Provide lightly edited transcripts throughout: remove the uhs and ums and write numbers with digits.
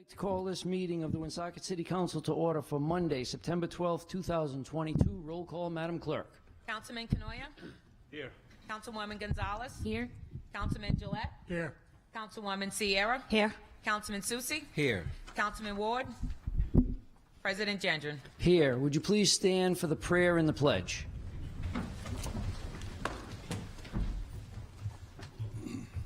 I'd like to call this meeting of the Woonsocket City Council to order for Monday, September 12th, 2022. Roll call, Madam Clerk. Councilman Canoia? Here. Councilwoman Gonzalez? Here. Councilman Gillette? Here. Councilwoman Sierra? Here. Councilman Susi? Here. Councilman Ward? President Gendron? Here. Would you please stand for the prayer and the pledge?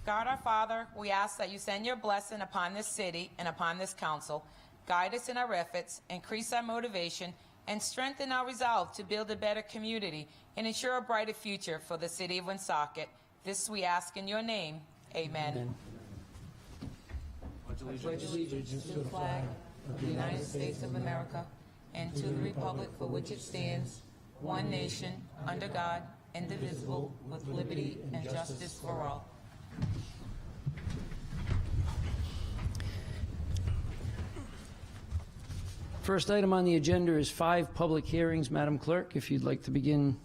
God our Father, we ask that you send your blessing upon this city and upon this council. Guide us in our efforts, increase our motivation, and strengthen our resolve to build a better community and ensure a brighter future for the city of Woonsocket. This we ask in your name. Amen. I pledge allegiance to the flag of the United States of America and to the republic for which it stands, one nation, under God, indivisible, with liberty and justice for all. First item on the agenda is 5 public hearings. Madam Clerk, if you'd like to begin.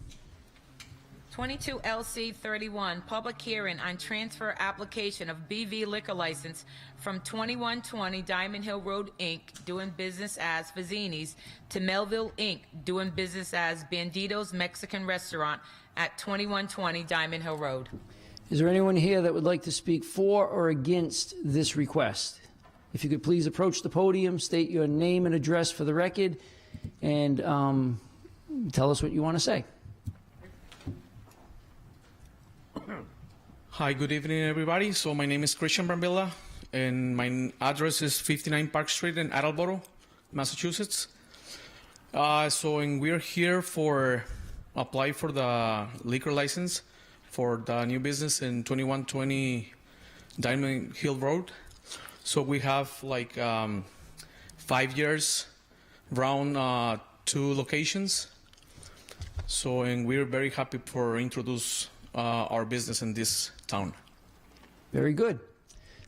22 LC 31, public hearing on transfer application of BV liquor license from 2120 Diamond Hill Road, Inc., doing business as Fazini's, to Melville, Inc., doing business as Bandito's Mexican Restaurant at 2120 Diamond Hill Road. Is there anyone here that would like to speak for or against this request? If you could please approach the podium, state your name and address for the record, and tell us what you want to say. Hi, good evening, everybody. So my name is Christian Brambilla, and my address is 59 Park Street in Attleboro, Massachusetts. And we're here for apply for the liquor license for the new business in 2120 Diamond Hill Road. So we have like 5 years around 2 locations. So, and we're very happy for introduce our business in this town. Very good.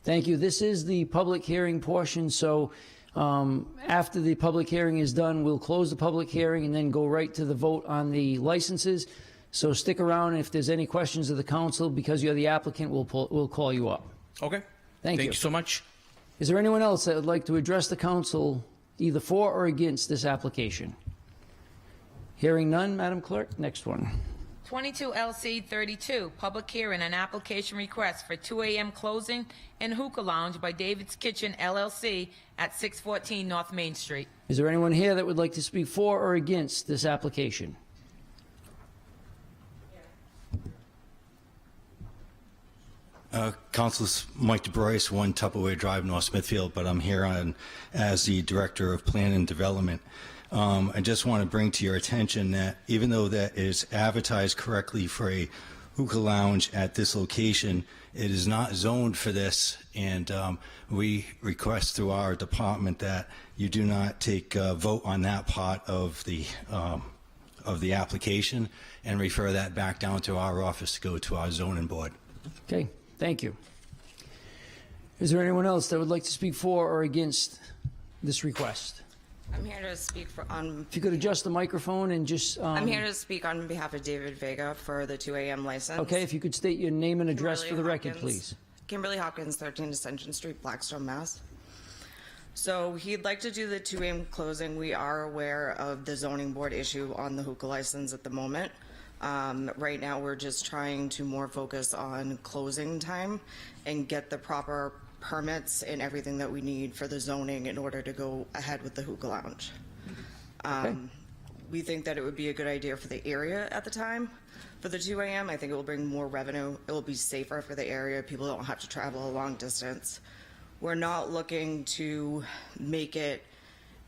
Thank you. This is the public hearing portion, so after the public hearing is done, we'll close the public hearing and then go right to the vote on the licenses. So stick around, and if there's any questions of the council, because you're the applicant, we'll call you up. Okay. Thank you. Thank you so much. Is there anyone else that would like to address the council either for or against this application? Hearing none, Madam Clerk, next one. 22 LC 32, public hearing on application request for 2 a.m. closing and hookah lounge by David's Kitchen LLC at 614 North Main Street. Is there anyone here that would like to speak for or against this application? Council's Mike DeBrois, 1 Tupperware Drive, North Smithfield, but I'm here as the Director of Plan and Development. I just want to bring to your attention that even though that is advertised correctly for a hookah lounge at this location, it is not zoned for this, and we request through our department that you do not take a vote on that part of the application and refer that back down to our office to go to our zoning board. Okay, thank you. Is there anyone else that would like to speak for or against this request? I'm here to speak If you could adjust the microphone and just... I'm here to speak on behalf of David Vega for the 2 a.m. license. Okay, if you could state your name and address Kimberly for the record, Hopkins. please. Kimberly Hopkins, 13 Ascension Street, Blackstone, Mass. So he'd like to do the 2 a.m. closing. We are aware of the zoning board issue on the hookah license at the moment. Right now, we're just trying to more focus on closing time and get the proper permits and everything that we need for the zoning in order to go ahead with the hookah lounge. Okay. We think that it would be a good idea for the area at the time. For the 2 a.m., I think it will bring more revenue. It will be safer for the area. People don't have to travel a long distance. We're not looking to make it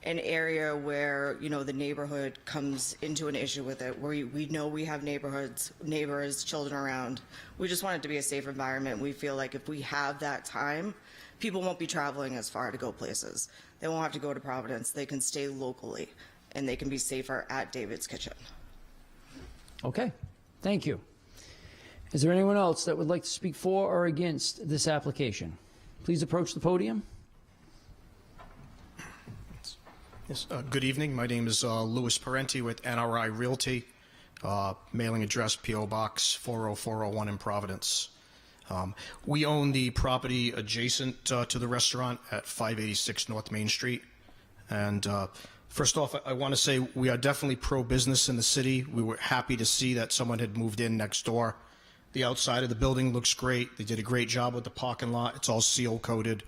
an area where, you know, the neighborhood comes into an issue with it, where we know we have neighbors, children around. We just want it to be a safe environment. We feel like if we have that time, people won't be traveling as far to go places. They won't have to go to Providence. They can stay locally, and they can be safer at David's Kitchen. Okay, thank you. Is there anyone else that would like to speak for or against this application? Please approach the podium. Yes, good evening. My name is Louis Parenti with NRI Realty, mailing address P.O. Box 40401 in Providence. We own the property adjacent to the restaurant at 586 North Main Street. And first off, I want to say we are definitely pro-business in the city. We were happy to see that someone had moved in next door. The outside of the building looks great. They did a great job with the parking lot. It's all seal coated.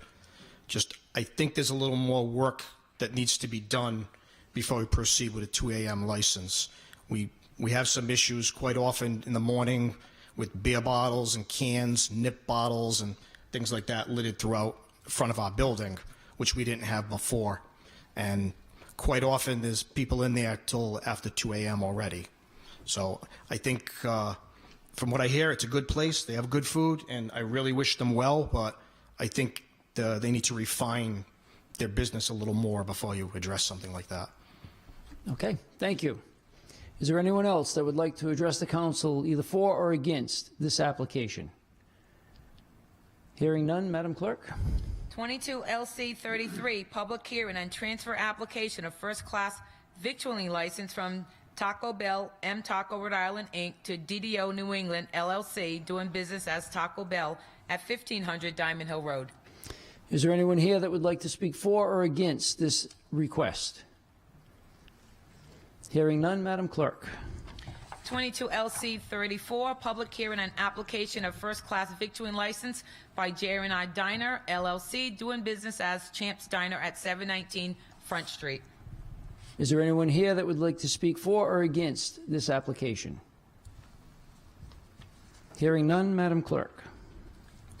I think there's a little more work that needs to be done before we proceed with a 2 a.m. license. We have some issues quite often in the morning with beer bottles and cans, nip bottles, and things like that littered throughout the front of our building, which we didn't have before. And quite often there's people in there till after 2 a.m. already. So I think from what I hear, it's a good place. They have good food, and I really wish them well, but I think they need to refine their business a little more before you address something like that. Okay, thank you. Is there anyone else that would like to address the council either for or against this application? Hearing none, Madam Clerk? 22 LC 33, public hearing on transfer application of first-class victualling license from Taco Bell, M Taco Rhode Island, Inc. to DDO New England, LLC, doing business as Taco Bell at 1500 Diamond Hill Road. Is there anyone here that would like to speak for or against this request? Hearing none, Madam Clerk. 22 LC 34, public hearing on application of first-class victualling license by J&I Diner, LLC, doing business as Champ's Diner at 719 Front Street. Is there anyone here that would like to speak for or against this application? Hearing none, Madam Clerk.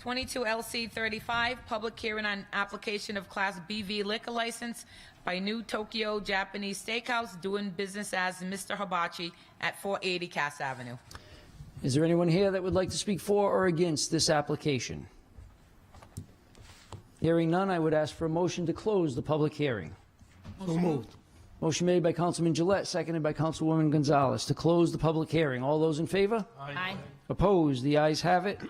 22 LC 35, public hearing on application of Class BV liquor license by New Tokyo Japanese Steakhouse, doing business as Mr. Hibachi at 480 Cass Avenue. Is there anyone here that would like to speak for or against this application? Hearing none, I would ask for a motion to close the public hearing. So moved. Motion made by Councilman Gillette, seconded by Councilwoman Gonzalez to close the public hearing. All those in favor? Aye. Opposed? The ayes have it,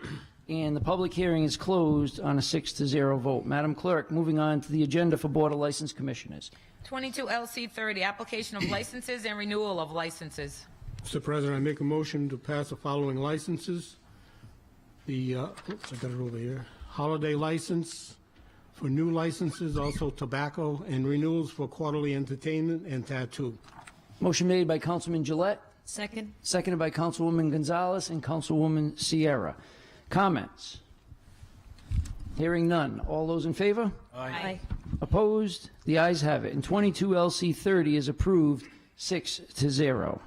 and the public hearing is closed on a 6-0 vote. Madam Clerk, moving on to the agenda for Board of License Commissioners. 22 LC 30, application of licenses and renewal of licenses. Mr. President, I make a motion to pass the following licenses. The, oops, I got it over here. Holiday license for new licenses, also tobacco, and renewals for quarterly entertainment and tattoo. Motion made by Councilman Gillette, Second. seconded by Councilwoman Gonzalez and Councilwoman Sierra. Comments? Hearing none. All those in favor? Aye. Opposed? The ayes have it. And 22 LC 30 is approved 6-0.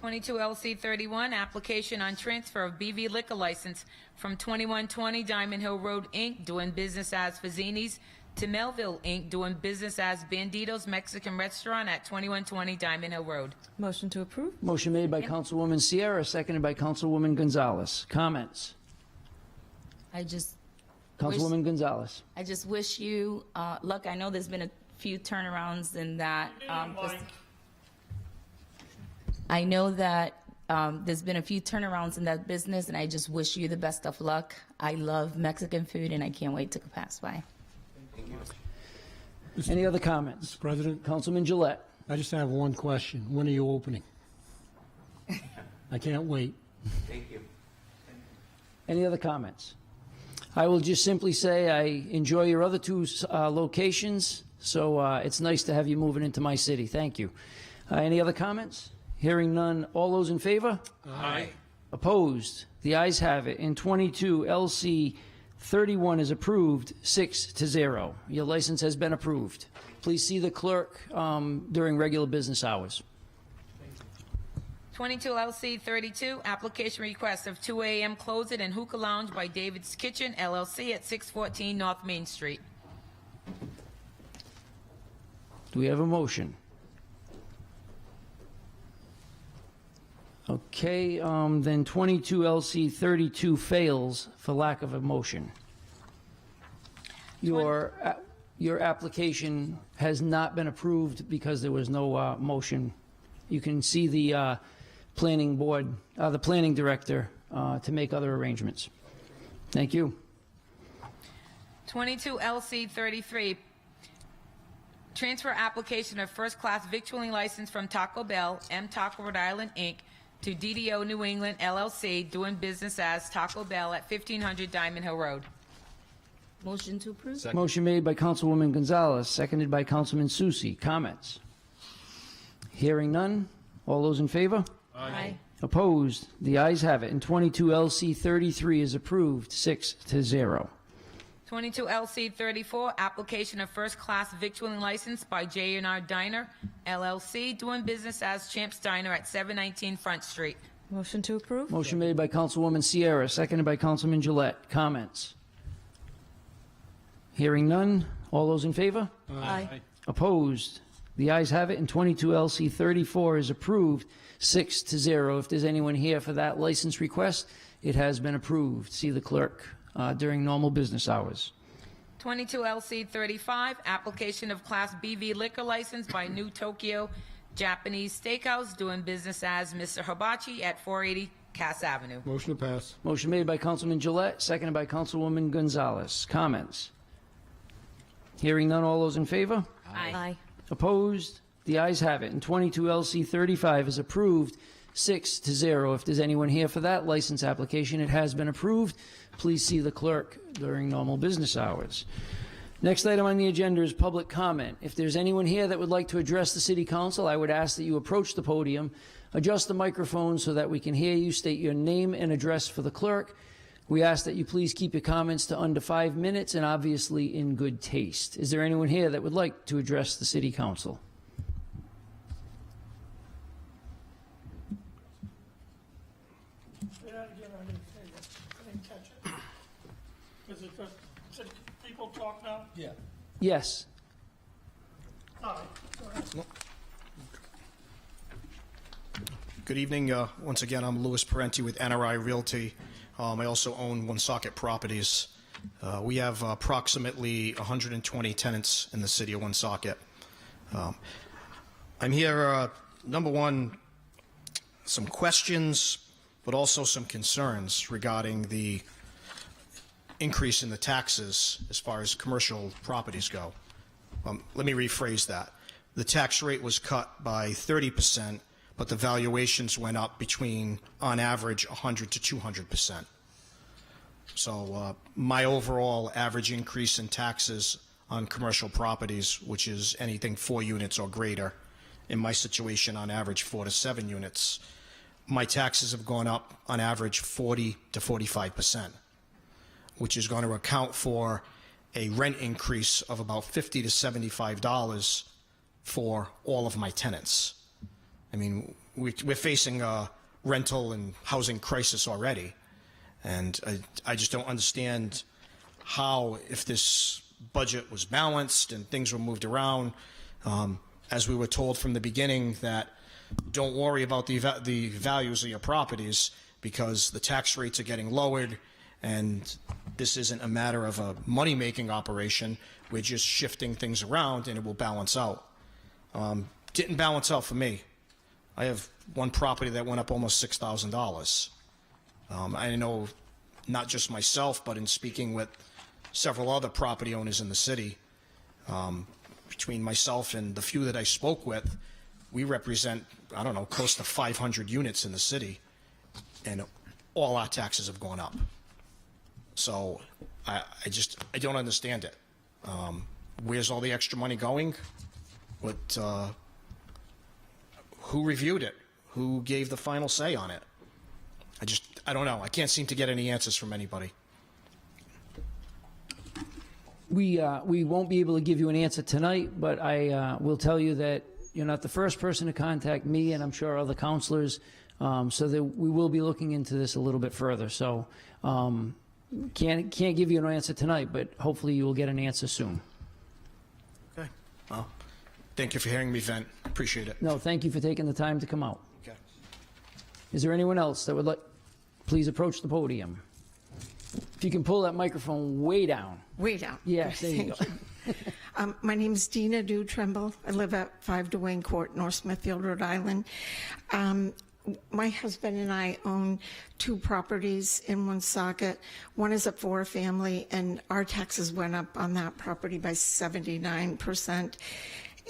22 LC 31, application on transfer of BV liquor license from 2120 Diamond Hill Road, Inc., doing business as Fazini's, to Melville, Inc., doing business as Bandito's Mexican Restaurant at 2120 Diamond Hill Road. Motion to approve? Motion made by Councilwoman Sierra, seconded by Councilwoman Gonzalez. Comments? Councilwoman Gonzalez. I just wish you luck. I know there's been a few turnarounds in that. I know that there's been a few turnarounds in that business, and I just wish you the best of luck. I love Mexican food, and I can't wait to pass by. Any other comments? Mr. President, Councilman Gillette. I just have one question. When are you opening? I can't wait. Any other comments? I will just simply say I enjoy your other two locations, so it's nice to have you moving into my city. Thank you. Any other comments? Hearing none. All those in favor? Aye. Opposed? The ayes have it. And 22 LC 31 is approved 6-0. Your license has been approved. Please see the clerk during regular business hours. 22 LC 32, application request of 2 a.m. Close It and Hookah Lounge by David's Kitchen, LLC, at 614 North Main Street. Do we have a motion? Okay, then 22 LC 32 fails for lack of a motion. Your application has not been approved because there was no motion. You can see the planning board, the planning director, to make other arrangements. Thank you. 22 LC 33, transfer application of first-class victualling license from Taco Bell, M Taco Rhode Island, Inc., to DDO New England LLC, doing business as Taco Bell at 1500 Diamond Hill Road. Motion to approve? Motion made by Councilwoman Gonzalez, seconded by Councilman Susi. Comments? Hearing none. All those in favor? Aye. Opposed? The ayes have it, and 22 LC 33 is approved, 6-0. 22 LC 34, application of first-class victualling license by J&R Diner LLC, doing business as Champ's Diner at 719 Front Street. Motion to approve? Motion made by Councilwoman Sierra, seconded by Councilman Gillette. Comments? Hearing none. All those in favor? Aye. Opposed? The ayes have it, and 22 LC 34 is approved, 6-0. If there's anyone here for that license request, it has been approved. See the clerk during normal business hours. 22 LC 35, application of Class BV liquor license by New Tokyo Japanese Steakhouse, doing business as Mr. Hibachi at 480 Cass Avenue. Motion to pass. Motion made by Councilman Gillette, seconded by Councilwoman Gonzalez. Comments? Hearing none. All those in favor? Aye. Opposed? The ayes have it, and 22 LC 35 is approved, 6-0. If there's anyone here for that license application, it has been approved. Please see the clerk during normal business hours. Next item on the agenda is public comment. If there's anyone here that would like to address the City Council, I would ask that you approach the podium, adjust the microphone so that we can hear you, state your name and address for the clerk. We ask that you please keep your comments to under 5 minutes and obviously in good taste. Is there anyone here that would like to address the City Council? Say that again, I didn't catch it. Is it just people talk now? Yeah. Yes. All right, go ahead. Good evening. Once again, I'm Louis Parenti with NRI Realty. I also own Woonsocket Properties. We have approximately 120 tenants in the city of Woonsocket. I'm here, number one, some questions, but also some concerns regarding the increase in the taxes as far as commercial properties go. Let me rephrase that. The tax rate was cut by 30%, but the valuations went up between, on average, 100 to 200%. So my overall average increase in taxes on commercial properties, which is anything 4 units or greater, in my situation on average 4 to 7 units, my taxes have gone up on average 40 to 45%, which is going to account for a rent increase of about $50 to $75 for all of my tenants. I mean, we're facing a rental and housing crisis already, and I just don't understand how, if this budget was balanced and things were moved around, as we were told from the beginning that don't worry about the values of your properties because the tax rates are getting lowered, and this isn't a matter of a money-making operation. We're just shifting things around, and it will balance out. Didn't balance out for me. I have one property that went up almost $6,000. I know not just myself, but in speaking with several other property owners in the city, between myself and the few that I spoke with, we represent, I don't know, close to 500 units in the city, and all our taxes have gone up. So I don't understand it. Where's all the extra money going? Who reviewed it? Who gave the final say on it? I don't know. I can't seem to get any answers from anybody. We won't be able to give you an answer tonight, but I will tell you that you're not the first person to contact me, and I'm sure other counselors, so that we will be looking into this a little bit further. So can't give you an answer tonight, but hopefully you will get an answer soon. Okay. Well, thank you for hearing me vent. Appreciate it. No, thank you for taking the time to come out. Okay. Is there anyone else that would like? Please approach the podium. If you can pull that microphone way down. Way down. Yes, there you go. My name is Dina Dew Trimble. I live at 5 Duane Court, North Smithfield, Rhode Island. My husband and I own 2 properties in Woonsocket. One is a 4-family, and our taxes went up on that property by 79%,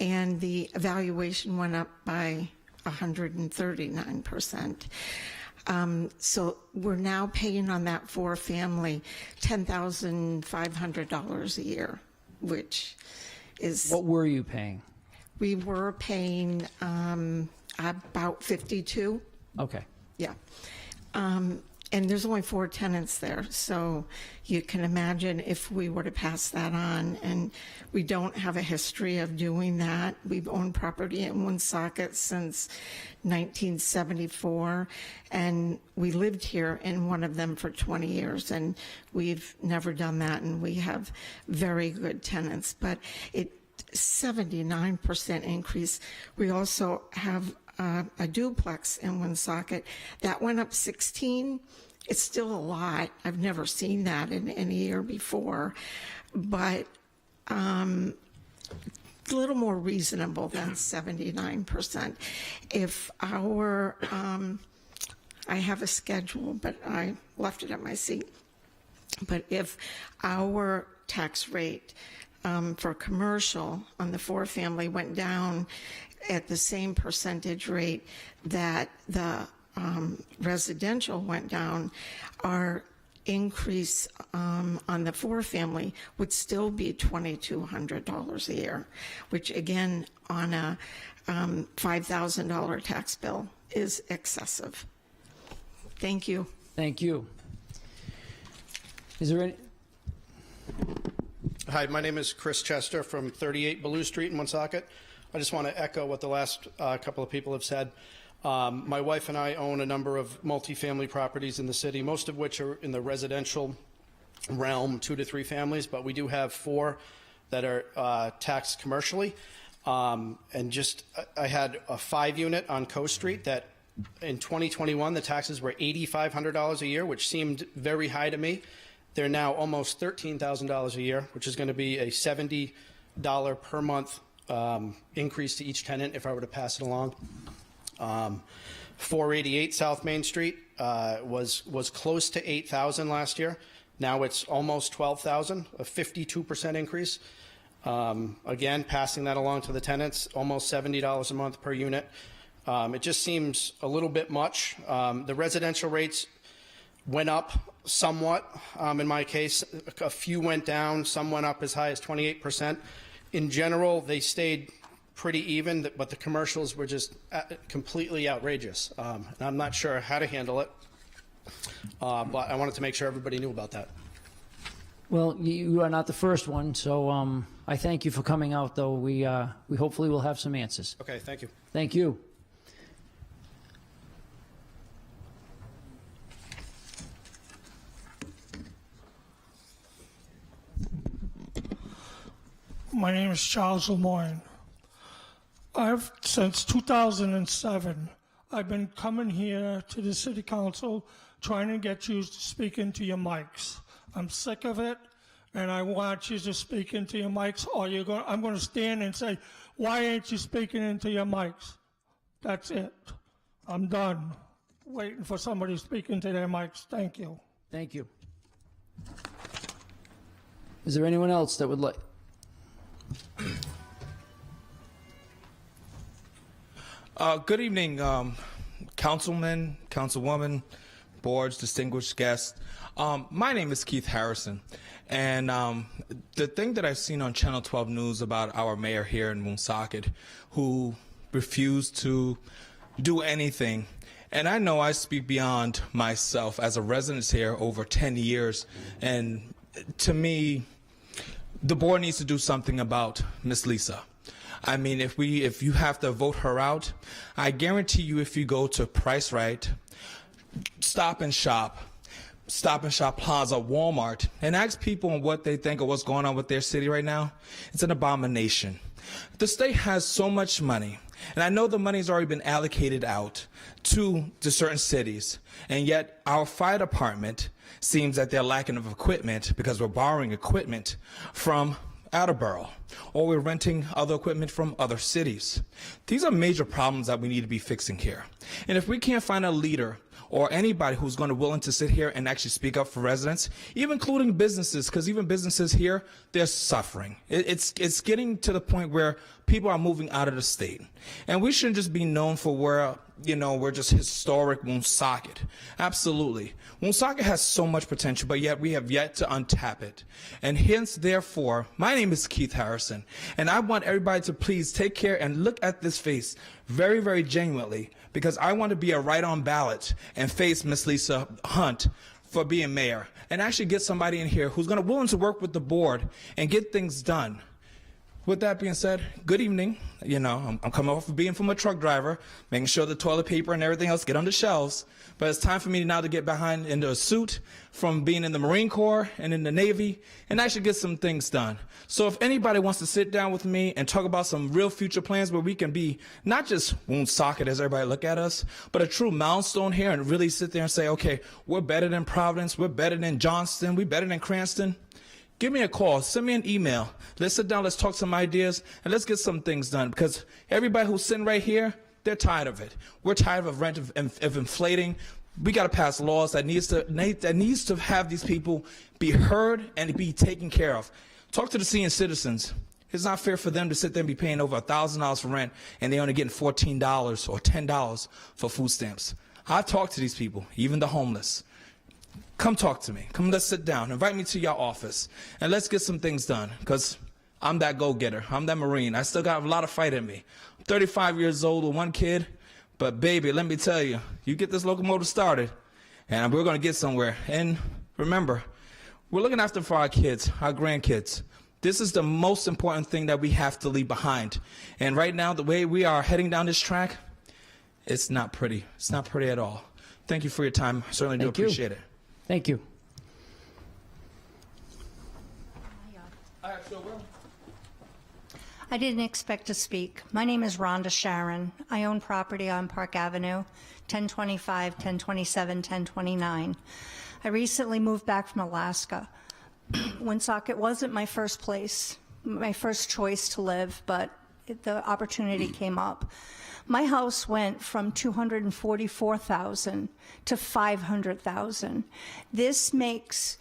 and the valuation went up by 139%. So we're now paying on that four-family $10,500 a year, which is, What were you paying? we were paying about 52. Okay. Yeah. And there's only 4 tenants there, so you can imagine if we were to pass that on, and we don't have a history of doing that. We've owned property in Woonsocket since 1974, and we lived here in one of them for 20 years, and we've never done that, and we have very good tenants. But 79% increase. We also have a duplex in Woonsocket that went up 16. It's still a lot. I've never seen that in any year before, but a little more reasonable than 79%. If our, I have a schedule, but I left it at my seat. But if our tax rate for commercial on the four-family went down at the same percentage rate that the residential went down, our increase on the four-family would still be $2,200 a year, which again, on a $5,000 tax bill is excessive. Thank you. Thank you. Is there any? Hi, my name is Chris Chester from 38 Ballou Street in Woonsocket. I just want to echo what the last couple of people have said. My wife and I own a number of multifamily properties in the city, most of which are in the residential realm, 2 to 3 families, but we do have 4 that are taxed commercially. And just, I had a 5-unit on Coast Street that in 2021, the taxes were $8,500 a year, which seemed very high to me. They're now almost $13,000 a year, which is going to be a $70 per month increase to each tenant if I were to pass it along. 488 South Main Street was close to $8,000 last year. Now it's almost $12,000, a 52% increase. Again, passing that along to the tenants, almost $70 a month per unit. It just seems a little bit much. The residential rates went up somewhat. In my case, a few went down, some went up as high as 28%. In general, they stayed pretty even, but the commercials were just completely outrageous. And I'm not sure how to handle it, but I wanted to make sure everybody knew about that. Well, you are not the first one, so I thank you for coming out, though. We hopefully will have some answers. Okay, thank you. Thank you. My name is Charles Lemoyne. Since 2007, I've been coming here to the city council trying to get you to speak into your mics. I'm sick of it, and I want you to speak into your mics, or I'm going to stand and say, why ain't you speaking into your mics? That's it. I'm done waiting for somebody to speak into their mics. Thank you. Thank you. Is there anyone else that would like? Good evening, councilmen, councilwoman, boards, distinguished guests. My name is Keith Harrison, and the thing that I've seen on Channel 12 News about our mayor here in Woonsocket, who refused to do anything, and I know I speak beyond myself as a resident here over 10 years, and to me, the board needs to do something about Miss Lisa. I mean, if you have to vote her out, I guarantee you if you go to Price Right, Stop and Shop Plaza, Walmart, and ask people what they think of what's going on with their city right now, it's an abomination. The state has so much money, and I know the money's already been allocated out to certain cities, and yet our fire department seems that they're lacking of equipment because we're borrowing equipment from Attleboro, or we're renting other equipment from other cities. These are major problems that we need to be fixing here. And if we can't find a leader or anybody who's going to willing to sit here and actually speak up for residents, even including businesses, because even businesses here, they're suffering. It's getting to the point where people are moving out of the state. And we shouldn't just be known for where, we're just historic Woonsocket. Absolutely. Woonsocket has so much potential, but yet we have yet to untap it. And hence, therefore, my name is Keith Harrison, and I want everybody to please take care and look at this face very, very genuinely, because I want to be a right-on ballot and face Miss Lisa Hunt for being mayor, and actually get somebody in here who's going to willing to work with the board and get things done. With that being said, good evening. I'm coming off of being from a truck driver, making sure the toilet paper and everything else get on the shelves. But it's time for me now to get behind into a suit from being in the Marine Corps and in the Navy and actually get some things done. So if anybody wants to sit down with me and talk about some real future plans where we can be not just Woonsocket as everybody look at us, but a true milestone here and really sit there and say, okay, we're better than Providence, we're better than Johnston, we're better than Cranston. Give me a call, send me an email. Let's sit down, let's talk some ideas, and let's get some things done. Because everybody who's sitting right here, they're tired of it. We're tired of rent of inflating. We got to pass laws that needs to have these people be heard and be taken care of. Talk to the senior citizens. It's not fair for them to sit there and be paying over $1,000 for rent, and they're only getting $14 or $10 for food stamps. I've talked to these people, even the homeless. Come talk to me. Come, let's sit down. Invite me to your office, and let's get some things done, because I'm that go-getter. I'm that Marine. I still got a lot of fight in me. I'm 35 years old with one kid, but baby, let me tell you, you get this locomotive started, and we're going to get somewhere. And remember, we're looking after for our kids, our grandkids. This is the most important thing that we have to leave behind. And right now, the way we are heading down this track, it's not pretty. It's not pretty at all. Thank you for your time. I certainly do appreciate it. Thank you. I didn't expect to speak. My name is Rhonda Sharon. I own property on Park Avenue, 1025, 1027, 1029. I recently moved back from Alaska. Woonsocket wasn't my first place, my first choice to live, but the opportunity came up. My house went from $244,000 to $500,000. This makes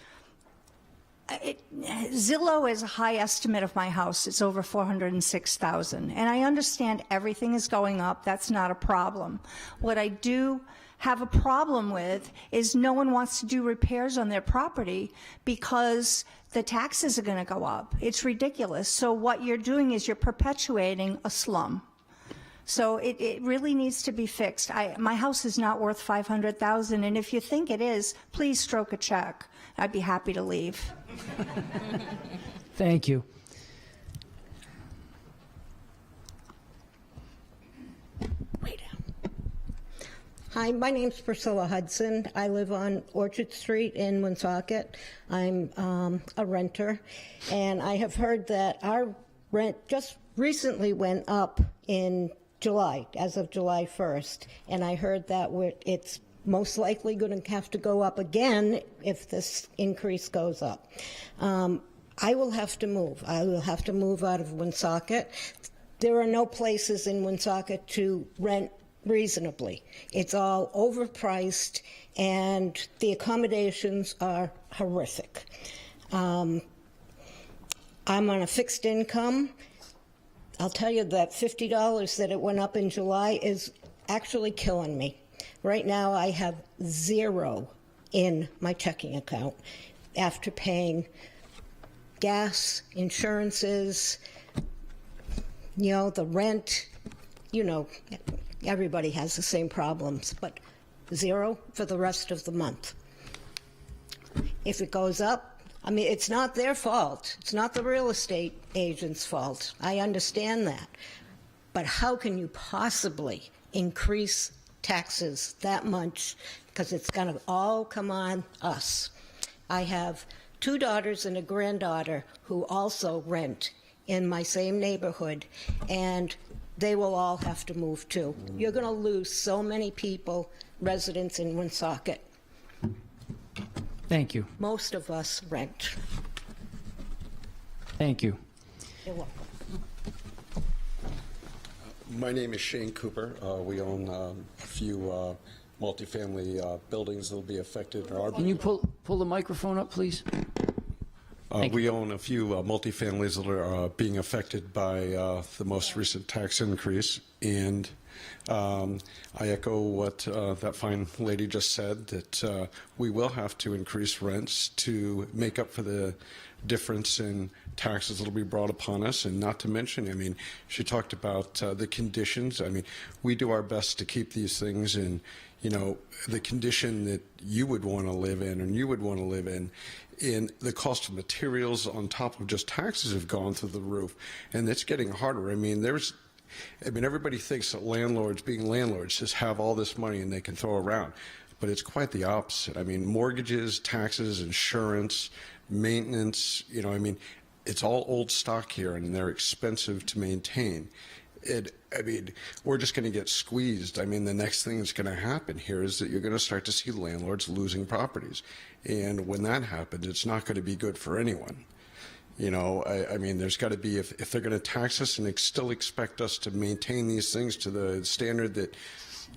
Zillow is a high estimate of my house. It's over $406,000, and I understand everything is going up. That's not a problem. What I do have a problem with is no one wants to do repairs on their property because the taxes are going to go up. It's ridiculous. So what you're doing is you're perpetuating a slum. So it really needs to be fixed. My house is not worth $500,000, and if you think it is, please stroke a check. I'd be happy to leave. Thank you. Hi, my name's Priscilla Hudson. I live on Orchard Street in Woonsocket. I'm a renter, and I have heard that our rent just recently went up in July, as of July 1st, and I heard that it's most likely going to have to go up again if this increase goes up. I will have to move. I will have to move out of Woonsocket. There are no places in Woonsocket to rent reasonably. It's all overpriced, and the accommodations are horrific. I'm on a fixed income. I'll tell you that $50 that it went up in July is actually killing me. Right now, I have $0 in my checking account after paying gas, insurances, the rent. Everybody has the same problems, but $0 for the rest of the month. If it goes up, it's not their fault. It's not the real estate agent's fault. I understand that. But how can you possibly increase taxes that much? Because it's going to all come on us. I have 2 daughters and a granddaughter who also rent in my same neighborhood, and they will all have to move too. You're going to lose so many people, residents in Woonsocket. Thank you. Most of us rent. Thank you. You're welcome. My name is Shane Cooper. We own a few multifamily buildings that will be affected. Can you pull the microphone up, please? We own a few multifamilies that are being affected by the most recent tax increase, and I echo what that fine lady just said, that we will have to increase rents to make up for the difference in taxes that will be brought upon us. And not to mention, I mean, she talked about the conditions. I mean, we do our best to keep these things in, you know, the condition that you would want to live in and you would want to live in. And the cost of materials on top of just taxes have gone through the roof, and it's getting harder. I mean, everybody thinks that landlords, being landlords, just have all this money and they can throw around, but it's quite the opposite. I mean, mortgages, taxes, insurance, maintenance, you know, I mean, it's all old stock here, and they're expensive to maintain. I mean, we're just going to get squeezed. I mean, the next thing that's going to happen here is that you're going to start to see landlords losing properties. And when that happens, it's not going to be good for anyone. You know, I mean, there's got to be, if they're going to tax us and still expect us to maintain these things to the standard that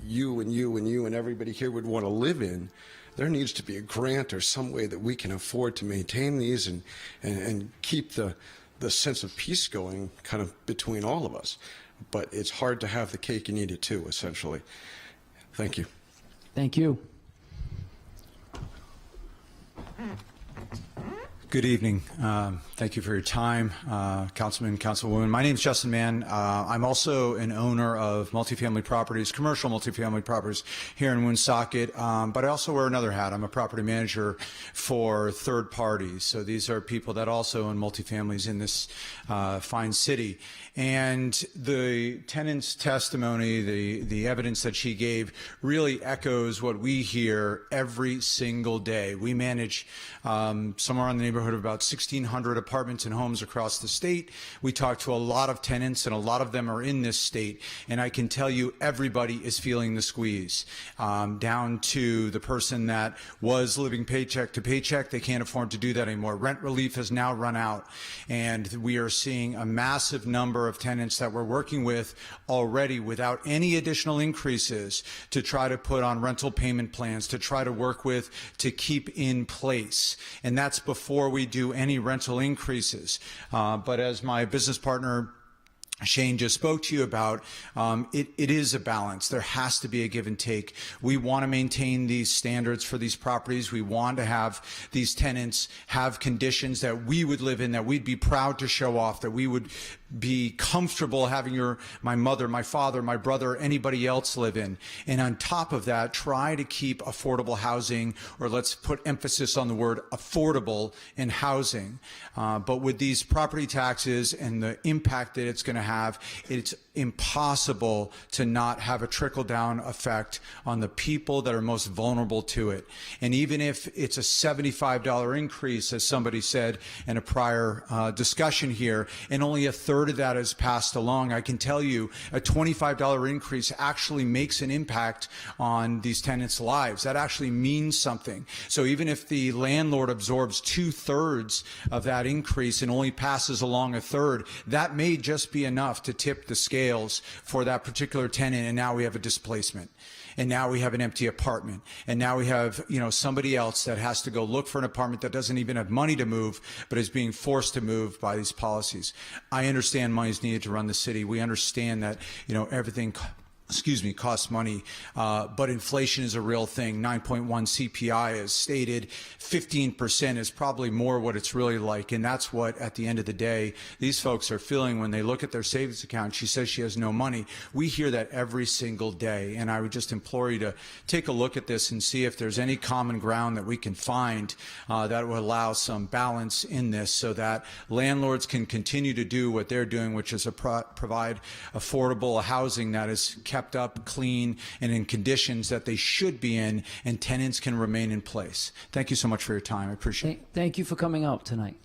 you and everybody here would want to live in, there needs to be a grant or some way that we can afford to maintain these and keep the sense of peace going kind of between all of us. But it's hard to have the cake and eat it too, essentially. Thank you. Thank you. Good evening. Thank you for your time, Councilman, Councilwoman. My name is Justin Mann. I'm also an owner of multifamily properties, commercial multifamily properties here in Woonsocket, but I also wear another hat. I'm a property manager for third parties. So these are people that also own multifamilies in this fine city. And the tenant's testimony, the evidence that she gave, really echoes what we hear every single day. We manage somewhere in the neighborhood of about 1,600 apartments and homes across the state. We talk to a lot of tenants, and a lot of them are in this state. And I can tell you everybody is feeling the squeeze, down to the person that was living paycheck to paycheck. They can't afford to do that anymore. Rent relief has now run out, and we are seeing a massive number of tenants that we're working with already without any additional increases to try to put on rental payment plans, to try to work with, to keep in place. And that's before we do any rental increases. But as my business partner Shane just spoke to you about, it is a balance. There has to be a give and take. We want to maintain these standards for these properties. We want to have these tenants have conditions that we would live in, that we'd be proud to show off, that we would be comfortable having my mother, my father, my brother, anybody else live in. And on top of that, try to keep affordable housing, or let's put emphasis on the word affordable in housing. But with these property taxes and the impact that it's going to have, it's impossible to not have a trickle-down effect on the people that are most vulnerable to it. And even if it's a $75 increase, as somebody said in a prior discussion here, and only a third of that is passed along, I can tell you a $25 increase actually makes an impact on these tenants' lives. That actually means something. So even if the landlord absorbs 2/3 of that increase and only passes along a third, that may just be enough to tip the scales for that particular tenant. And now we have a displacement. And now we have an empty apartment. And now we have, somebody else that has to go look for an apartment that doesn't even have money to move, but is being forced to move by these policies. I understand money is needed to run the city. We understand that, everything costs money, but inflation is a real thing. 9.1 CPI is stated. 15% is probably more what it's really like, and that's what, at the end of the day, these folks are feeling when they look at their savings account. She says she has no money. We hear that every single day, and I would just implore you to take a look at this and see if there's any common ground that we can find that will allow some balance in this, so that landlords can continue to do what they're doing, which is provide affordable housing that is kept up, clean, and in conditions that they should be in, and tenants can remain in place. Thank you so much for your time. I appreciate it. Thank you for coming out tonight.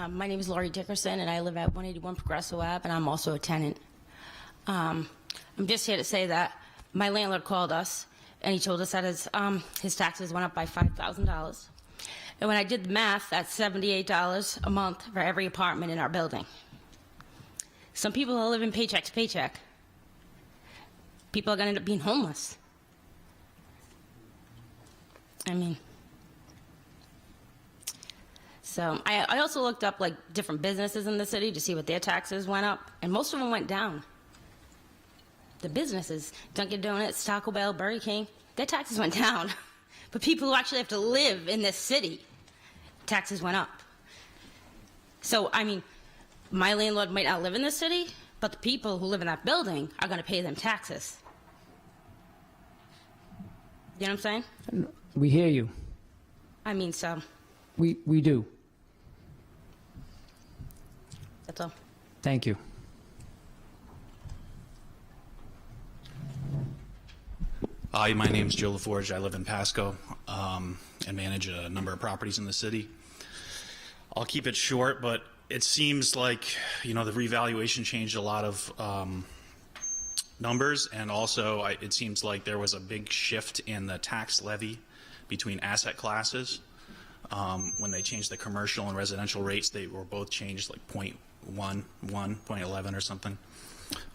My name is Laurie Dickerson, and I live at 181 Progresso Ave, and I'm also a tenant. I'm just here to say that my landlord called us, and he told us that his taxes went up by $5,000. And when I did the math, that's $78 a month for every apartment in our building. Some people are living paycheck to paycheck. people are going to end up being homeless. I mean, so I also looked up like different businesses in the city to see what their taxes went up, and most of them went down. The businesses, Dunkin' Donuts, Taco Bell, Burger King, their taxes went down. But people who actually have to live in this city, taxes went up. So, I mean, my landlord might not live in this city, but the people who live in that building are going to pay them taxes. You know what I'm saying? We hear you. I mean, so We do. that's all. Thank you. Hi, my name's Joe LaForge. I live in Pasco and manage a number of properties in the city. I'll keep it short, but it seems like, you know, the revaluation changed a lot of numbers, and also it seems like there was a big shift in the tax levy between asset classes. When they changed the commercial and residential rates, they were both changed like 0.11, 0.11 or something.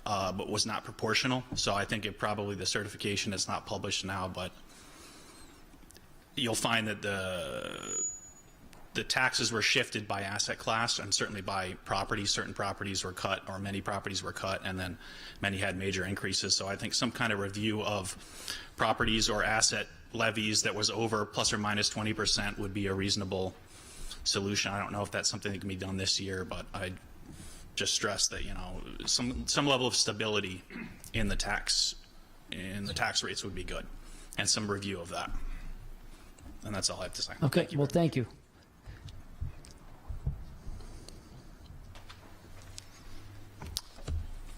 But was not proportional. So I think the certification is not published now, but you'll find that the taxes were shifted by asset class and certainly by property. Certain properties were cut, or many properties were cut, and then many had major increases. So I think some kind of review of properties or asset levies that was over plus or minus 20% would be a reasonable solution. I don't know if that's something that can be done this year, but I'd just stress that, you know, some level of stability in the tax rates would be good, and some review of that. And that's all I have to say. Okay, well, thank you.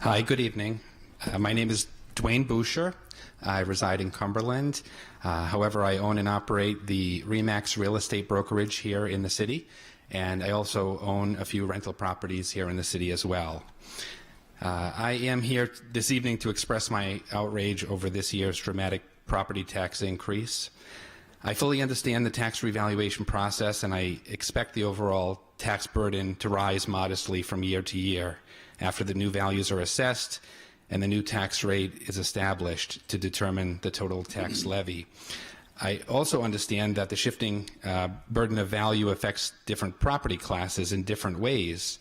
Hi, good evening. My name is Dwayne Boucher. I reside in Cumberland. However, I own and operate the Remax Real Estate Brokerage here in the city, and I also own a few rental properties here in the city as well. I am here this evening to express my outrage over this year's dramatic property tax increase. I fully understand the tax revaluation process, and I expect the overall tax burden to rise modestly from year to year after the new values are assessed and the new tax rate is established to determine the total tax levy. I also understand that the shifting burden of value affects different property classes in different ways.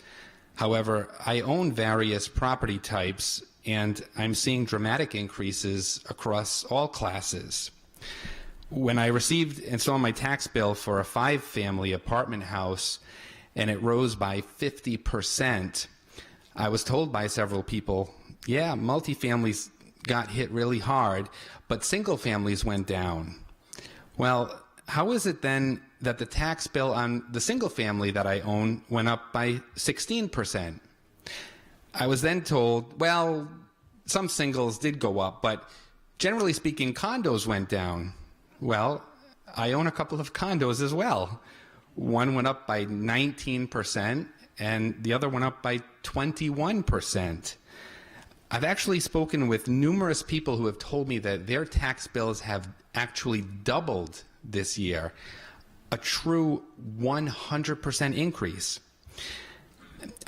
However, I own various property types, and I'm seeing dramatic increases across all classes. When I received and saw my tax bill for a 5-family apartment house and it rose by 50%, I was told by several people, yeah, multifamilies got hit really hard, but single families went down. Well, how is it then that the tax bill on the single family that I own went up by 16%? I was then told, well, some singles did go up, but generally speaking, condos went down. Well, I own a couple of condos as well. One went up by 19%, and the other went up by 21%. I've actually spoken with numerous people who have told me that their tax bills have actually doubled this year, a true 100% increase.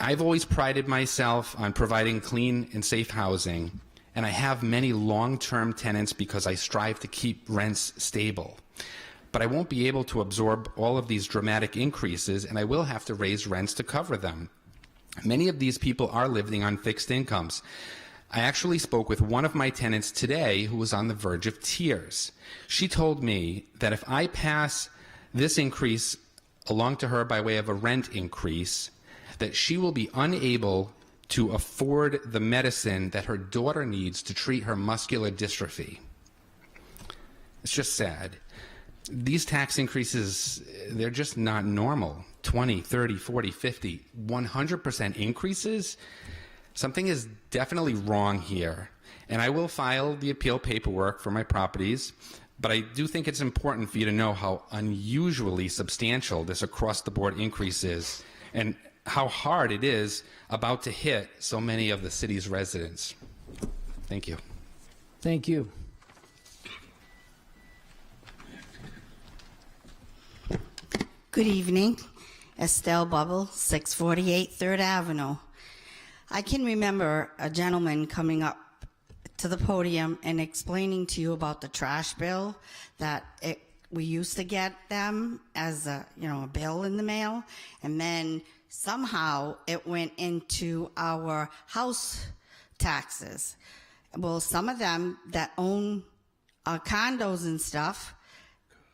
I've always prided myself on providing clean and safe housing, and I have many long-term tenants because I strive to keep rents stable. But I won't be able to absorb all of these dramatic increases, and I will have to raise rents to cover them. Many of these people are living on fixed incomes. I actually spoke with one of my tenants today who was on the verge of tears. She told me that if I pass this increase along to her by way of a rent increase, that she will be unable to afford the medicine that her daughter needs to treat her muscular dystrophy. It's just sad. These tax increases, they're just not normal. 20, 30, 40, 50, 100% increases? Something is definitely wrong here. And I will file the appeal paperwork for my properties, but I do think it's important for you to know how unusually substantial this across-the-board increase is and how hard it is about to hit so many of the city's residents. Thank you. Thank you. Good evening. Estelle Bubble, 648 3rd Avenue. I can remember a gentleman coming up to the podium and explaining to you about the trash bill that we used to get them as a bill in the mail, and then somehow it went into our house taxes. Well, some of them that own condos and stuff,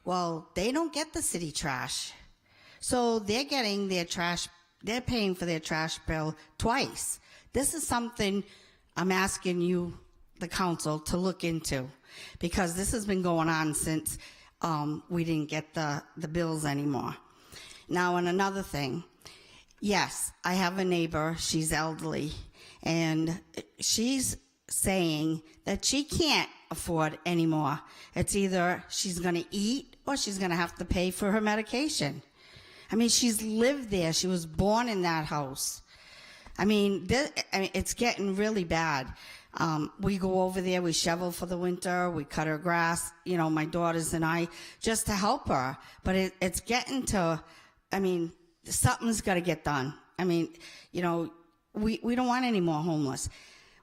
well, they don't get the city trash. So they're getting their trash, they're paying for their trash bill twice. This is something I'm asking you, the council, to look into, because this has been going on since we didn't get the bills anymore. Now, and another thing, yes, I have a neighbor, she's elderly, and she's saying that she can't afford anymore. It's either she's going to eat or she's going to have to pay for her medication. I mean, she's lived there. She was born in that house. I mean, it's getting really bad. We go over there, we shovel for the winter, we cut her grass, my daughters and I, just to help her. But it's getting to, something's got to get done. We don't want any more homeless.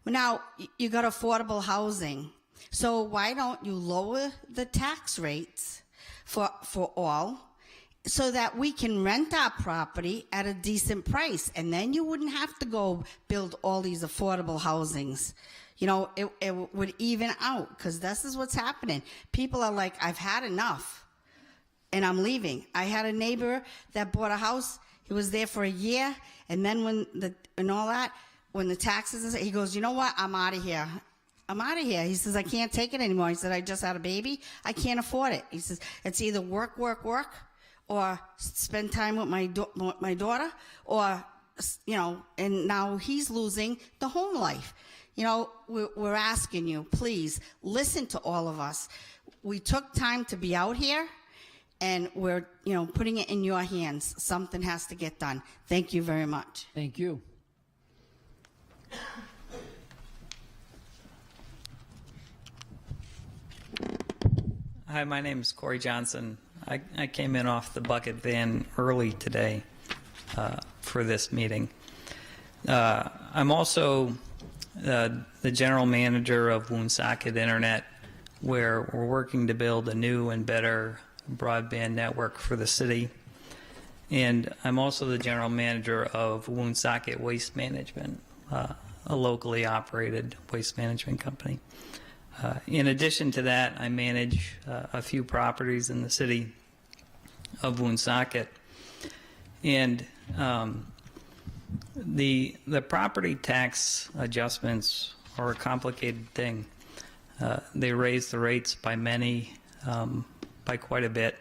Now, you got affordable housing. So why don't you lower the tax rates for all, so that we can rent our property at a decent price, and then you wouldn't have to go build all these affordable housings. It would even out, because this is what's happening. People are like, I've had enough, and I'm leaving. I had a neighbor that bought a house. He was there for a year, and then when the taxes, he goes, you know what? I'm out of here. He says, I can't take it anymore. He said, I just had a baby. I can't afford it. He says, it's either work, or spend time with my daughter, or, and now he's losing the home life. We're asking you, please listen to all of us. We took time to be out here, and we're, putting it in your hands. Something has to get done. Thank you very much. Thank you. Hi, my name is Corey Johnson. I came in off the bucket van early today for this meeting. I'm also the general manager of Woonsocket Internet, where we're working to build a new and better broadband network for the city. And I'm also the general manager of Woonsocket Waste Management, a locally operated waste management company. In addition to that, I manage a few properties in the city of Woonsocket. And the property tax adjustments are a complicated thing. They raise the rates by by quite a bit,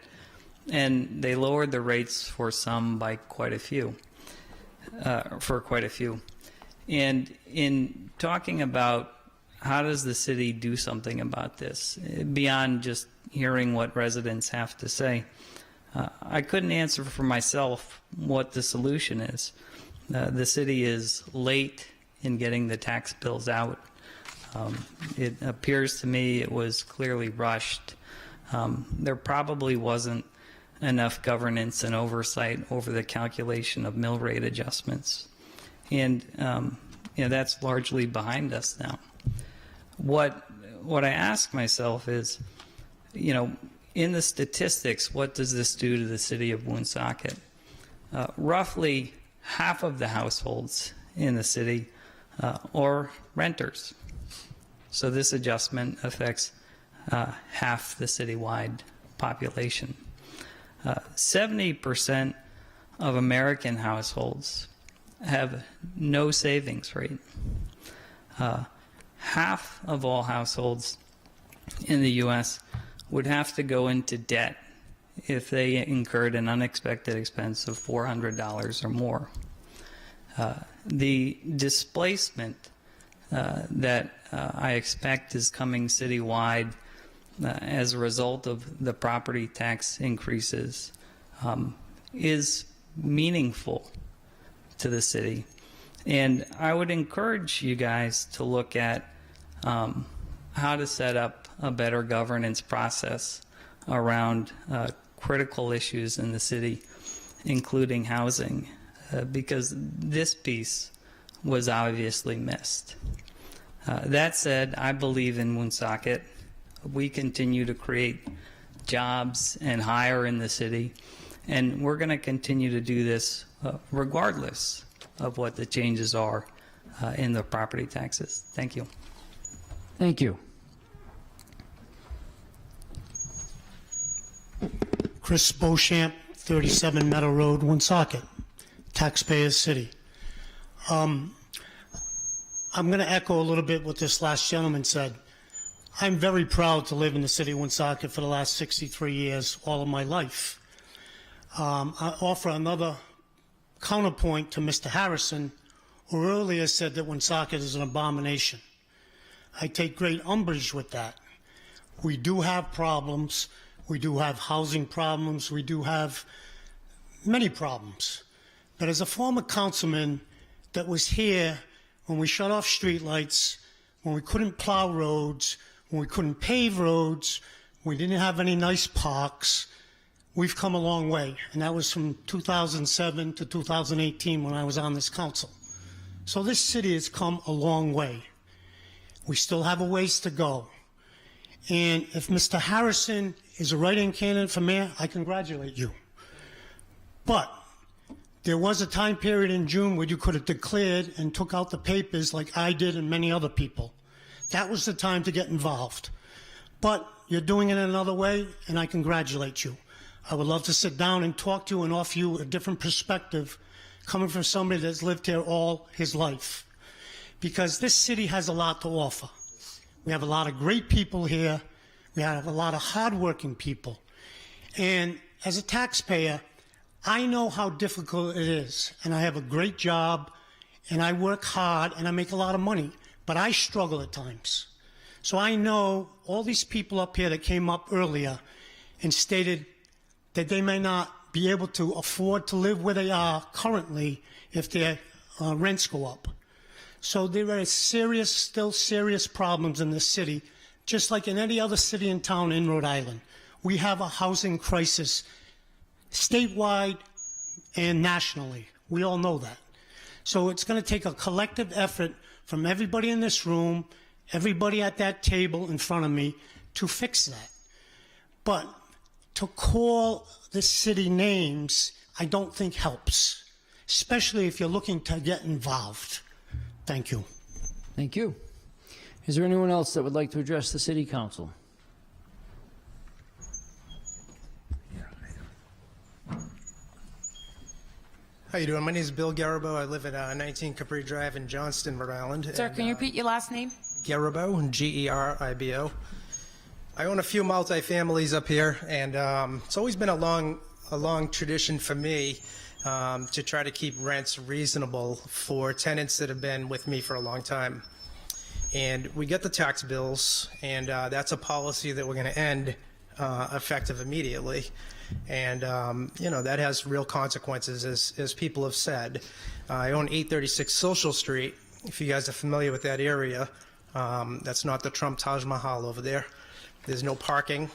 and they lowered the rates for some by quite a few. And in talking about how does the city do something about this, beyond just hearing what residents have to say, I couldn't answer for myself what the solution is. The city is late in getting the tax bills out. It appears to me it was clearly rushed. There probably wasn't enough governance and oversight over the calculation of mill rate adjustments. And that's largely behind us now. What I ask myself is, in the statistics, what does this do to the city of Woonsocket? Roughly half of the households in the city are renters. So this adjustment affects half the citywide population. 70% of American households have no savings rate. Half of all households in the U.S. would have to go into debt if they incurred an unexpected expense of $400 or more. The displacement that I expect is coming citywide as a result of the property tax increases is meaningful to the city. And I would encourage you guys to look at how to set up a better governance process around critical issues in the city, including housing, because this piece was obviously missed. That said, I believe in Woonsocket. We continue to create jobs and hire in the city, and we're going to continue to do this regardless of what the changes are in the property taxes. Thank you. Thank you. Chris Beauchamp, 37 Meadow Road, Woonsocket, taxpayers city. I'm going to echo a little bit what this last gentleman said. I'm very proud to live in the city of Woonsocket for the last 63 years, all of my life. I offer another counterpoint to Mr. Harrison, who earlier said that Woonsocket is an abomination. I take great umbrage with that. We do have problems. We do have housing problems. We do have many problems. But as a former councilman that was here when we shut off streetlights, when we couldn't plow roads, when we couldn't pave roads, we didn't have any nice parks, we've come a long way. And that was from 2007 to 2018 when I was on this council. So this city has come a long way. We still have a ways to go. And if Mr. Harrison is a write-in candidate for mayor, I congratulate you. But there was a time period in June where you could have declared and took out the papers like I did and many other people. That was the time to get involved. But you're doing it another way, and I congratulate you. I would love to sit down and talk to you and offer you a different perspective coming from somebody that's lived here all his life. Because this city has a lot to offer. We have a lot of great people here. We have a lot of hardworking people. And as a taxpayer, I know how difficult it is. And I have a great job, and I work hard, and I make a lot of money. But I struggle at times. So I know all these people up here that came up earlier and stated that they may not be able to afford to live where they are currently if their rents go up. So there are still serious problems in this city, just like in any other city and town in Rhode Island. We have a housing crisis statewide and nationally. We all know that. So it's going to take a collective effort from everybody in this room, everybody at that table in front of me, to fix that. But to call the city names, I don't think helps, especially if you're looking to get involved. Thank you. Thank you. Is there anyone else that would like to address the city council? How you doing? My name is Bill Garabo. I live at 19 Capri Drive in Johnston, Rhode Island. Sir, can you repeat your last name? Garabo, G-E-R-I-B-O. I own a few multi-families up here, and it's always been a long tradition for me to try to keep rents reasonable for tenants that have been with me for a long time. And we get the tax bills, and that's a policy that we're going to end effective immediately. And, that has real consequences, as people have said. I own 836 Social Street. If you guys are familiar with that area, that's not the Trump Taj Mahal over there. There's no parking,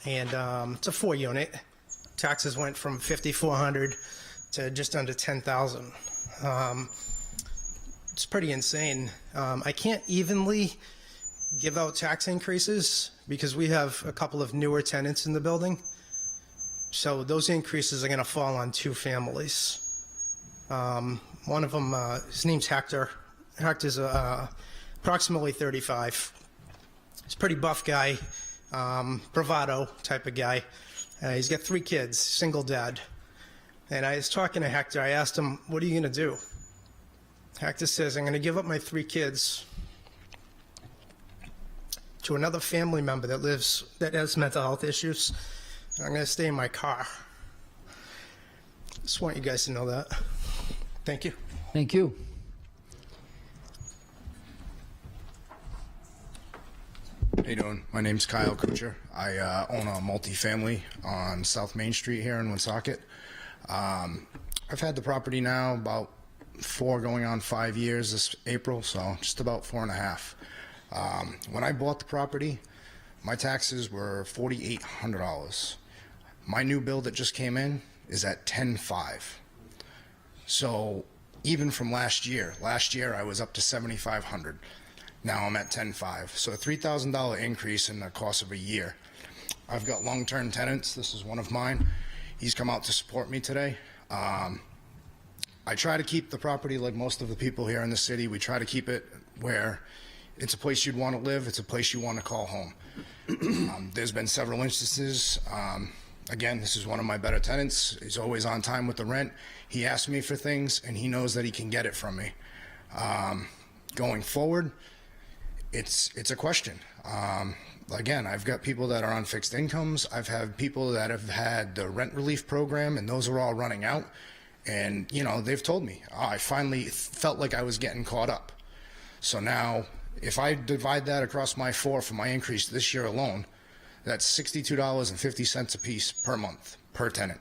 and it's a 4-unit. Taxes went from $5,400 to just under $10,000. It's pretty insane. I can't evenly give out tax increases because we have a couple of newer tenants in the building. So those increases are going to fall on 2 families. One of them, his name's Hector. Hector's approximately 35. He's a pretty buff guy, bravado type of guy. He's got 3 kids, single dad. And I was talking to Hector. I asked him, what are you going to do? Hector says, I'm going to give up my 3 kids to another family member that has mental health issues. I'm going to stay in my car. Just want you guys to know that. Thank you. Thank you. How you doing? My name's Kyle Kucher. I own a multifamily on South Main Street here in Woonsocket. I've had the property now about 4 going on 5 years this April, so just about 4.5. When I bought the property, my taxes were $4,800. My new bill that just came in is at $10,500. So even from last year I was up to $7,500. Now I'm at 10.5. So a $3,000 increase in the cost of a year. I've got long-term tenants. This is one of mine. He's come out to support me today. I try to keep the property like most of the people here in the city. We try to keep it where it's a place you'd want to live. It's a place you want to call home. There's been several instances. Again, this is one of my better tenants. He's always on time with the rent. He asks me for things, and he knows that he can get it from me. Going forward, it's a question. Again, I've got people that are on fixed incomes. I've had people that have had the rent relief program, and those are all running out. And, you know, they've told me, I finally felt like I was getting caught up. So now, if I divide that across my 4 for my increase this year alone, that's $62.50 a piece per month, per tenant.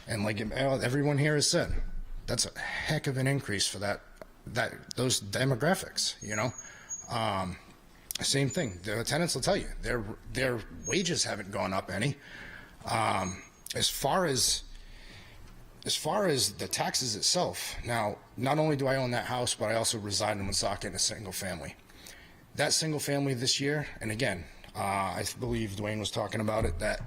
And like everyone here has said, that's a heck of an increase for those demographics, you know? Same thing. The tenants will tell you their wages haven't gone up any. As far as the taxes itself, now not only do I own that house, but I also reside in Woonsocket in a single family. That single family this year, and again, I believe Dwayne was talking about it, that,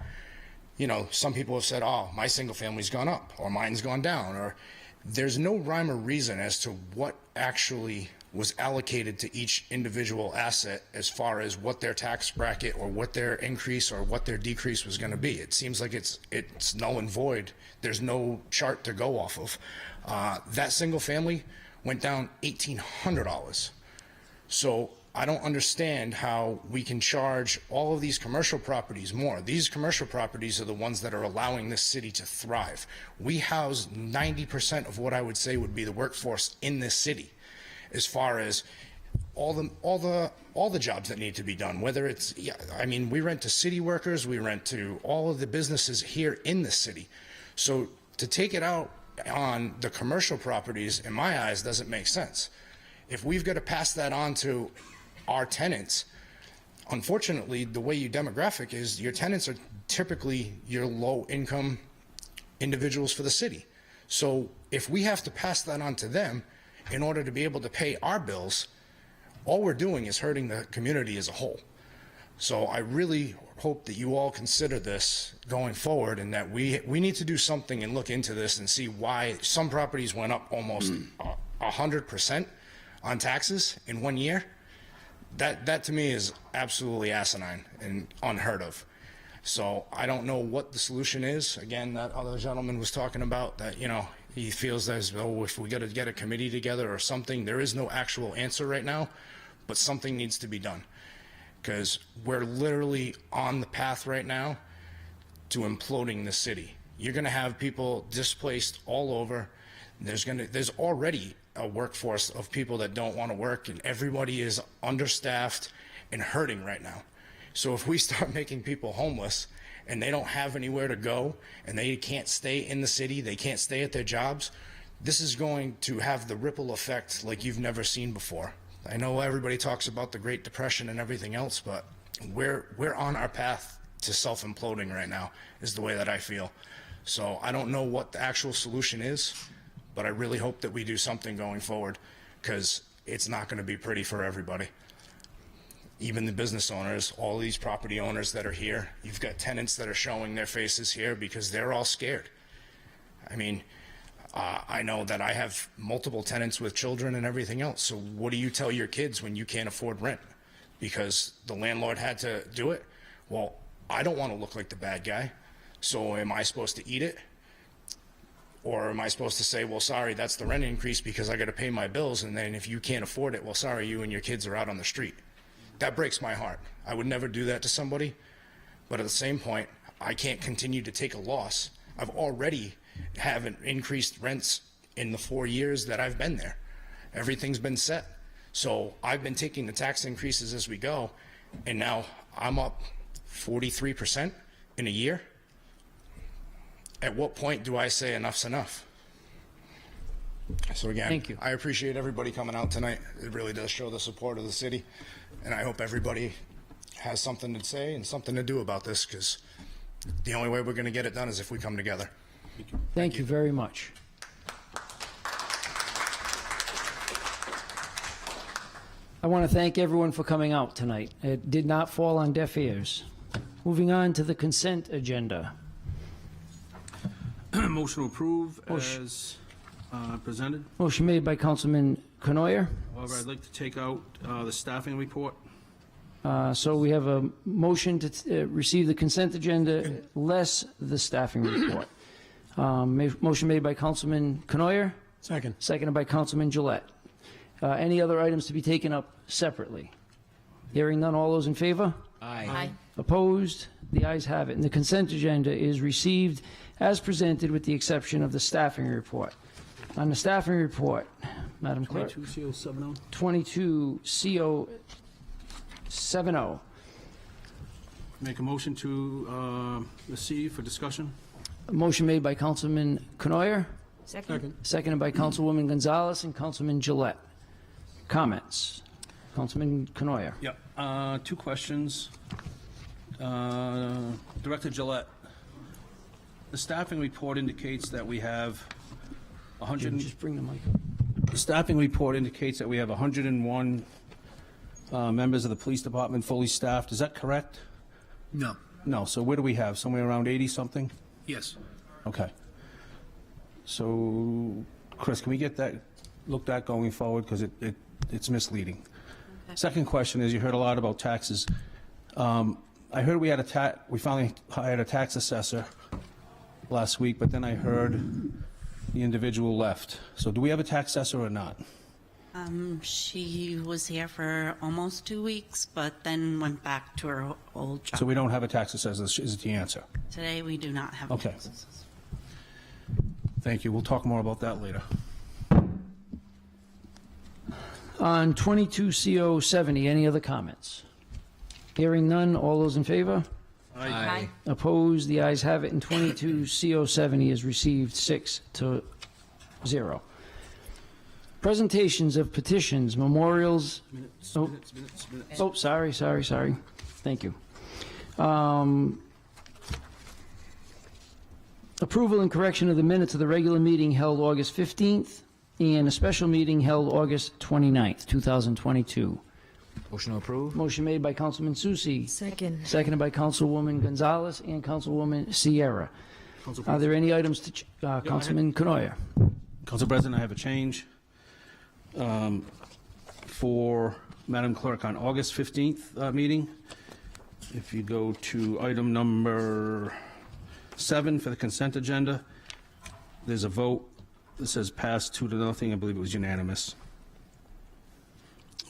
you know, some people have said, oh, my single family's gone up or mine's gone down, or there's no rhyme or reason as to what actually was allocated to each individual asset as far as what their tax bracket or what their increase or what their decrease was going to be. It seems like it's null and void. There's no chart to go off of. That single family went down $1,800. So I don't understand how we can charge all of these commercial properties more. These commercial properties are the ones that are allowing this city to thrive. We house 90% of what I would say would be the workforce in this city, as far as all the jobs that need to be done. Whether it's, I mean, we rent to city workers, we rent to all of the businesses here in the city. So to take it out on the commercial properties, in my eyes, doesn't make sense. If we've got to pass that on to our tenants, unfortunately, the way you demographic is, your tenants are typically your low income individuals for the city. So if we have to pass that on to them in order to be able to pay our bills, all we're doing is hurting the community as a whole. So I really hope that you all consider this going forward, and that we need to do something and look into this and see why some properties went up almost 100% on taxes in 1 year. That to me is absolutely asinine and unheard of. So I don't know what the solution is. Again, that other gentleman was talking about that, you know, he feels as though if we got to get a committee together or something. There is no actual answer right now, but something needs to be done, because we're literally on the path right now to imploding the city. You're going to have people displaced all over. There's already a workforce of people that don't want to work, and everybody is understaffed and hurting right now. So if we start making people homeless and they don't have anywhere to go and they can't stay in the city, they can't stay at their jobs, this is going to have the ripple effect like you've never seen before. I know everybody talks about the Great Depression and everything else, but we're on our path to self-imploding right now, is the way that I feel. So I don't know what the actual solution is, but I really hope that we do something going forward, because it's not going to be pretty for everybody. Even the business owners, all these property owners that are here, you've got tenants that are showing their faces here because they're all scared. I mean, I know that I have multiple tenants with children and everything else. So what do you tell your kids when you can't afford rent because the landlord had to do it? Well, I don't want to look like the bad guy. So am I supposed to eat it? Or am I supposed to say, well, sorry, that's the rent increase because I got to pay my bills. And then if you can't afford it, well, sorry, you and your kids are out on the street. That breaks my heart. I would never do that to somebody. But at the same point, I can't continue to take a loss. I've already haven't increased rents in the 4 years that I've been there. Everything's been set. So I've been taking the tax increases as we go, and now I'm up 43% in a year. At what point do I say enough's enough? So again, Thank you. I appreciate everybody coming out tonight. It really does show the support of the city, and I hope everybody has something to say and something to do about this, because the only way we're going to get it done is if we come together. Thank you very much. I want to thank everyone for coming out tonight. It did not fall on deaf ears. Moving on to the consent agenda. Motion to approve as presented. Motion made by Councilman Canoyer. However, I'd like to take out the staffing report. So we have a motion to receive the consent agenda less the staffing report. Motion made by Councilman Canoyer. Second. Seconded by Councilman Gillette. Any other items to be taken up separately? Hearing none, all those in favor? Aye. Opposed? The ayes have it. And the consent agenda is received as presented with the exception of the staffing report. On the staffing report, Madam Clerk. 22 CO70. 22 CO70. Make a motion to receive for discussion. A motion made by Councilman Canoyer. Second. Seconded by Councilwoman Gonzalez and Councilman Gillette. Comments? Councilman Canoyer. Yep. Two questions. Director Gillette, the staffing report indicates that we have 100. Just bring the mic The staffing report indicates that we have 101 members of the police department fully staffed. Is that correct? No. No. So where do we have? Somewhere around 80 something? Yes. Okay. So, Chris, can we get that looked at going forward? Because it's misleading. Second question is, you heard a lot about taxes. I heard we finally hired a tax assessor last week, but then I heard the individual left. So do we have a tax assessor or not? She was here for almost 2 weeks, but then went back to her old job. So we don't have a tax assessor, is the answer? Today, we do not have Okay. a tax assessor. Thank you. We'll talk more about that later. On 22 CO70, any other comments? Hearing none, all those in favor? Aye. Opposed? The ayes have it, and 22 CO70 is received 6-0. Presentations of petitions, memorials. Minutes. Oh, sorry. Thank you. Approval and correction of the minutes of the regular meeting held August 15th and a special meeting held August 29th, 2022. Motion to approve. Motion made by Councilman Susi. Second. Seconded by Councilwoman Gonzalez and Councilwoman Sierra. Are there any items to, Councilman Canoyer? Council President, I have a change for Madam Clerk on August 15th meeting. If you go to item number 7 for the consent agenda, there's a vote that says pass 2-0. I believe it was unanimous.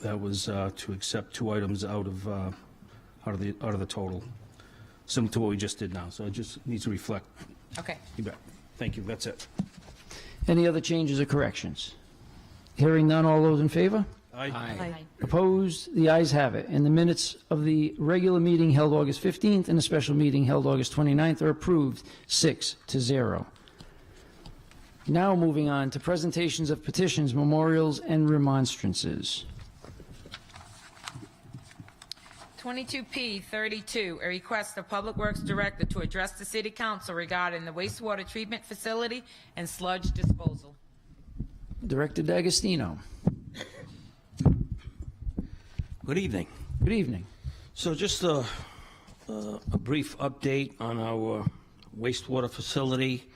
That was to accept 2 items out of the total, similar to what we just did now. So it just needs to reflect. Okay. You bet. Thank you. That's it. Any other changes or corrections? Hearing none, all those in favor? Aye. Opposed? The ayes have it. And the minutes of the regular meeting held August 15th and the special meeting held August 29th are approved 6-0. Now moving on to presentations of petitions, memorials, and remonstrances. 22P32, a request of Public Works Director to address the City Council regarding the wastewater treatment facility and sludge disposal. Director D'Agostino. Good evening. Good evening. So just a brief update on our wastewater facility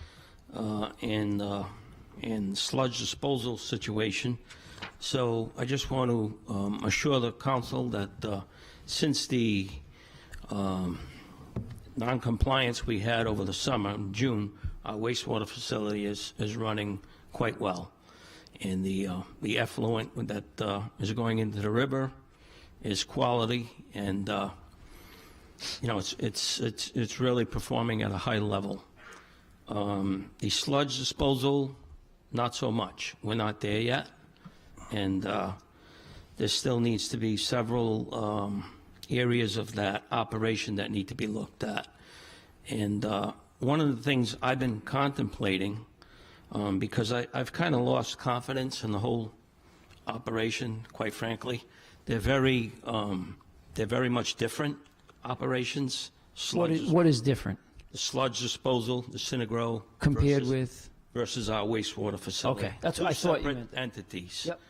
and sludge disposal situation. So I just want to assure the council that since the non-compliance we had over the summer, in June, our wastewater facility is running quite well. And the effluent that is going into the river is quality, and you know, it's really performing at a high level. The sludge disposal, not so much. We're not there yet, and there still needs to be several areas of that operation that need to be looked at. And one of the things I've been contemplating, because I've kind of lost confidence in the whole operation, quite frankly. They're very much different operations. What is different? The sludge disposal, the Synagro. Compared with? Versus our wastewater facility. Okay, that's what I thought you meant. Entities. Yep.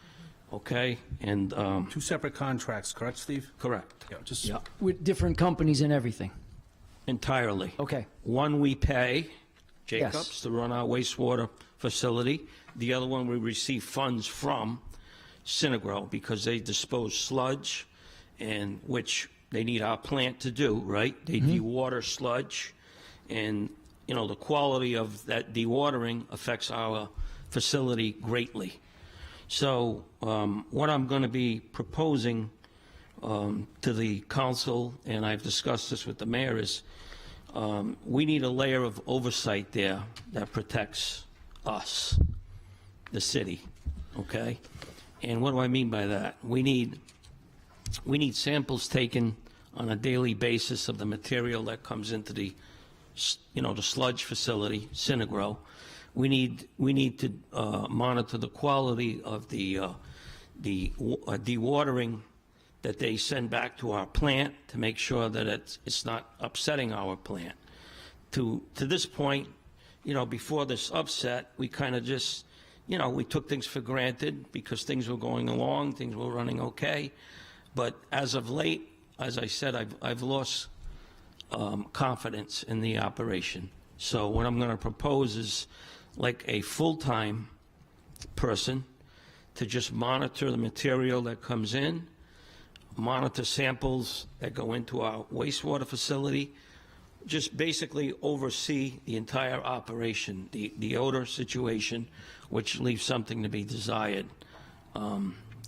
okay? And, Two separate contracts, correct, Steve? correct. Yeah, just, Yeah, With different companies and everything. entirely. Okay. One we pay, Yes. Jacobs, to run our wastewater facility. The other one we receive funds from Synagro because they dispose sludge, and which they need our plant to do, right? They dewater sludge, and, you know, the quality of that dewatering affects our facility greatly. So what I'm going to be proposing to the council, and I've discussed this with the mayor, is we need a layer of oversight there that protects us, the city, okay? And what do I mean by that? We need samples taken on a daily basis of the material that comes into the, you know, the sludge facility, Synagro. We need to monitor the quality of the dewatering that they send back to our plant to make sure that it's not upsetting our plant. To this point, you know, before this upset, we kind of just, you know, we took things for granted because things were going along, things were running okay. But as of late, as I said, I've lost confidence in the operation. So what I'm going to propose is like a full-time person to just monitor the material that comes in, monitor samples that go into our wastewater facility, just basically oversee the entire operation, the odor situation, which leaves something to be desired.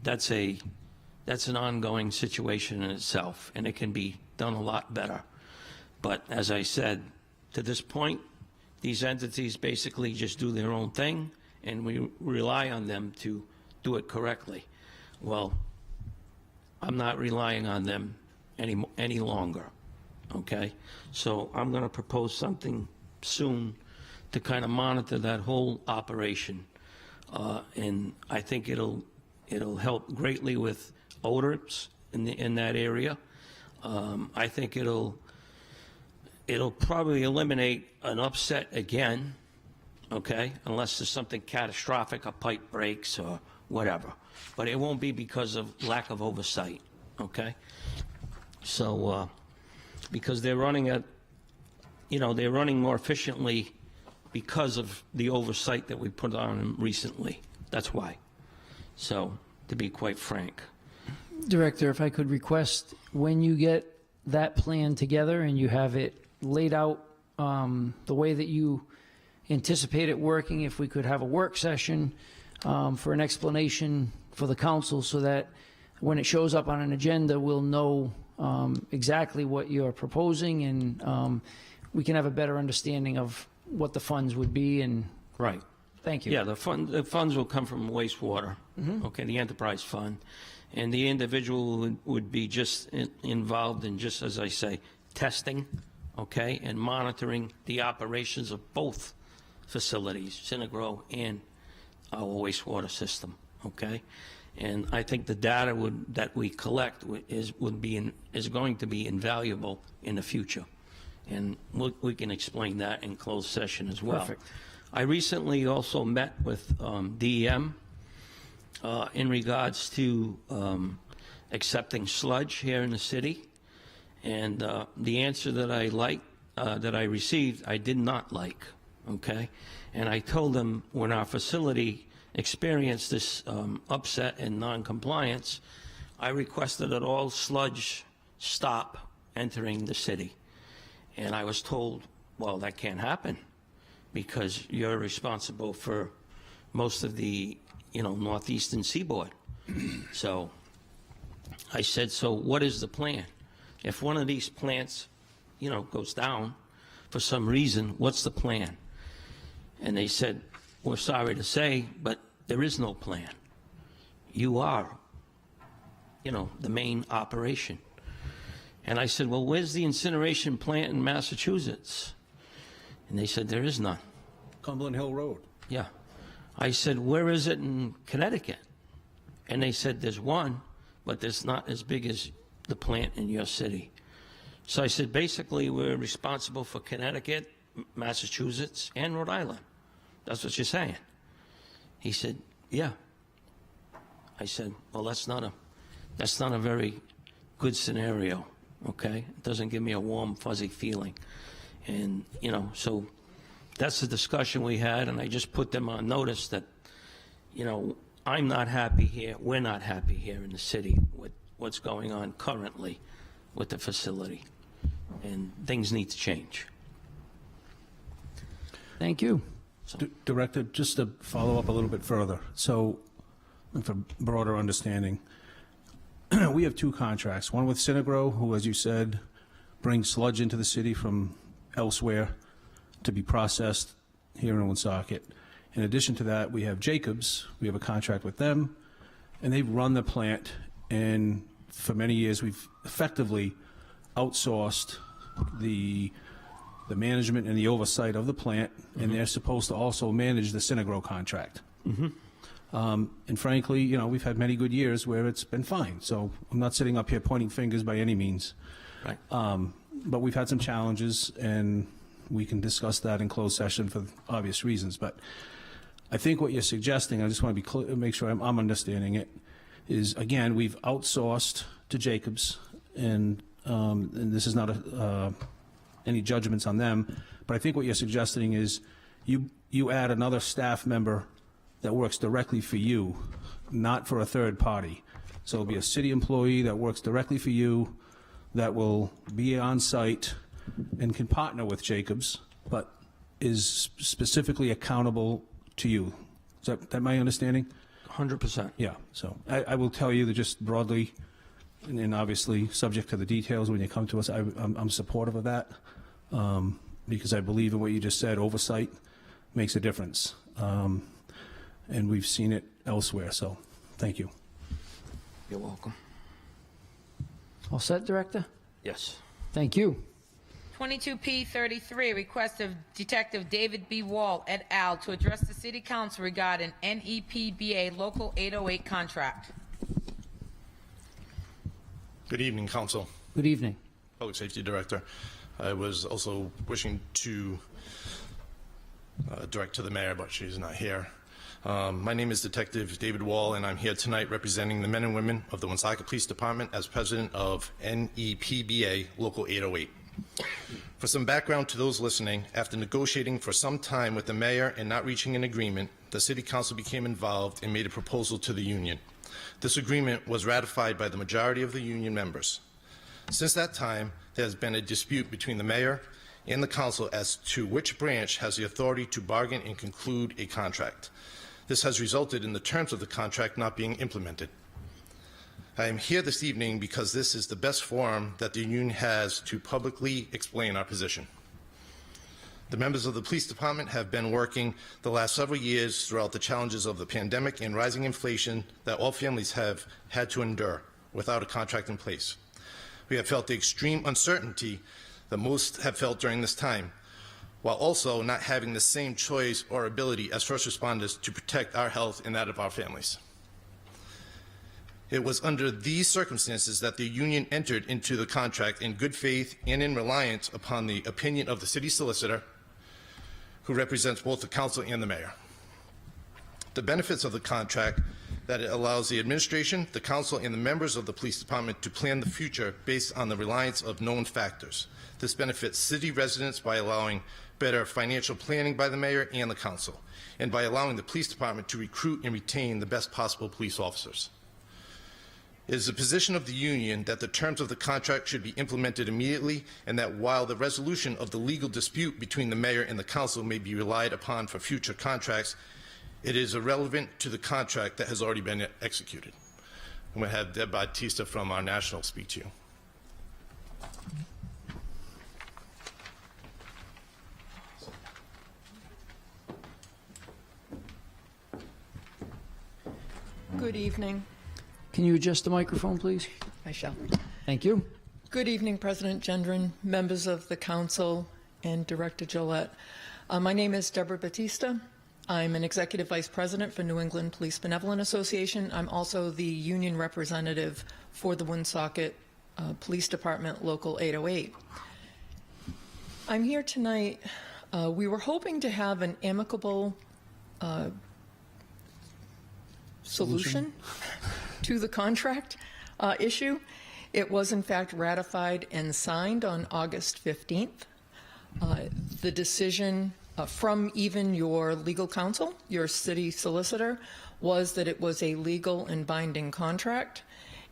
That's an ongoing situation in itself, and it can be done a lot better. But as I said, to this point, these entities basically just do their own thing, and we rely on them to do it correctly. Well, I'm not relying on them any longer, okay? So I'm going to propose something soon to kind of monitor that whole operation, and I think it'll help greatly with odors in that area. I think it'll probably eliminate an upset again, okay, unless there's something catastrophic, a pipe breaks or whatever. But it won't be because of lack of oversight, okay? So, because they're running they're running more efficiently because of the oversight that we put on them recently. That's why. So, to be quite frank. Director, if I could request, when you get that plan together and you have it laid out the way that you anticipate it working, if we could have a work session for an explanation for the council so that when it shows up on an agenda, we'll know exactly what you're proposing, and we can have a better understanding of what the funds would be. And Right. Thank you. Yeah, the funds will come from wastewater, okay, the enterprise fund. And the individual would be just involved in, just as I say, testing, okay, and monitoring the operations of both facilities, Synagro and our wastewater system, okay? And I think the data that we collect is going to be invaluable in the future. And we can explain that in closed session as well. Perfect. I recently also met with DEM in regards to accepting sludge here in the city, and the answer that I received, I did not like. Okay, and I told them when our facility experienced this upset and non-compliance, I requested that all sludge stop entering the city, and I was told, well, that can't happen because you're responsible for most of the northeastern seaboard. So I said, so what is the plan? If one of these plants, goes down for some reason, what's the plan? And they said, we're sorry to say, but there is no plan. You are, the main operation. And I said, well, where's the incineration plant in Massachusetts? And they said, there is none. Cumberland Hill Road. Yeah. I said, where is it in Connecticut? And they said, there's one, but it's not as big as the plant in your city. So I said, basically, we're responsible for Connecticut, Massachusetts, and Rhode Island. That's what you're saying. He said, yeah. I said, well, that's not a very good scenario, okay? It doesn't give me a warm, fuzzy feeling. And, you know, so that's the discussion we had, and I just put them on notice that, you know, I'm not happy here, we're not happy here in the city with what's going on currently with the facility, and things need to change. Thank you. Director, just to follow up a little bit further, so for broader understanding, we have two contracts, one with Synagro, who, as you said, brings sludge into the city from elsewhere to be processed here in Woonsocket. In addition to that, we have Jacobs. We have a contract with them, and they run the plant, and for many years we've effectively outsourced the management and the oversight of the plant, and they're supposed to also manage the Synagro contract. And frankly, you know, we've had many good years where it's been fine, so I'm not sitting up here pointing fingers by any means. Right. But we've had some challenges, and we can discuss that in closed session for obvious reasons. But I think what you're suggesting, I just want to be clear, make sure I'm understanding it, is, again, we've outsourced to Jacobs, and this is not any judgments on them, but I think what you're suggesting is you add another staff member that works directly for you, not for a third party. So it'll be a city employee that works directly for you, that will be on site and can partner with Jacobs, but is specifically accountable to you. Is that my understanding? 100%. Yeah, so I will tell you that just broadly, and obviously subject to the details when you come to us, I'm supportive of that, because I believe in what you just said, oversight makes a difference. And we've seen it elsewhere, so thank you. You're welcome. All set, Director? Yes. Thank you. 22P33, request of Detective David B. Wall et al. To address the City Council regarding NEPBA Local 808 contract. Good evening, Council. Good evening. Public Safety Director. I was also wishing to direct to the mayor, but she's not here. My name is Detective David Wall, and I'm here tonight representing the men and women of the Woonsocket Police Department as president of NEPBA Local 808. For some background to those listening, after negotiating for some time with the mayor and not reaching an agreement, the City Council became involved and made a proposal to the union. This agreement was ratified by the majority of the union members. Since that time, there has been a dispute between the mayor and the council as to which branch has the authority to bargain and conclude a contract. This has resulted in the terms of the contract not being implemented. I am here this evening because this is the best forum that the union has to publicly explain our position. The members of the police department have been working the last several years throughout the challenges of the pandemic and rising inflation that all families have had to endure without a contract in place. We have felt the extreme uncertainty that most have felt during this time, while also not having the same choice or ability as first responders to protect our health and that of our families. It was under these circumstances that the union entered into the contract in good faith and in reliance upon the opinion of the City Solicitor, who represents both the council and the mayor. The benefits of the contract that it allows the administration, the council, and the members of the police department to plan the future based on the reliance of known factors. This benefits city residents by allowing better financial planning by the mayor and the council, and by allowing the police department to recruit and retain the best possible police officers. It is the position of the union that the terms of the contract should be implemented immediately, and that while the resolution of the legal dispute between the mayor and the council may be relied upon for future contracts, it is irrelevant to the contract that has already been executed. I'm going to have Deb Bautista from our national speak to you. Good evening. Can you adjust the microphone, please? I shall. Thank you. Good evening, President Gendron, members of the council, and Director Gillette. My name is Deborah Batista. I'm an executive vice president for New England Police Benevolent Association. I'm also the union representative for the Woonsocket Police Department Local 808. I'm here tonight. We were hoping to have an amicable solution to the contract issue. It was in fact ratified and signed on August 15th. The decision from even your legal counsel, your city solicitor, was that it was a legal and binding contract,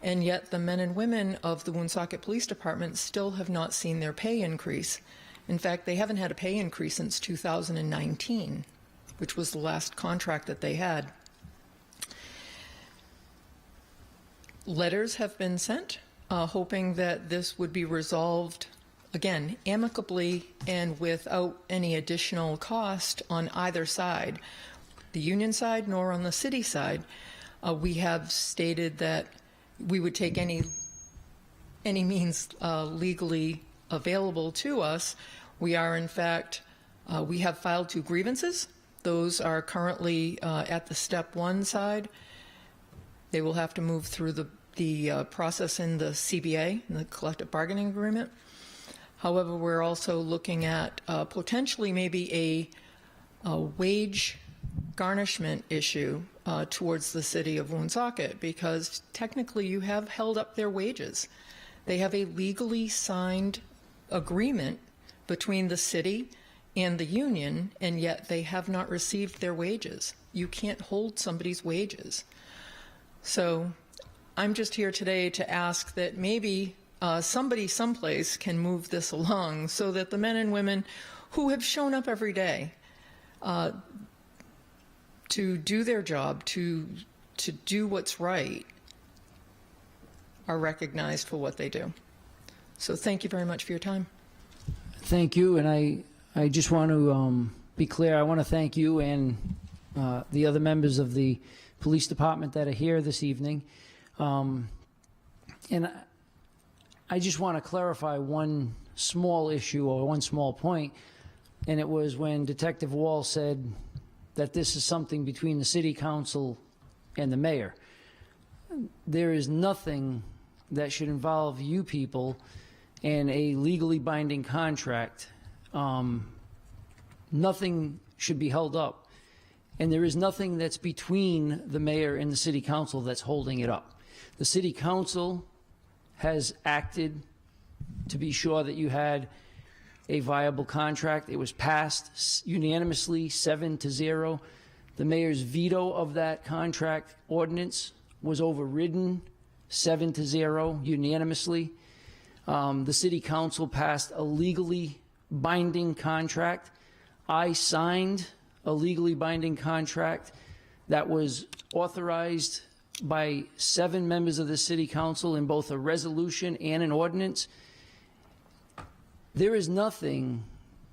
and yet the men and women of the Woonsocket Police Department still have not seen their pay increase. In fact, they haven't had a pay increase since 2019, which was the last contract that they had. Letters have been sent, hoping that this would be resolved, again, amicably and without any additional cost on either side, the union side nor on the city side. We have stated that we would take any means legally available to us. We are, in fact, we have filed 2 grievances. Those are currently at the step 1 side. They will have to move through the process in the CBA, in the collective bargaining agreement. However, we're also looking at potentially maybe a wage garnishment issue towards the city of Woonsocket, because technically you have held up their wages. They have a legally signed agreement between the city and the union, and yet they have not received their wages. You can't hold somebody's wages. So I'm just here today to ask that maybe somebody someplace can move this along so that the men and women who have shown up every day to do their job, to do what's right, are recognized for what they do. So thank you very much for your time. Thank you, and I just want to be clear. I want to thank you and the other members of the police department that are here this evening. And I just want to clarify one small issue or one small point, and it was when Detective Wall said that this is something between the city council and the mayor. There is nothing that should involve you people in a legally binding contract. Nothing should be held up. And there is nothing that's between the mayor and the city council that's holding it up. The city council has acted to be sure that you had a viable contract. It was passed unanimously, 7-0. The mayor's veto of that contract ordinance was overridden, 7-0, unanimously. The city council passed a legally binding contract. I signed a legally binding contract that was authorized by 7 members of the city council in both a resolution and an ordinance. There is nothing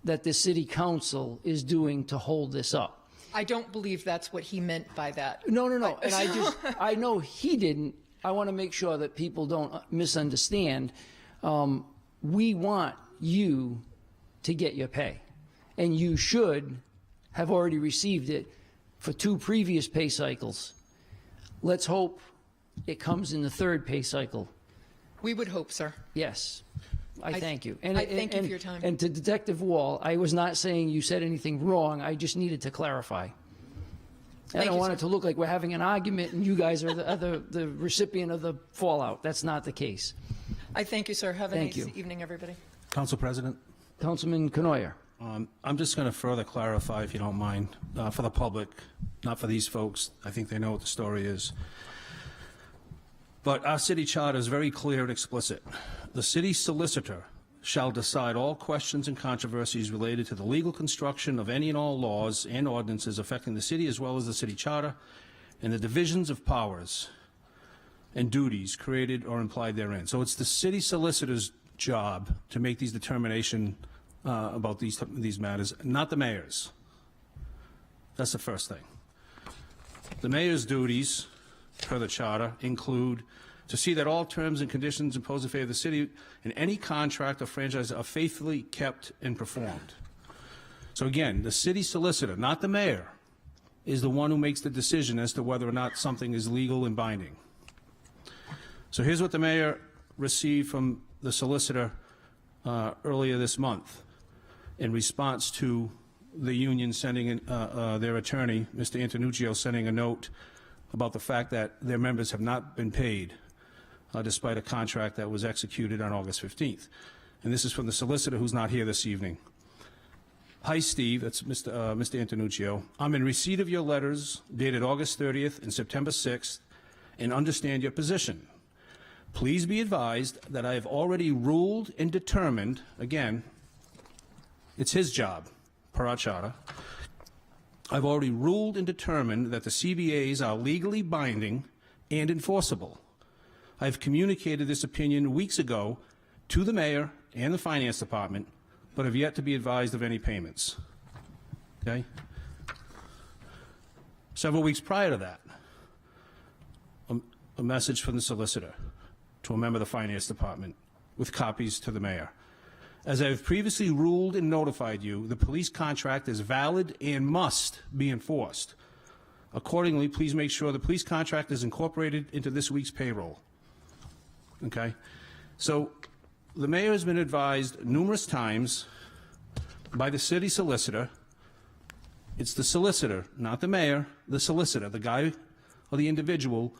that the city council is doing to hold this up. I don't believe that's what he meant by that. No. And I know he didn't. I want to make sure that people don't misunderstand. We want you to get your pay, and you should have already received it for 2 previous pay cycles. Let's hope it comes in the 3rd pay cycle. We would hope, sir. Yes. I thank you. I thank you for your time. And to Detective Wall, I was not saying you said anything wrong. I just needed to clarify. I don't want it to look like we're having an argument and you guys are the recipient of the fallout. That's not the case. I thank you, sir. Have a Thank nice you. evening, everybody. Council President? Councilman Canoyer. I'm just going to further clarify, if you don't mind, for the public, not for these folks. I think they know what the story is. But our city charter is very clear and explicit. The city solicitor shall decide all questions and controversies related to the legal construction of any and all laws and ordinances affecting the city as well as the city charter and the divisions of powers and duties created or implied therein. So it's the city solicitor's job to make these determinations about these matters, not the mayor's. That's the first thing. The mayor's duties, per the charter, include to see that all terms and conditions imposed in favor of the city in any contract or franchise are faithfully kept and performed. So again, the city solicitor, not the mayor, is the one who makes the decision as to whether or not something is legal and binding. So here's what the mayor received from the solicitor earlier this month in response to the union sending their attorney, Mr. Antonuccio, sending a note about the fact that their members have not been paid despite a contract that was executed on August 15th. And this is from the solicitor who's not here this evening. Hi, Steve. That's Mr. Antonuccio. I'm in receipt of your letters dated August 30th and September 6th and understand your position. Please be advised that I have already ruled and determined, again, it's his job, per our charter. I've already ruled and determined that the CBAs are legally binding and enforceable. I've communicated this opinion weeks ago to the mayor and the finance department, but have yet to be advised of any payments. Okay? Several weeks prior to that, a message from the solicitor to a member of the finance department with copies to the mayor. As I have previously ruled and notified you, the police contract is valid and must be enforced. Accordingly, please make sure the police contract is incorporated into this week's payroll. Okay? So the mayor has been advised numerous times by the city solicitor. It's the solicitor, not the mayor, the solicitor, the guy or the individual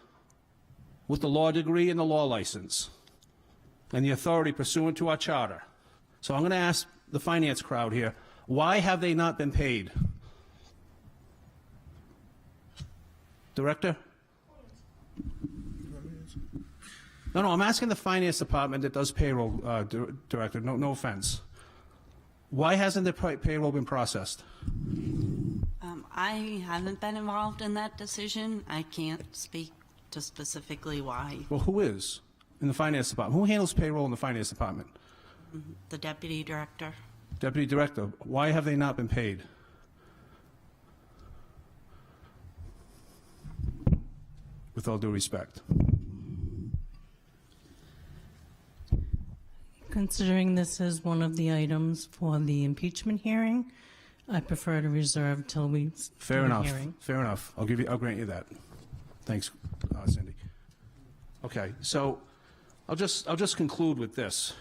with the law degree and the law license and the authority pursuant to our charter. So I'm going to ask the finance crowd here, why have they not been paid? Director? No, I'm asking the finance department that does payroll, Director, no offense. Why hasn't the payroll been processed? I haven't been involved in that decision. I can't speak to specifically why. Well, who is in the finance department? Who handles payroll in the finance department? The deputy director. Deputy Director, why have they not been paid? With all due respect. Considering this is one of the items for the impeachment hearing, I prefer to reserve till we Fair enough. hearing. Fair enough. I'll grant you that. Thanks, Cindy. Okay, so I'll just conclude with this.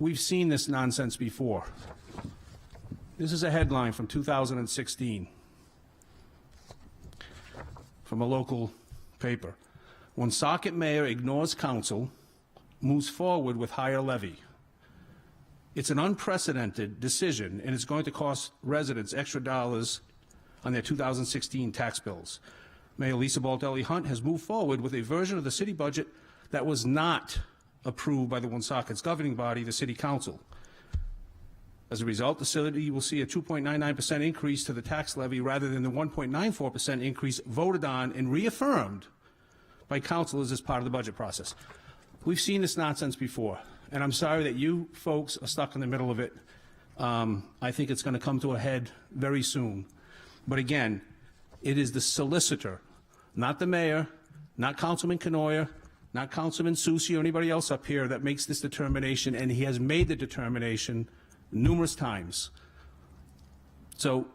We've seen this nonsense before. This is a headline from 2016 from a local paper. Woonsocket mayor ignores council, moves forward with higher levy. It's an unprecedented decision, and it's going to cost residents extra dollars on their 2016 tax bills. Mayor Lisa Baldelli Hunt has moved forward with a version of the city budget that was not approved by the Woonsocket's governing body, the City Council. As a result, the city will see a 2.99% increase to the tax levy rather than the 1.94% increase voted on and reaffirmed by councilors as part of the budget process. We've seen this nonsense before, and I'm sorry that you folks are stuck in the middle of it. I think it's going to come to a head very soon. But again, it is the solicitor, not the mayor, not Councilman Canoia, not Councilman Susi or anybody else up here that makes this determination, and he has made the determination numerous times. So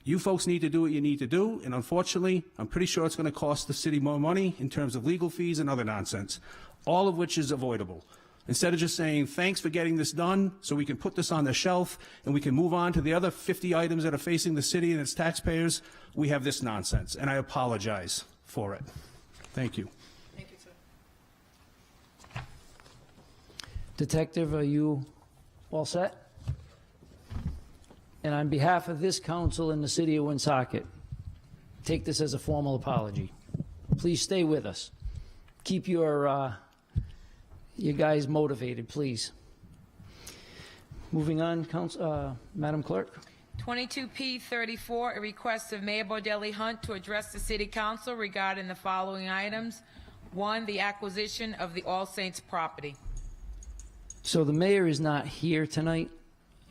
you folks need to do what you need to do, and unfortunately, I'm pretty sure it's going to cost the city more money in terms of legal fees and other nonsense, all of which is avoidable. Instead of just saying, thanks for getting this done so we can put this on the shelf and we can move on to the other 50 items that are facing the city and its taxpayers, we have this nonsense, and I apologize for it. Thank you. Thank you, sir. Detective, are you all set? And on behalf of this council and the city of Woonsocket, take this as a formal apology. Please stay with us. Keep your guys motivated, please. Moving on, Madam Clerk. 22P34, a request of Mayor Baldelli Hunt to address the City Council regarding the following items. 1, the acquisition of the All Saints property. So the mayor is not here tonight,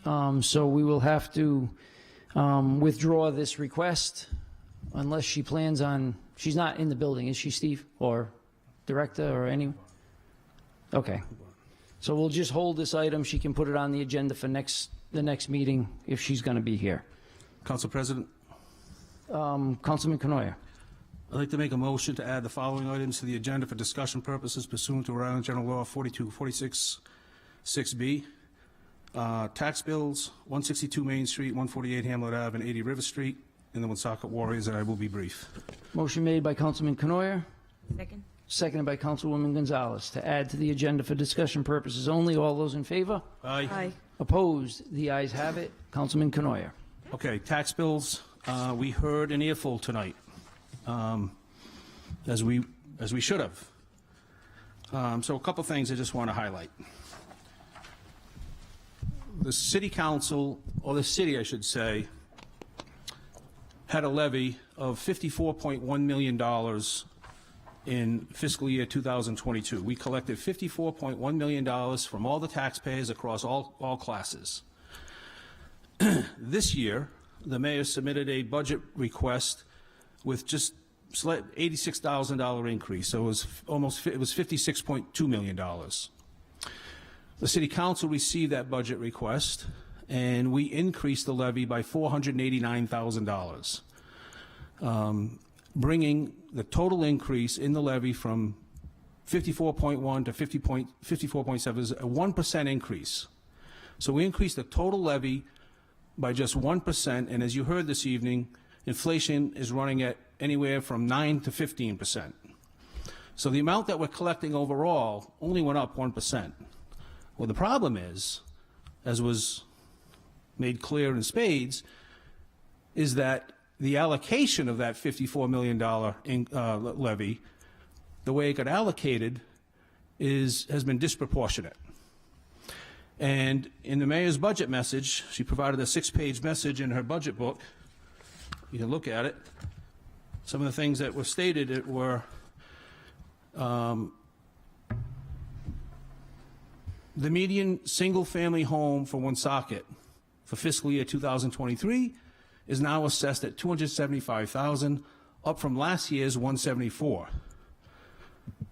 so we will have to withdraw this request unless she plans on, she's not in the building, is she, Steve? Or Director or anyone? Okay. So we'll just hold this item. She can put it on the agenda for the next meeting if she's going to be here. Council President, Councilman Canoia. I'd like to make a motion to add the following items to the agenda for discussion purposes pursuant to Rhode Island General Law 4246-6B. Tax bills, 162 Main Street, 148 Hamlet Ave, and 80 River Street, and the Woonsocket Warriors, and I will be brief. Motion made by Councilman Canoyer, Second. seconded by Councilwoman Gonzalez, to add to the agenda for discussion purposes only. All those in favor? Aye. Opposed? The ayes have it. Councilman Canoyer. Okay, tax bills, we heard an earful tonight, as we should have. So a couple things I just want to highlight. The city council, or the city, I should say, had a levy of $54.1 million in fiscal year 2022. We collected $54.1 million from all the taxpayers across all classes. This year, the mayor submitted a budget request with just $86,000 increase, so it was $56.2 million. The city council received that budget request, and we increased the levy by $489,000, bringing the total increase in the levy from 54.1 to 54.7 is a 1% increase. So we increased the total levy by just 1%, and as you heard this evening, inflation is running at anywhere from 9 to 15%. So the amount that we're collecting overall only went up 1%. Well, the problem is, as was made clear in spades, is that the allocation of that $54 million levy, the way it got allocated, has been disproportionate. And in the mayor's budget message, she provided a 6-page message in her budget book. You can look at it. Some of the things that were stated were the median single-family home for Woonsocket for fiscal year 2023 is now assessed at $275,000, up from last year's $174,000.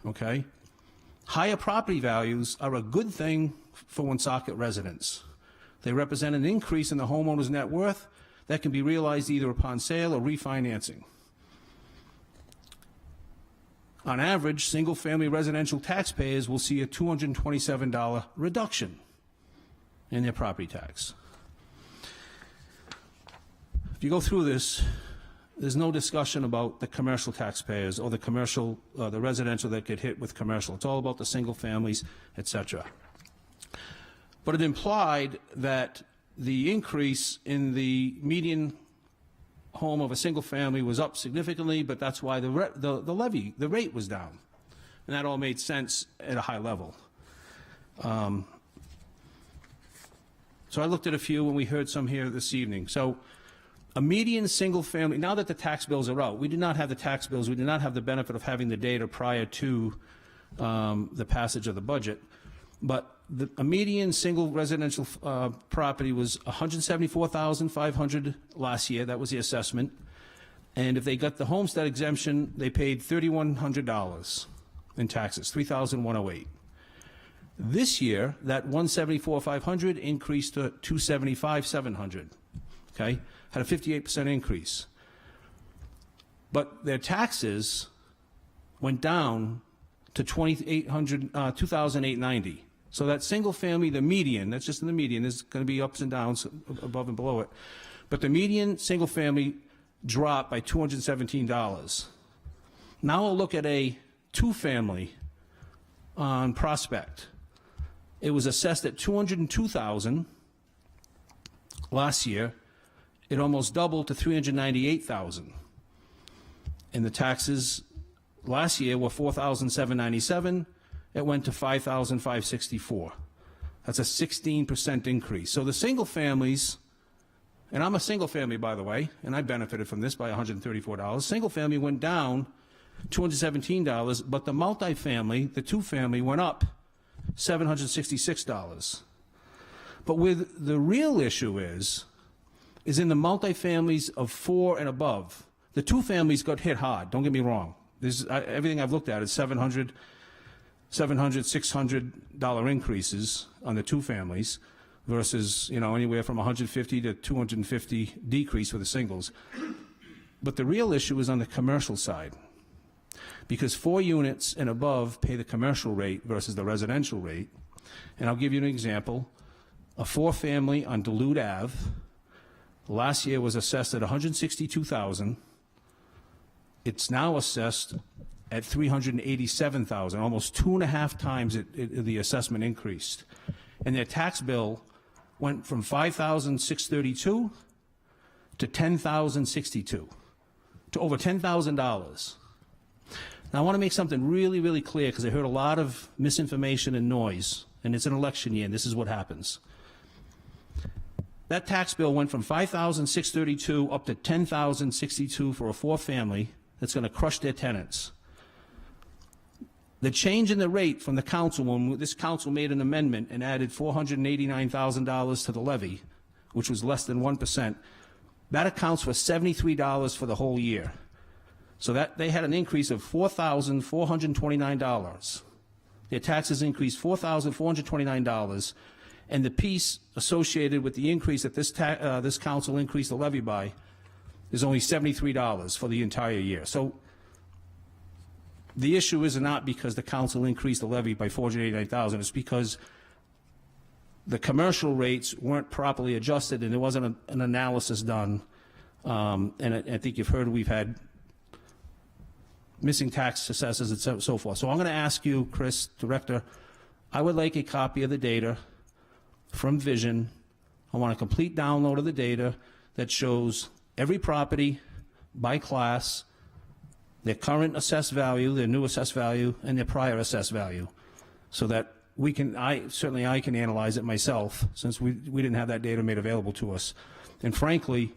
Okay? Higher property values are a good thing for Woonsocket residents. They represent an increase in the homeowner's net worth that can be realized either upon sale or refinancing. On average, single-family residential taxpayers will see a $227 reduction in their property tax. If you go through this, there's no discussion about the commercial taxpayers or the commercial, the residential that get hit with commercial. It's all about the single families, et cetera. But it implied that the increase in the median home of a single family was up significantly, but that's why the rate was down. And that all made sense at a high level. So I looked at a few and we heard some here this evening. So a median single family, now that the tax bills are out, we did not have the tax bills, we did not have the benefit of having the data prior to the passage of the budget, but a median single residential property was $174,500 last year. That was the assessment. And if they got the homestead exemption, they paid $3,100 in taxes, $3,108. This year, that $174,500 increased to $275,700. Okay, had a 58% increase. But their taxes went down to $2,890. So that single family, the median, that's just in the median, there's going to be ups and downs above and below it. But the median single family dropped by $217. Now I'll look at a two-family on Prospect. It was assessed at $202,000 last year. It almost doubled to $398,000. And the taxes last year were $4,797. It went to $5,564. That's a 16% increase. So the single families, and I'm a single family, by the way, and I benefited from this by $134. Single family went down $217, but the multifamily, the two-family, went up $766. But with the real issue is in the multifamilies of 4 and above. The two families got hit hard, don't get me wrong. Everything I've looked at is $700, $600 increases on the two families versus, anywhere from 150 to 250 decrease for the singles. But the real issue is on the commercial side, because 4 units and above pay the commercial rate versus the residential rate. And I'll give you an example. A 4-family on Duluth Ave Last year was assessed at $162,000. It's now assessed at $387,000, almost 2.5 times the assessment increased. And their tax bill went from $5,632 to $10,062, to over $10,000. Now, I want to make something really, really clear, because I heard a lot of misinformation and noise, and it's an election year, and this is what happens. That tax bill went from $5,632 up to $10,062 for a 4-family that's going to crush their tenants. The change in the rate from the council, when this council made an amendment and added $489,000 to the levy, which was less than 1%, that accounts for $73 for the whole year. So that they had an increase of $4,429. Their taxes increased $4,429, and the piece associated with the increase that this council increased the levy by is only $73 for the entire year. So the issue is not because the council increased the levy by $489,000. It's because the commercial rates weren't properly adjusted, and there wasn't an analysis done. And I think you've heard we've had missing tax assessors and so forth. So I'm going to ask you, Chris, Director, I would like a copy of the data from Vision. I want a complete download of the data that shows every property by class, their current assessed value, their new assessed value, and their prior assessed value, so that we can, I can analyze it myself, since we didn't have that data made available to us. And frankly,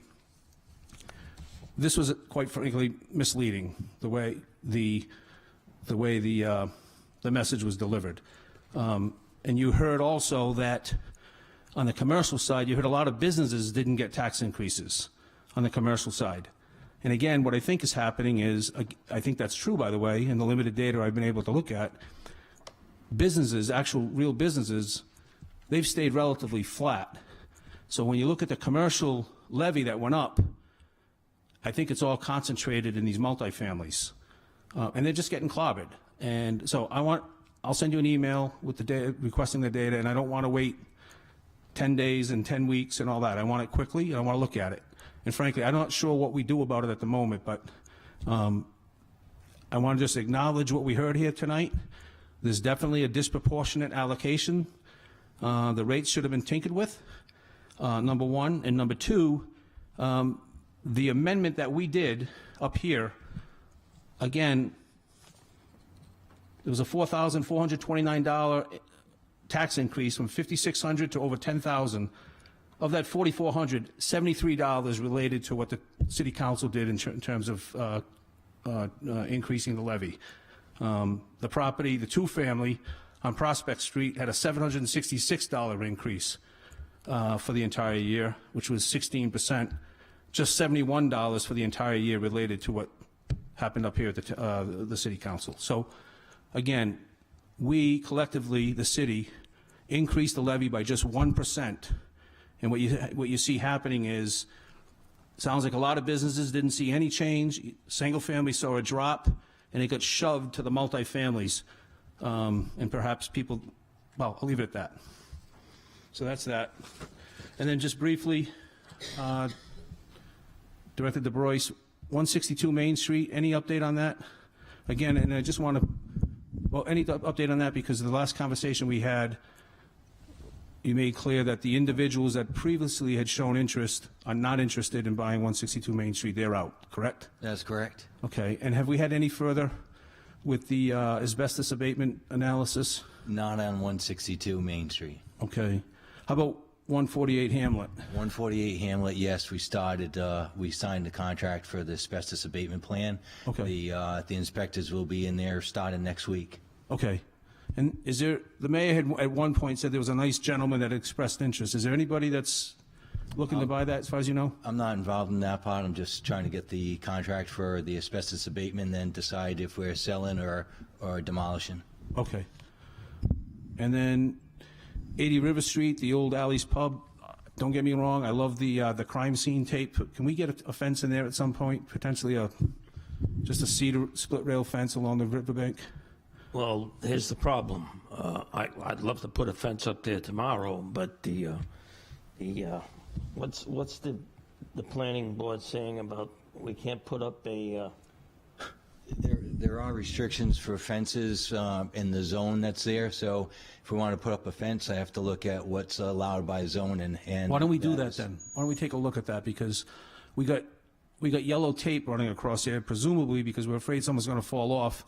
this was quite frankly misleading, the way the message was delivered. And you heard also that on the commercial side, you heard a lot of businesses didn't get tax increases on the commercial side. And again, what I think is happening is, I think that's true, by the way, in the limited data I've been able to look at, businesses, actual real businesses, they've stayed relatively flat. So when you look at the commercial levy that went up, I think it's all concentrated in these multifamilies. And they're just getting clobbered. And so I'll send you an email with the data, requesting the data, and I don't want to wait 10 days and 10 weeks and all that. I want it quickly, and I want to look at it. And frankly, I'm not sure what we do about it at the moment, but I want to just acknowledge what we heard here tonight. There's definitely a disproportionate allocation. The rates should have been tinkered with, number one. And number two, the amendment that we did up here, again, it was a $4,429 tax increase from $5,600 to over $10,000. Of that $4,400, $73 related to what the city council did in terms of increasing the levy. The property, the 2-family on Prospect Street, had a $766 increase for the entire year, which was 16%. Just $71 for the entire year related to what happened up here at the city council. So again, we collectively, the city, increased the levy by just 1%. And what you see happening is, sounds like a lot of businesses didn't see any change. Single family saw a drop, and it got shoved to the multifamilies. And perhaps people, well, I'll leave it at that. So that's that. And then just briefly, Director DeBrois, 162 Main Street, any update on that? Again, and I just want to, well, any update on that, because the last conversation we had, you made clear that the individuals that previously had shown interest are not interested in buying 162 Main Street. They're out, correct? That's correct. Okay, and have we had any further with the asbestos abatement analysis? Not on 162 Main Street. Okay. How about 148 Hamlet? 148 Hamlet, yes, we started, we signed the contract for the asbestos abatement plan. Okay. The inspectors will be in there starting next week. Okay. And is there, the mayor had at one point said there was a nice gentleman that expressed interest. Is there anybody that's looking to buy that, as far as you know? I'm not involved in that part. I'm just trying to get the contract for the asbestos abatement, then decide if we're selling or demolishing. Okay. And then 80 River Street, the old Alley's Pub. Don't get me wrong, I love the crime scene tape. Can we get a fence in there at some point? Potentially just a cedar split rail fence along the riverbank? Well, here's the problem. I'd love to put a fence up there tomorrow, but what's the the planning board saying about we can't put up a, There are restrictions for fences in the zone that's there, so if we want to put up a fence, I have to look at what's allowed by zone and. Why don't we do that then? Why don't we take a look at that? Because we got yellow tape running across there, presumably because we're afraid someone's going to fall off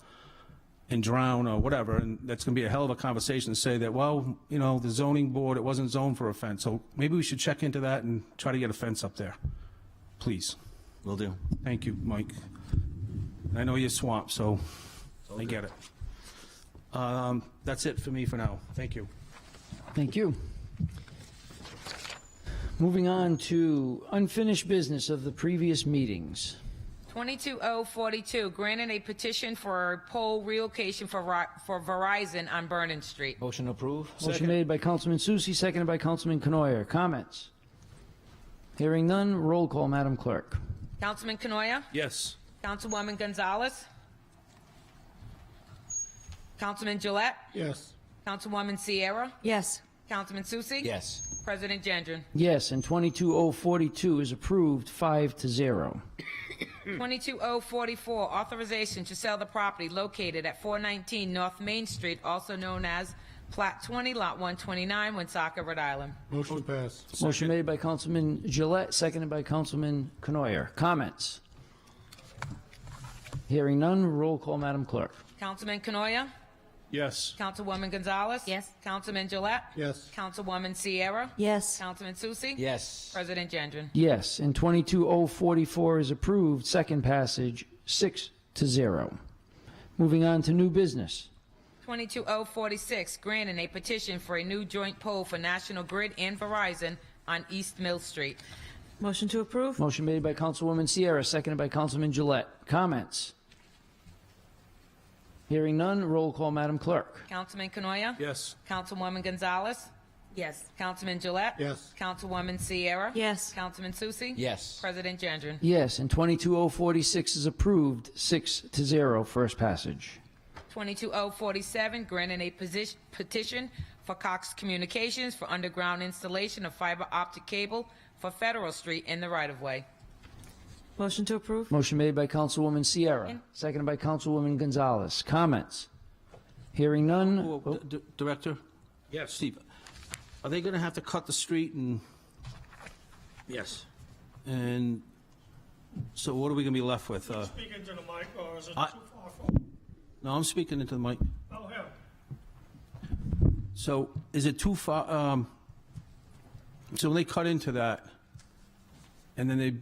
and drown or whatever, and that's going to be a hell of a conversation to say that, well, you know, the zoning board, it wasn't zoned for a fence. So maybe we should check into that and try to get a fence up there. Please. Will do. Thank you, Mike. I know you're swamped, so I get it. That's it for me for now. Thank you. Thank you. Moving on to unfinished business of the previous meetings. 22042, granting a petition for a pole relocation for Verizon on Vernon Street. Motion approved. Motion made by Councilman Susie, seconded by Councilman Canoyer. Comments? Hearing none, roll call, Madam Clerk. Councilman Canoyer? Yes. Councilwoman Gonzalez? Councilman Gillette? Yes. Councilwoman Sierra? Yes. Councilman Susie? Yes. President Gendron. Yes, and 22042 is approved 5-0. 22044, authorization to sell the property located at 419 North Main Street, also known as Plat 20, Lot 129, Woonsocket, Rhode Island. Motion passed. Motion made by Councilman Gillette, seconded by Councilman Canoyer. Comments? Hearing none, roll call, Madam Clerk. Councilman Canoyer? Yes. Councilwoman Gonzalez? Yes. Councilman Gillette? Yes. Councilwoman Sierra? Yes. Councilman Susie? Yes. President Gendron. Yes, and 22044 is approved, second passage, 6-0. Moving on to new business. 22046, granting a petition for a new joint pole for National Grid and Verizon on East Mill Street. Motion to approve? Motion made by Councilwoman Sierra, seconded by Councilman Gillette. Comments? Hearing none, roll call, Madam Clerk. Councilman Canoyer? Yes. Councilwoman Gonzalez? Yes. Councilman Gillette? Yes. Councilwoman Sierra? Yes. Councilman Susie? Yes. President Gendron. Yes, and 22046 is approved, 6-0, first passage. 22047, granting a petition for Cox Communications for underground installation of fiber optic cable for Federal Street in the right-of-way. Motion to approve? Motion made by Councilwoman Sierra, seconded by Councilwoman Gonzalez. Comments? Hearing none. Oh, Director? Yes. Steve, are they going to have to cut the street and, yes. and so what are we going to be left with? Speak into the mic, or is it too far from? No, I'm speaking into the mic. Oh, yeah. So is it too far? So when they cut into that and then they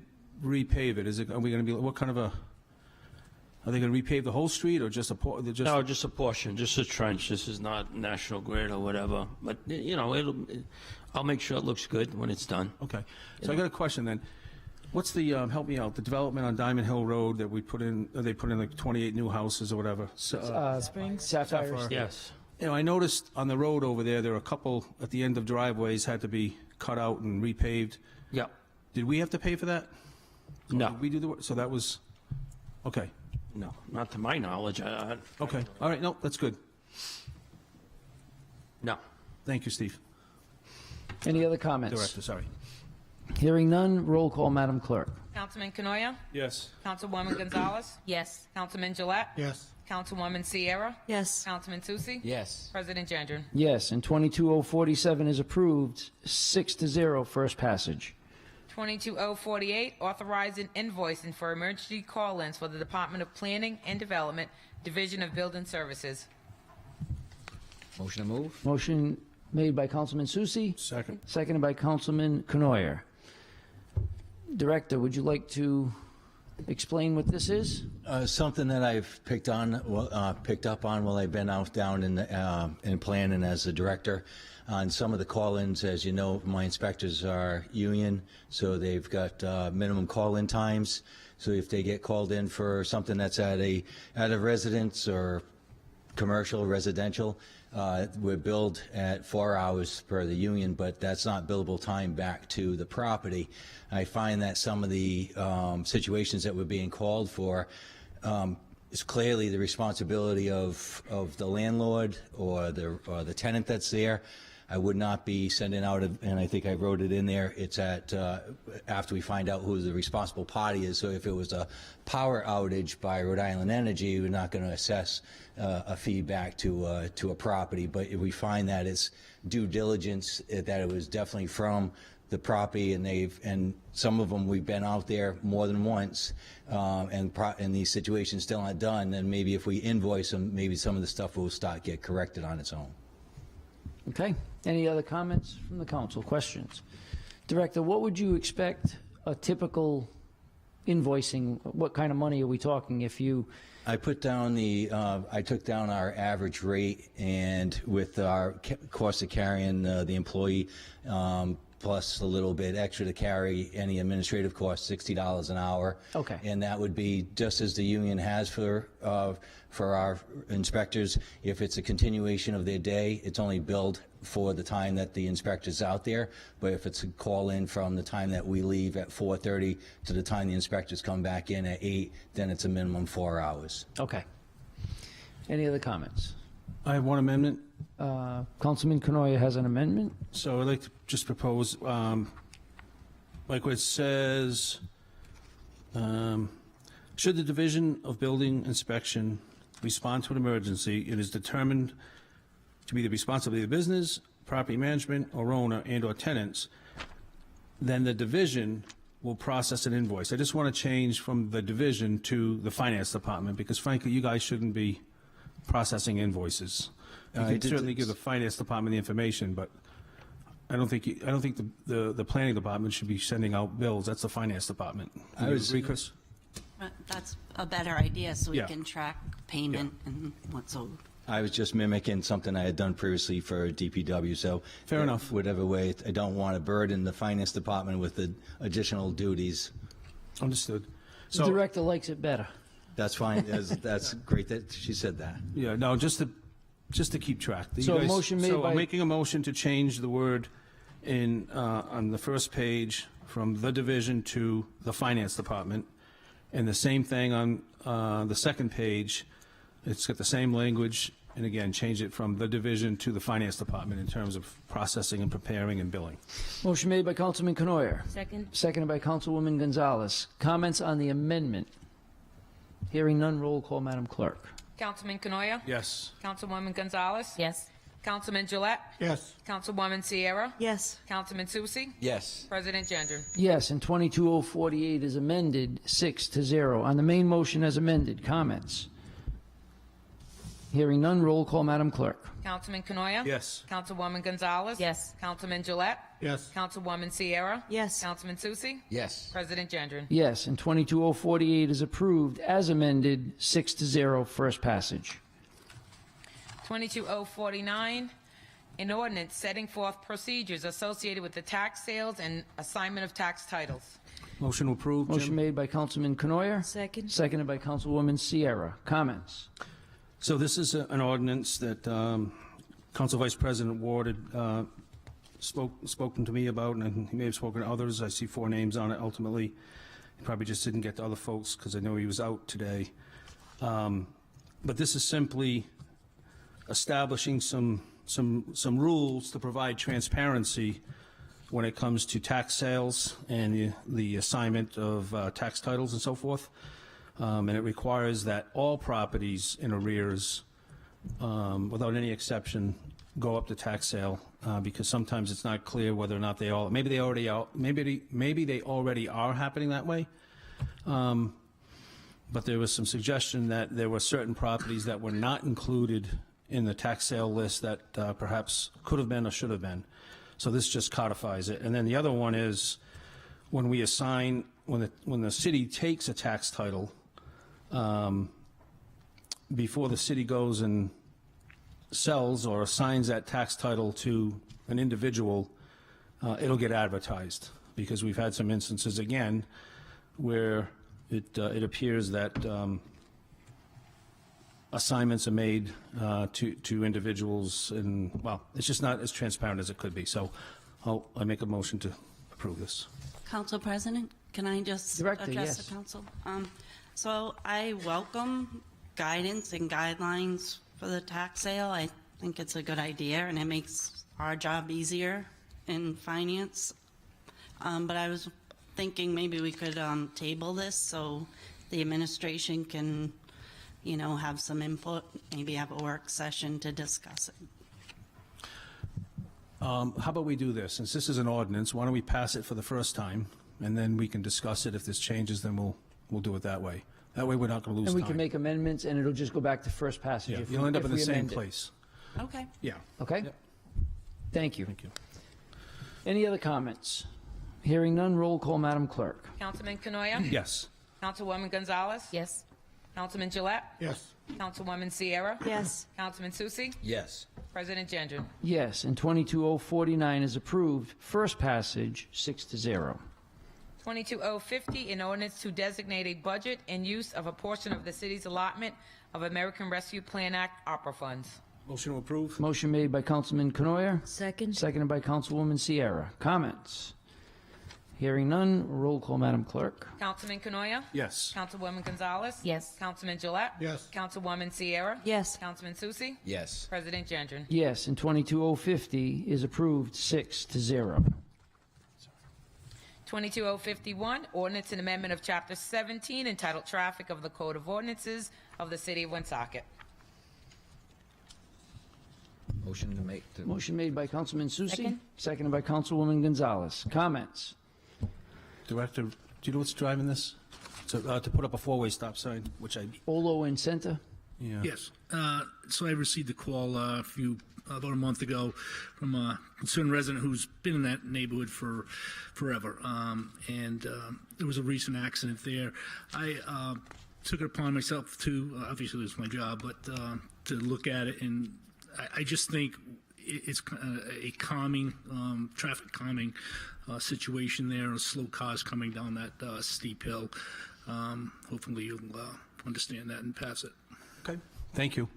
repave it, are we going to be, what kind of are they going to repave the whole street or just a No, just a portion, just a trench. This is not National Grid or whatever. But, you know, I'll make sure it looks good when it's done. Okay. So I got a question then. What's the, help me out, the development on Diamond Hill Road that we put in, they put in like 28 new houses or whatever? So, Springs? Sapphire. Yes. you know, I noticed on the road over there are a couple at the end of driveways had to be cut out and repaved. Yep. Did we have to pay for that? Or No. Did we do the work? So that was, okay. No, not to my knowledge. Okay. All right. No, that's good. No. Thank you, Steve. Any other comments? Director, sorry. Hearing none, roll call, Madam Clerk. Councilman Canoyer? Yes. Councilwoman Gonzalez? Yes. Councilman Gillette? Yes. Councilwoman Sierra? Yes. Councilman Susie? Yes. President Gendron. Yes, and 22047 is approved, 6-0, first passage. 22048, authorizing invoicing for emergency call-ins for the Department of Planning and Development, Division of Building Services. Motion to move? Motion made by Councilman Susie. Second. Seconded by Councilman Canoyer. Director, would you like to explain what this is? Something that I've picked up on while I've been out down in planning as a director. On some of the call-ins, as you know, my inspectors are union, so they've got minimum call-in times. So if they get called in for something that's at a residence or commercial, residential, we're billed at 4 hours per the union, but that's not billable time back to the property. I find that some of the situations that we're being called for is clearly the responsibility of the landlord or the tenant that's there. I would not be sending out, and I think I wrote it in there, it's at, after we find out who the responsible party is. So if it was a power outage by Rhode Island Energy, we're not going to assess a fee back to a property. But if we find that it's due diligence, that it was definitely from the property, and some of them we've been out there more than once, and these situations still aren't done, then maybe if we invoice them, maybe some of the stuff will get corrected on its own. Okay. Any other comments from the council? Questions? Director, what would you expect a typical invoicing? What kind of money are we talking if you? I put down I took down our average rate, and with our cost of carrying the employee, plus a little bit extra to carry any administrative costs, $60 an hour. Okay. And that would be just as the union has for our inspectors. If it's a continuation of their day, it's only billed for the time that the inspector's out there. But if it's a call in from the time that we leave at 4:30 to the time the inspectors come back in at 8, then it's a minimum 4 hours. Okay. Any other comments? I have one amendment. Councilman Canoia has an amendment. So I'd like to just propose, like what it says, should the Division of Building Inspection respond to an emergency, it is determined to be the responsibility of the business, property management, or owner and/or tenants, then the division will process an invoice. I just want to change from the division to the finance department, because frankly, you guys shouldn't be processing invoices. You can certainly give the finance department the information, but I don't think the planning department should be sending out bills. That's the finance department. Do you agree, Chris? That's a better idea, so we Yeah. can track payment and what's owed. I was just mimicking something I had done previously for DPW, so. Fair enough. Whatever way, I don't want to burden the finance department with the additional duties. Understood. The director likes it better. That's fine. That's great that she said that. Yeah, no, just to keep track. You So a motion made by- I'm making a motion to change the word in, on the first page from the division to the finance department. And the same thing on the second page. It's got the same language, and again, change it from the division to the finance department in terms of processing and preparing and billing. Motion made by Councilman Canoia. Second. Seconded by Councilwoman Gonzalez. Comments on the amendment? Hearing none, roll call, Madam Clerk. Councilman Canoia? Yes. Councilwoman Gonzalez? Yes. Councilman Gillette? Yes. Councilwoman Sierra? Yes. Councilman Susi? Yes. President Gendron? Yes, and 22048 is amended 6-0. On the main motion as amended, comments? Hearing none, roll call, Madam Clerk. Councilman Canoia? Yes. Councilwoman Gonzalez? Yes. Councilman Gillette? Yes. Councilwoman Sierra? Yes. Councilman Susi? Yes. President Gendron? Yes, and 22048 is approved as amended 6-0, first passage. 22049, an ordinance setting forth procedures associated with the tax sales and assignment of tax titles. Motion approved, Motion Jim. made by Councilman Canoia. Second. Seconded by Councilwoman Sierra. Comments? So this is an ordinance that Council Vice President Ward had spoken to me about, and he may have spoken to others. I see 4 names on it ultimately. He probably just didn't get to other folks because I know he was out today. But this is simply establishing some rules to provide transparency when it comes to tax sales and the assignment of tax titles and so forth. And it requires that all properties in arrears, without any exception, go up to tax sale, because sometimes it's not clear whether or not maybe they already are happening that way. But there was some suggestion that there were certain properties that were not included in the tax sale list that perhaps could have been or should have been. So this just codifies it. And then the other one is when we assign, when the city takes a tax title, before the city goes and sells or assigns that tax title to an individual, it'll get advertised, because we've had some instances again where it appears that assignments are made to individuals, and well, it's just not as transparent as it could be. So I make a motion to approve this. Council President, can I just Director, address yes. the council? So I welcome guidance and guidelines for the tax sale. I think it's a good idea, and it makes our job easier in finance. But I was thinking maybe we could table this so the administration can, you know, have some input, maybe have a work session to discuss it. How about we do this? Since this is an ordinance, why don't we pass it for the first time, and then we can discuss it. If there's changes, then we'll do it that way. That way, we're not going to lose And we time. can make amendments, and it'll just go back to first passage. Yeah, if you'll we- end up if in the we same amend it. place. Okay. Yeah. Okay? Yep. Thank you. Thank you. Any other comments? Hearing none, roll call, Madam Clerk. Councilman Canoia? Yes. Councilwoman Gonzalez? Yes. Councilman Gillette? Yes. Councilwoman Sierra? Yes. Councilman Susi? Yes. President Gendron? Yes, and 22049 is approved. First passage, 6-0. 22050, an ordinance to designate a budget and use of a portion of the city's allotment of American Rescue Plan Act ARPA funds. Motion to approve? Motion made by Councilman Canoyer, Second. seconded by Councilwoman Sierra. Comments? Hearing none, roll call, Madam Clerk. Councilman Canoia? Yes. Councilwoman Gonzalez? Yes. Councilman Gillette? Yes. Councilwoman Sierra? Yes. Councilman Susi? Yes. President Gendron? Yes, and 22050 is approved, 6-0. 22051, ordinance and amendment of Chapter 17 entitled Traffic of the Code of Ordinances of the City of Woonsocket. Motion to make. Motion made by Councilman Susi, Second. seconded by Councilwoman Gonzalez. Comments? Director, do you know what's driving this? To put up a four-way stop sign, which Olo and Center? yeah. Yes. So I received a call about a month ago from a concerned resident who's been in that neighborhood for forever. And there was a recent accident there. I took it upon myself to, obviously it's my job, but to look at it. And I just think it's a calming, traffic calming situation there, slow cars coming down that steep hill. Hopefully you'll understand that and pass it. Okay. Thank you.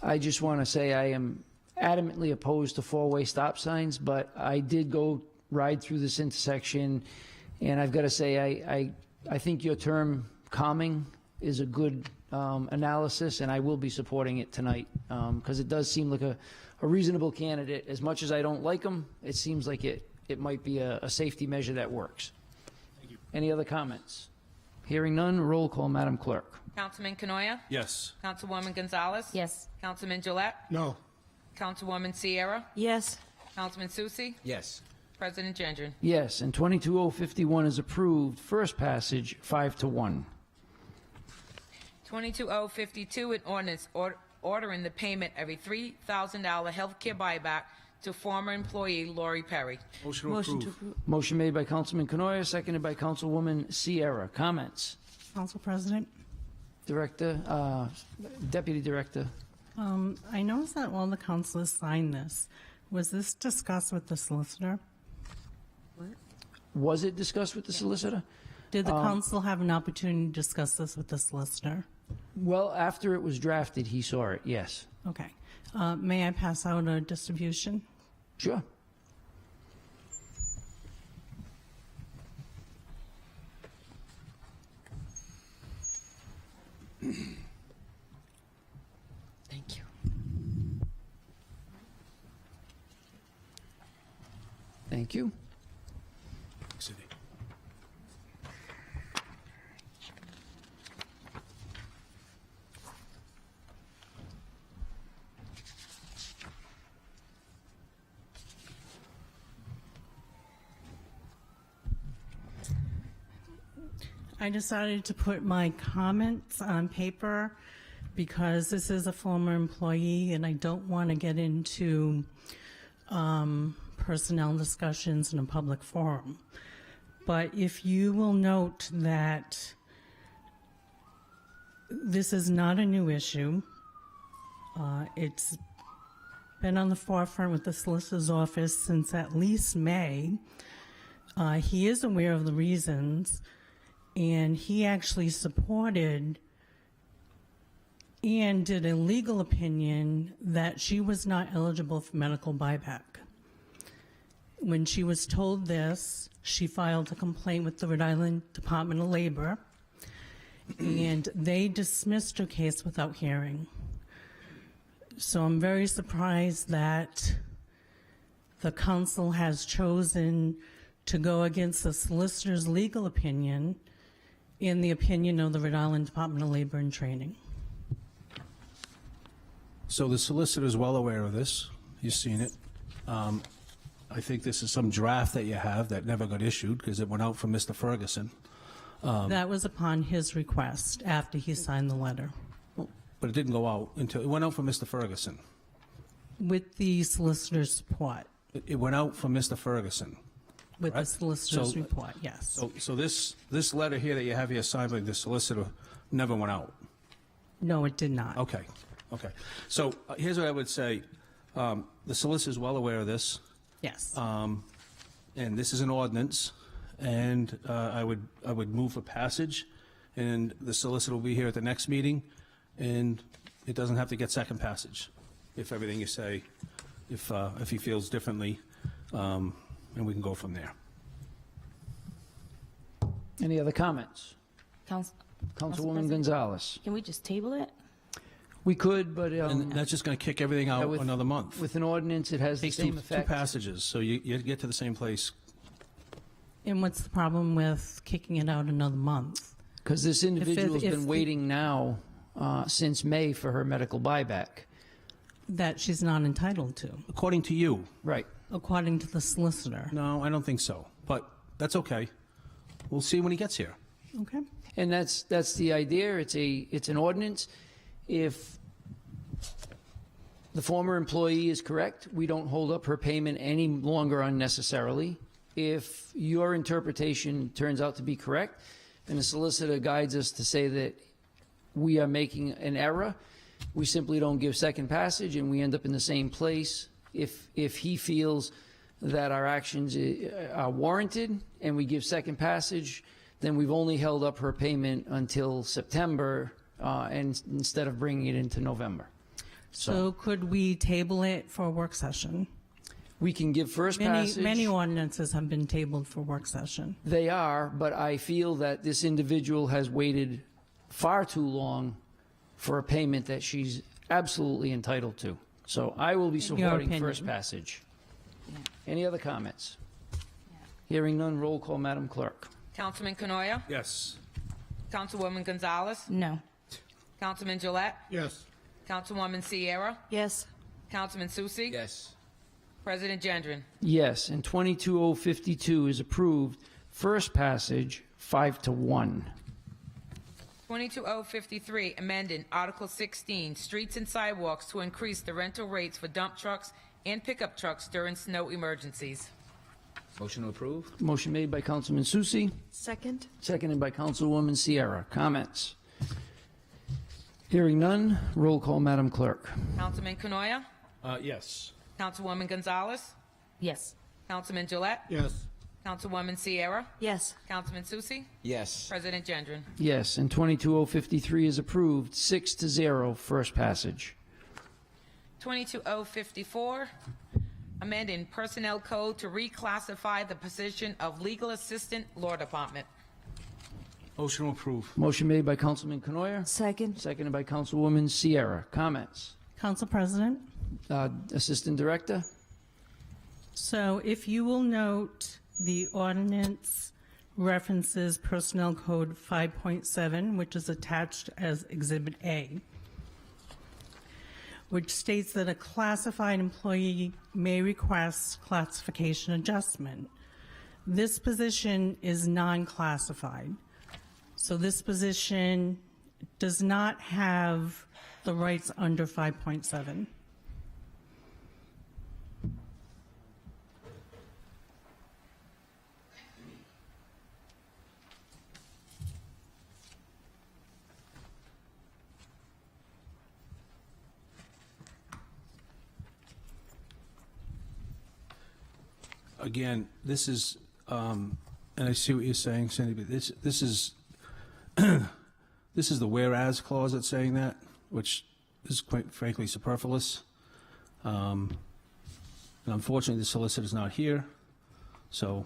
I just want to say I am adamantly opposed to four-way stop signs, but I did go ride through this intersection, and I've got to say I think your term calming is a good analysis, and I will be supporting it tonight because it does seem like a reasonable candidate. As much as I don't like him, it seems like it might be a safety measure that works. Thank you. Any other comments? Hearing none, roll call, Madam Clerk. Councilman Canoia? Yes. Councilwoman Gonzalez? Yes. Councilman Gillette? No. Councilwoman Sierra? Yes. Councilman Susi? Yes. President Gendron? Yes, and 22051 is approved. First passage, 5-1. 22052, an ordinance ordering the payment of a $3,000 health care buyback to former employee Lori Perry. Motion to approve. Motion made by Councilman Canoia, seconded by Councilwoman Sierra. Comments? Council President, Director, Deputy Director. I noticed that all the councilors signed this. Was this discussed with the solicitor? Was it discussed with the solicitor? Did the council have an opportunity to discuss this with the solicitor? Well, after it was drafted, he saw it, yes. Okay. May I pass out a distribution? Sure. Thank you. Thank you. City. I decided to put my comments on paper because this is a former employee and I don't want to get into personnel discussions in a public forum. But if you will note that this is not a new issue, it's been on the forefront with the solicitor's office since at least May. He is aware of the reasons, and he actually supported and did a legal opinion that she was not eligible for medical buyback. When she was told this, she filed a complaint with the Rhode Island Department of Labor, and they dismissed her case without hearing. So I'm very surprised that the council has chosen to go against the solicitor's legal opinion in the opinion of the Rhode Island Department of Labor and Training. So the solicitor is well aware of this. You've seen it. I think this is some draft that you have that never got issued because it went out from Mr. Ferguson. That was upon his request after he signed the letter. But it didn't go out until, it went out from Mr. Ferguson. With the solicitor's support. It went out from Mr. Ferguson. With the Correct? solicitor's So- report, yes. So this letter here that you have here signed by the solicitor never went out? No, it did not. Okay. So here's what I would say. The solicitor's well aware of this. Yes. And this is an ordinance, and I would move for passage, and the solicitor will be here at the next meeting, and it doesn't have to get second passage, if everything you say, if he feels differently, and we can go from there. Any other comments? Council Councilwoman President? Gonzalez. Can we just table it? We could, but And that's just going to kick everything out with- another month. with an ordinance, it has the Takes same two effect. passages, so you get to the same place. And what's the problem with kicking it out another month? Because this individual's if- been waiting now since May for her medical buyback. That she's not entitled to, According to you. Right. according to the solicitor. No, I don't think so, but that's okay. We'll see when he gets here. Okay. And that's the idea. It's an ordinance. If the former employee is correct, we don't hold up her payment any longer unnecessarily. If your interpretation turns out to be correct, and the solicitor guides us to say that we are making an error, we simply don't give second passage, and we end up in the same place. If he feels that our actions are warranted and we give second passage, then we've only held up her payment until September, and instead of bringing it into November. So could we table it for a work session? We can give first passage. Many ordinances have been tabled for work session. They are, but I feel that this individual has waited far too long for a payment that she's absolutely entitled to. So I will be supporting opinion. first passage. Any other comments? Hearing none, roll call, Madam Clerk. Councilman Canoia? Yes. Councilwoman Gonzalez? No. Councilman Gillette? Yes. Councilwoman Sierra? Yes. Councilman Susi? Yes. President Gendron? Yes, and 22052 is approved. First passage, 5-1. 22053, amending Article 16, Streets and Sidewalks to increase the rental rates for dump trucks and pickup trucks during snow emergencies. Motion to approve? Motion made by Councilman Susi, Second? seconded by Councilwoman Sierra. Comments? Hearing none, roll call, Madam Clerk. Councilman Canoia? Yes. Councilwoman Gonzalez? Yes. Councilman Gillette? Yes. Councilwoman Sierra? Yes. Councilman Susi? Yes. President Gendron? Yes, and 22053 is approved, 6-0, first passage. 22054, amending Personnel Code to reclassify the position of Legal Assistant, Law Department. Motion to approve. Motion made by Councilman Canoia, Second? seconded by Councilwoman Sierra. Comments? Council President? Assistant Director? So if you will note, the ordinance references Personnel Code 5.7, which is attached as Exhibit A, which states that a classified employee may request classification adjustment. This position is non-classified. So this position does not have the rights under 5.7. Again, this is, and I see what you're saying, Cindy, but this is this is the whereas clause that's saying that, which is quite frankly superfluous. And unfortunately, the solicitor's not here, so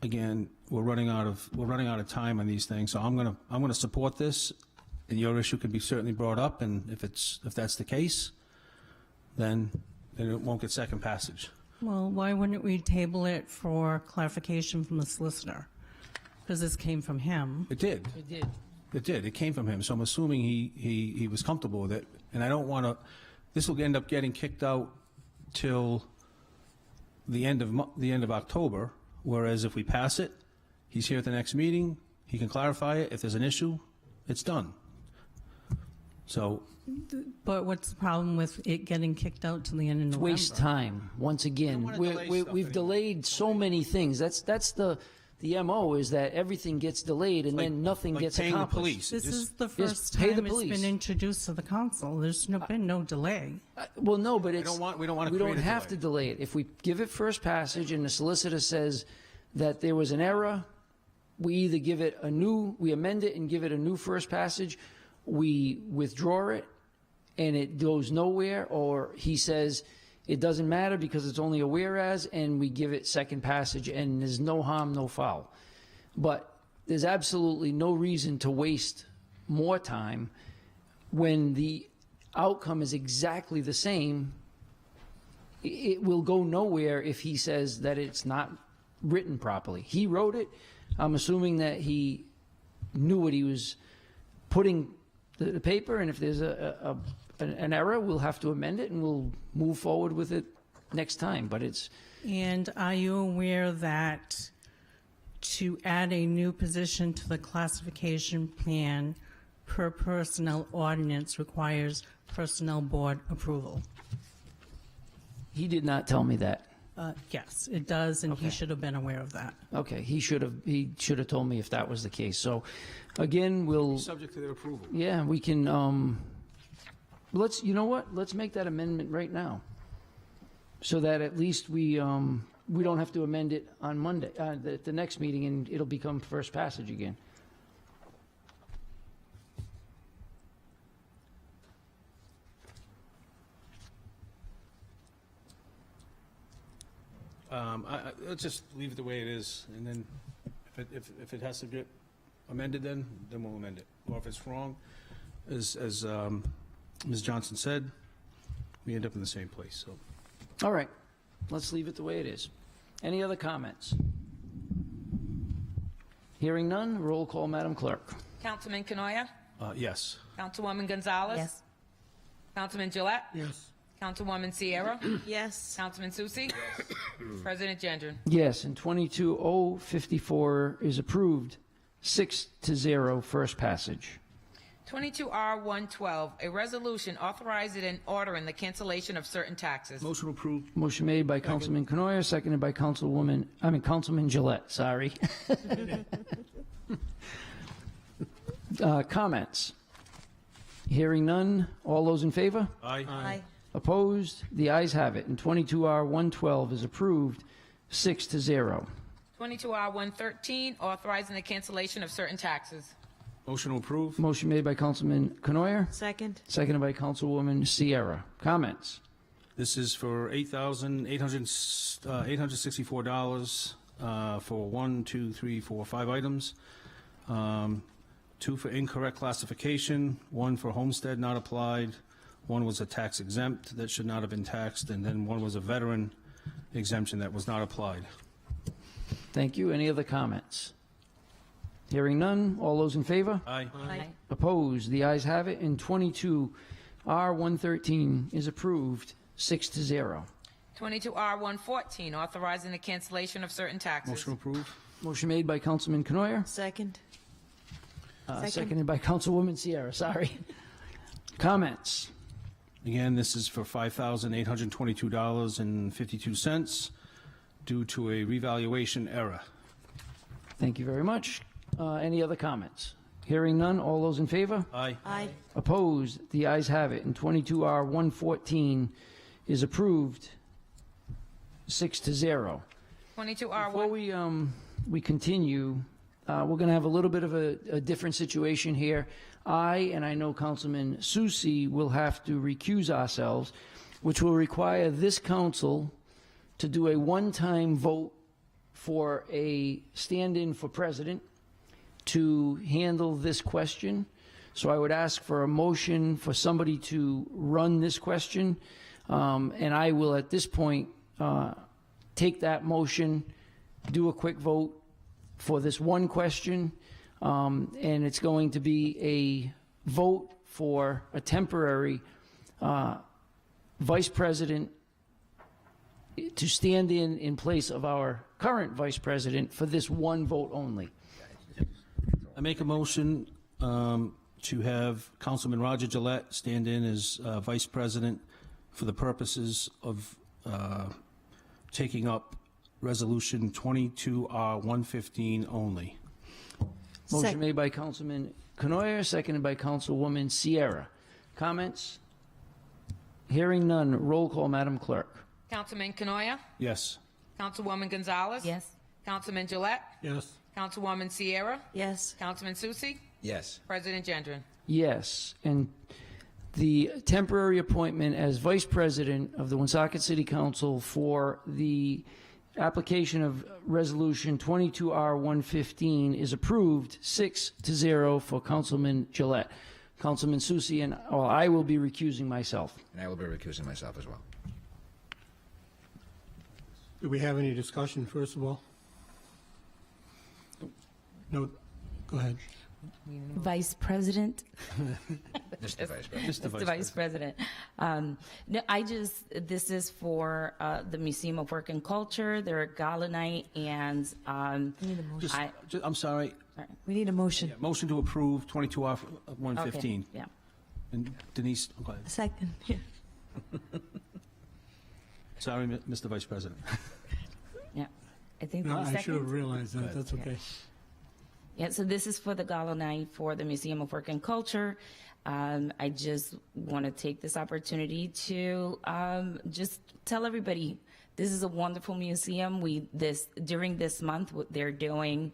again, we're running out of time on these things. So I'm gonna support this, and your issue can be certainly brought up, and if that's the case, then it won't get second passage. Well, why wouldn't we table it for clarification from the solicitor? Because this came from him. It did. It did. It did. It came from him. So I'm assuming he was comfortable with it. And I don't want to, this will end up getting kicked out till the end of October, whereas if we pass it, he's here at the next meeting, he can clarify it. If there's an issue, it's done. So But what's the problem with it getting kicked out to the end of November? Waste time, once again. wanna delay stuff We've anymore. delayed so many things. That's the MO, is that everything gets delayed and then nothing like gets paying the accomplished. police. This is the Yes, first pay the time it's police. been introduced to the council. There's been no delay. Well, no, but it's, we don't wanna we don't create a have delay. to delay it. If we give it first passage and the solicitor says that there was an error, we either we amend it and give it a new first passage, we withdraw it and it goes nowhere, or he says it doesn't matter because it's only a whereas, and we give it second passage, and there's no harm, no foul. But there's absolutely no reason to waste more time when the outcome is exactly the same. It will go nowhere if he says that it's not written properly. He wrote it. I'm assuming that he knew what he was putting the paper, and if there's an error, we'll have to amend it and we'll move forward with it next time. But it's And are you aware that to add a new position to the classification plan per personnel ordinance requires personnel board approval? he did not tell me that. Yes, it does, and he Okay. should have been aware of that. Okay, he should have told me if that was the case. So again, we'll Subject to their approval. yeah, we can you know what? Let's make that amendment right now. So that at least we don't have to amend it on Monday, the next meeting, and it'll become first passage again. Let's just leave it the way it is, and then if it has to get amended, then we'll amend it. Or if it's wrong, as Ms. Johnson said, we end up in the same place, so. All right, let's leave it the way it is. Any other comments? Hearing none, roll call, Madam Clerk. Councilman Canoia? Yes. Councilwoman Gonzalez? Yes. Councilman Gillette? Yes. Councilwoman Sierra? Yes. Councilman Susie? President Gendron? Yes, and 22054 is approved, 6-0, first passage. 22R112, a resolution authorizing and ordering the cancellation of certain taxes. Motion approved. Motion made by Councilman Canoia, seconded by Councilman Gillette, sorry. Comments? Hearing none, all those in favor? Aye. Opposed? The ayes have it, and 22R112 is approved, 6-0. 22R113, authorizing the cancellation of certain taxes. Motion approved. Motion made by Councilman Canoia, Second. seconded by Councilwoman Sierra. Comments? This is for $8,864 for 5 items. 2 for incorrect classification, 1 for homestead not applied, 1 was a tax exempt that should not have been taxed, and then 1 was a veteran exemption that was not applied. Thank you. Any other comments? Hearing none, all those in favor? Aye. Opposed? The ayes have it, and 22R113 is approved, 6-0. 22R114, authorizing the cancellation of certain taxes. Motion approved. Motion made by Councilman Canoia, Second. seconded by Councilwoman Sierra, sorry. Comments? Again, this is for $5,822.52 due to a revaluation error. Thank you very much. Any other comments? Hearing none, all those in favor? Aye. Aye. Opposed? The ayes have it, and 22R114 is approved, 6-0. 22R1. Before we continue, we're going to have a little bit of a different situation here. And I know Councilman Susie will have to recuse ourselves, which will require this council to do a one-time vote for a stand-in for president to handle this question. So I would ask for a motion for somebody to run this question. And I will, at this point, take that motion, do a quick vote for this one question, and it's going to be a vote for a temporary vice president to stand in place of our current vice president for this one vote only. I make a motion to have Councilman Roger Gillette stand in as vice president for the purposes of taking up Resolution 22R115 only. Motion made by Councilman Canoyer, seconded by Councilwoman Sierra. Comments? Hearing none. Roll call, Madam Clerk. Councilman Canoyer? Yes. Councilwoman Gonzalez? Yes. Councilman Gillette? Yes. Councilwoman Sierra? Yes. Councilman Susi? Yes. President Gendron? Yes, and the temporary appointment as vice president of the Woonsocket City Council for the application of Resolution 22R115 is approved 6-0 for Councilman Gillette. Councilman Susi and I will be recusing myself. And I will be recusing myself as well. Do we have any discussion, first of all? No, go ahead. Vice President. Mr. Vice President. Mr. Vice President. No, this is for the Museum of Work and Culture, their gala night, and I'm sorry. we need a motion. Yeah, motion to approve 22R115. Okay, yeah. And Denise, go ahead. Second, yeah. Sorry, Mr. Vice President. Yeah, I think No, there's a I should have second. realized that. That's okay. Yeah, so this is for the gala night for the Museum of Work and Culture. I just want to take this opportunity to just tell everybody this is a wonderful museum. During this month, what they're doing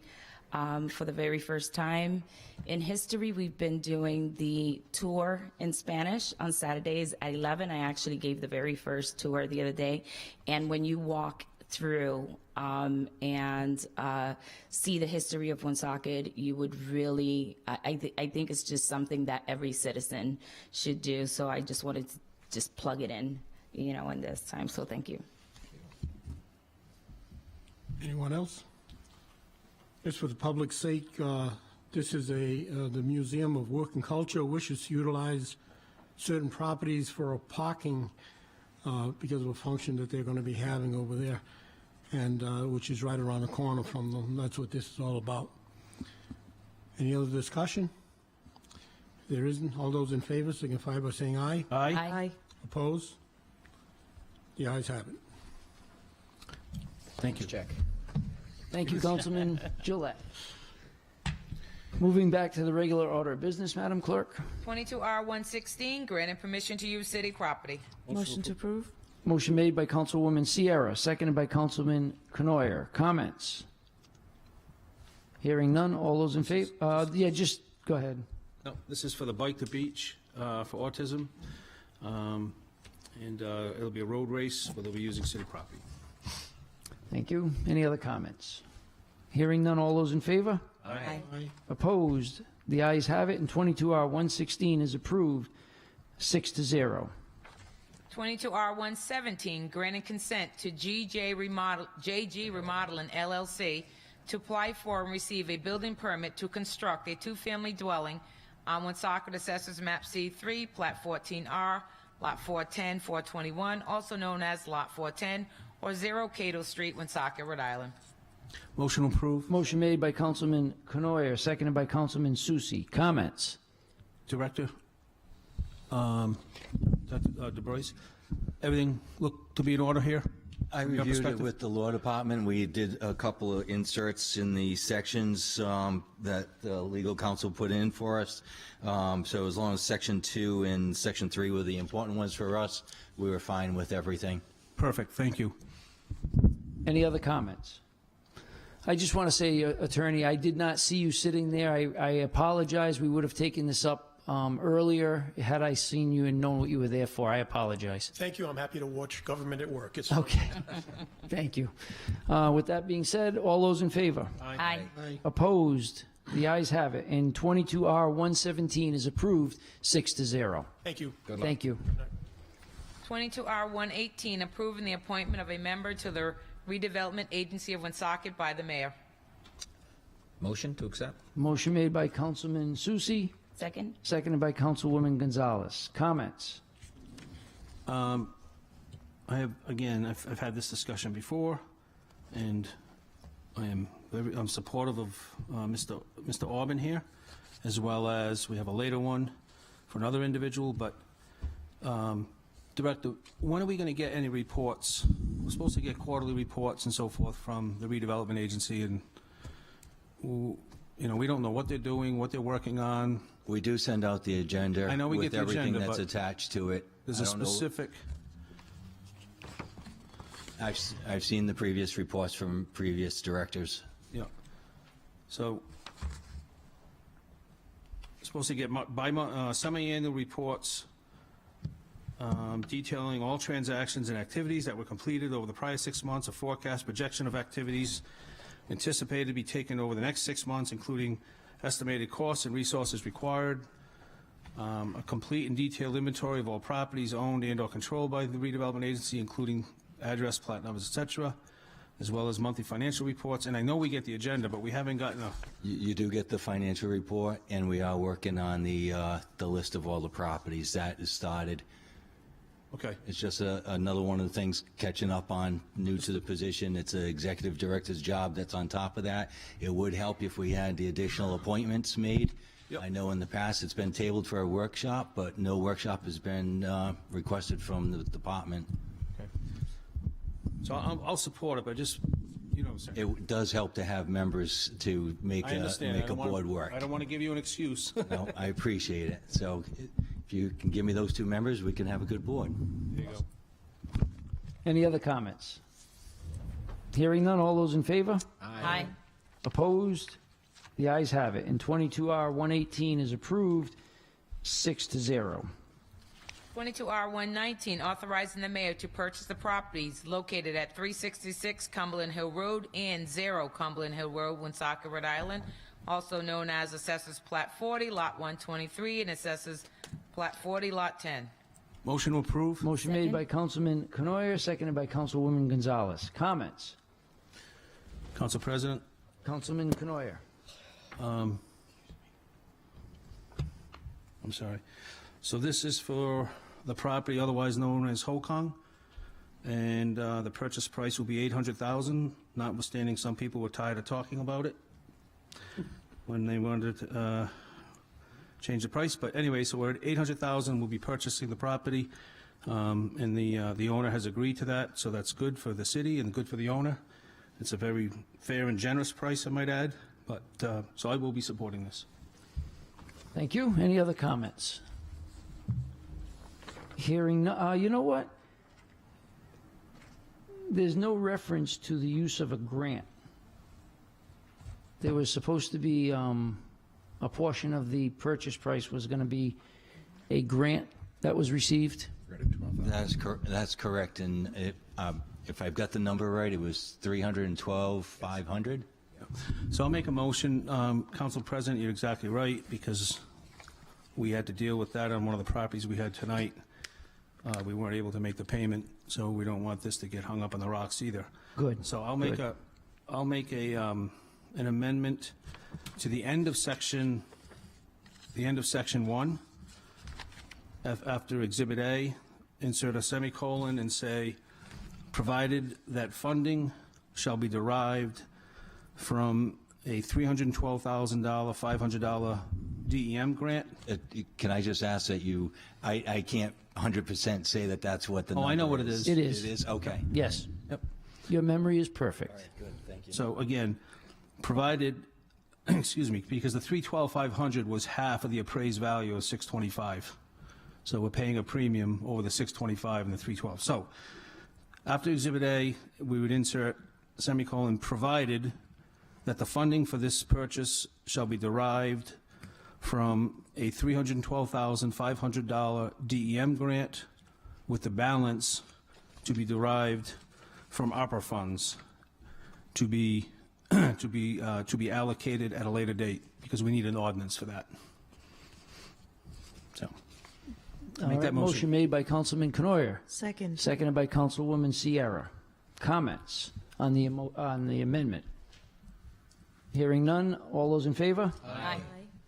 for the very first time in history, we've been doing the tour in Spanish on Saturdays at 11. I actually gave the very first tour the other day, and when you walk through and see the history of Woonsocket, you would really, I think it's just something that every citizen should do. So I just wanted to just plug it in, in this time. So thank you. Anyone else? Just for the public's sake, this is the Museum of Work and Culture wishes to utilize certain properties for a parking because of a function that they're going to be having over there, and which is right around the corner from them. That's what this is all about. Any other discussion? If there isn't, all those in favor signify by saying aye. Aye. Aye. Opposed? The ayes have it. Thank you. Check. Thank you, Councilman Gillette. Moving back to the regular order of business, Madam Clerk. 22R116, granting permission to use city property. Motion to approve? Motion made by Councilwoman Sierra, seconded by Councilman Canoyer. Comments? Hearing none. All those in favor? Yeah, just go ahead. No, this is for the Bike to Beach for autism. And it'll be a road race where they'll be using city property. Thank you. Any other comments? Hearing none. All those in favor? Aye. Aye. Opposed? The ayes have it, and 22R116 is approved 6-0. 22R117, granting consent to JG Remodeling LLC to apply for and receive a building permit to construct a two-family dwelling on Woonsocket Assessors Map C3, Plat 14R, Lot 410, 421, also known as Lot 410, or 0 Cato Street, Woonsocket, Rhode Island. Motion approved. Motion made by Councilman Canoyer, seconded by Councilman Susi. Comments? Director, Dr. DeBrois, everything look to be in order here? I From your reviewed it perspective? with the law department. We did a couple of inserts in the sections that the legal counsel put in for us. So as long as Section 2 and Section 3 were the important ones for us, we were fine with everything. Perfect, thank you. Any other comments? I just want to say, Attorney, I did not see you sitting there. I apologize. We would have taken this up earlier had I seen you and known what you were there for. I apologize. Thank you. I'm happy to watch government at work. It's Okay. Thank you. With that being said, all those in favor? Aye. Aye. Opposed? The ayes have it, and 22R117 is approved 6-0. Thank you. Thank you. 22R118, approving the appointment of a member to the Redevelopment Agency of Woonsocket by the mayor. Motion to accept? Motion made by Councilman Susi, Second? seconded by Councilwoman Gonzalez. Comments? I've had this discussion before, and I'm supportive of Mr. Orban here, as well as we have a later one for another individual, but Director, when are we going to get any reports? We're supposed to get quarterly reports and so forth from the redevelopment agency, and we don't know what they're doing, what they're working on. We do send out the agenda. I know we with get the everything agenda, that's but attached to it. There's I a don't know- specific. I've seen the previous reports from previous directors. Yeah. So, supposed to get semi-annual reports detailing all transactions and activities that were completed over the prior 6 months, a forecast projection of activities anticipated to be taken over the next 6 months, including estimated costs and resources required, a complete and detailed inventory of all properties owned and or controlled by the redevelopment agency, including address, plat numbers, etc., as well as monthly financial reports. And I know we get the agenda, but we haven't gotten a... You do get the financial report, and we are working on the list of all the properties. That is started. Okay. It's just another one of the things catching up on, new to the position. It's an executive director's job that's on top of that. It would help if we had the additional appointments made. Yep. I know in the past it's been tabled for a workshop, but no workshop has been requested from the department. Okay. So I'll support it, but just, you know what I'm saying. It does help to have members to make I understand. a board work. I don't want to give you an excuse. No, I appreciate it. So if you can give me those two members, we can have a good board. There you go. Any other comments? Hearing none, all those in favor? Aye. Opposed? The ayes have it, and 22R118 is approved, 6-0. 22R119, authorizing the mayor to purchase the properties located at 366 Cumberland Hill Road and 0 Cumberland Hill Road, Woonsocket, Rhode Island, also known as Assessors Plat 40, Lot 123, and Assessors Plat 40, Lot 10. Motion to approve? Motion made by Councilman Canoyer, seconded by Councilwoman Gonzalez. Comments? Council President? Councilman Canoyer. I'm sorry. So this is for the property otherwise known as Hookah, and the purchase price will be $800,000, notwithstanding some people were tired of talking about it when they wanted to change the price. But anyway, so we're at $800,000. We'll be purchasing the property, and the owner has agreed to that, so that's good for the city and good for the owner. It's a very fair and generous price, I might add. But, so I will be supporting this. Thank you. Any other comments? Hearing, you know what? There's no reference to the use of a grant. There was supposed to be a portion of the purchase price was going to be a grant that was received. That's correct. And if I've got the number right, it was $312,500. So I'll make a motion. Council President, you're exactly right, because we had to deal with that on one of the properties we had tonight. We weren't able to make the payment, so we don't want this to get hung up on the rocks either. Good. So I'll make an amendment to the end of section 1. After Exhibit A, insert a semicolon and say, provided that funding shall be derived from a $312,000, $500 DEM grant. Can I just ask that I can't 100% say that that's what the number is. I know what it is. It is. It is? Okay. Yes. Yep. Your memory is perfect. All right, good, thank you. So again, provided, excuse me, because the $312,500 was half of the appraised value of $625. So we're paying a premium over the $625 and the $312. So after Exhibit A, we would insert semicolon, provided that the funding for this purchase shall be derived from a $312,500 DEM grant, with the balance to be derived from ARPA funds to be allocated at a later date, because we need an ordinance for that. So, make that motion. Motion made by Councilman Canoyer, Second. seconded by Councilwoman Sierra. Comments? on the amendment? Hearing none, all those in favor? Aye.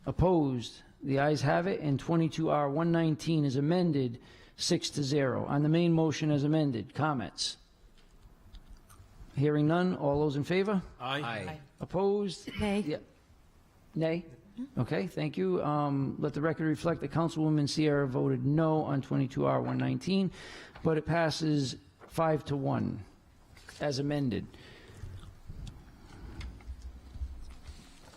Opposed? The ayes have it, and 22R119 is amended 6-0. On the main motion as amended, comments? Hearing none, all those in favor? Aye. Opposed? Nay. Yeah. Nay? Okay, thank you. Let the record reflect that Councilwoman Sierra voted no on 22R119, but it passes 5-1 as amended.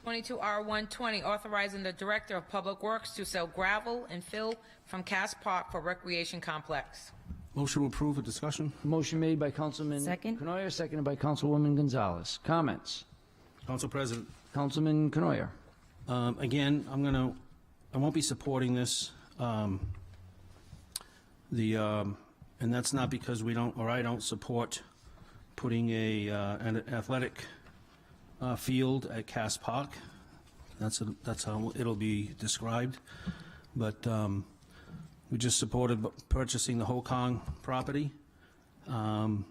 22R120, authorizing the Director of Public Works to sell gravel and fill from Cass Park for recreation complex. Motion to approve with discussion. Motion made by Councilman Second. Canoyer, seconded by Councilwoman Gonzalez. Comments? Council President. Councilman Canoyer. Again, I won't be supporting this. And that's not because I don't support putting an athletic field at Cass Park. That's how it'll be described. But we just supported purchasing the Hookah property. And,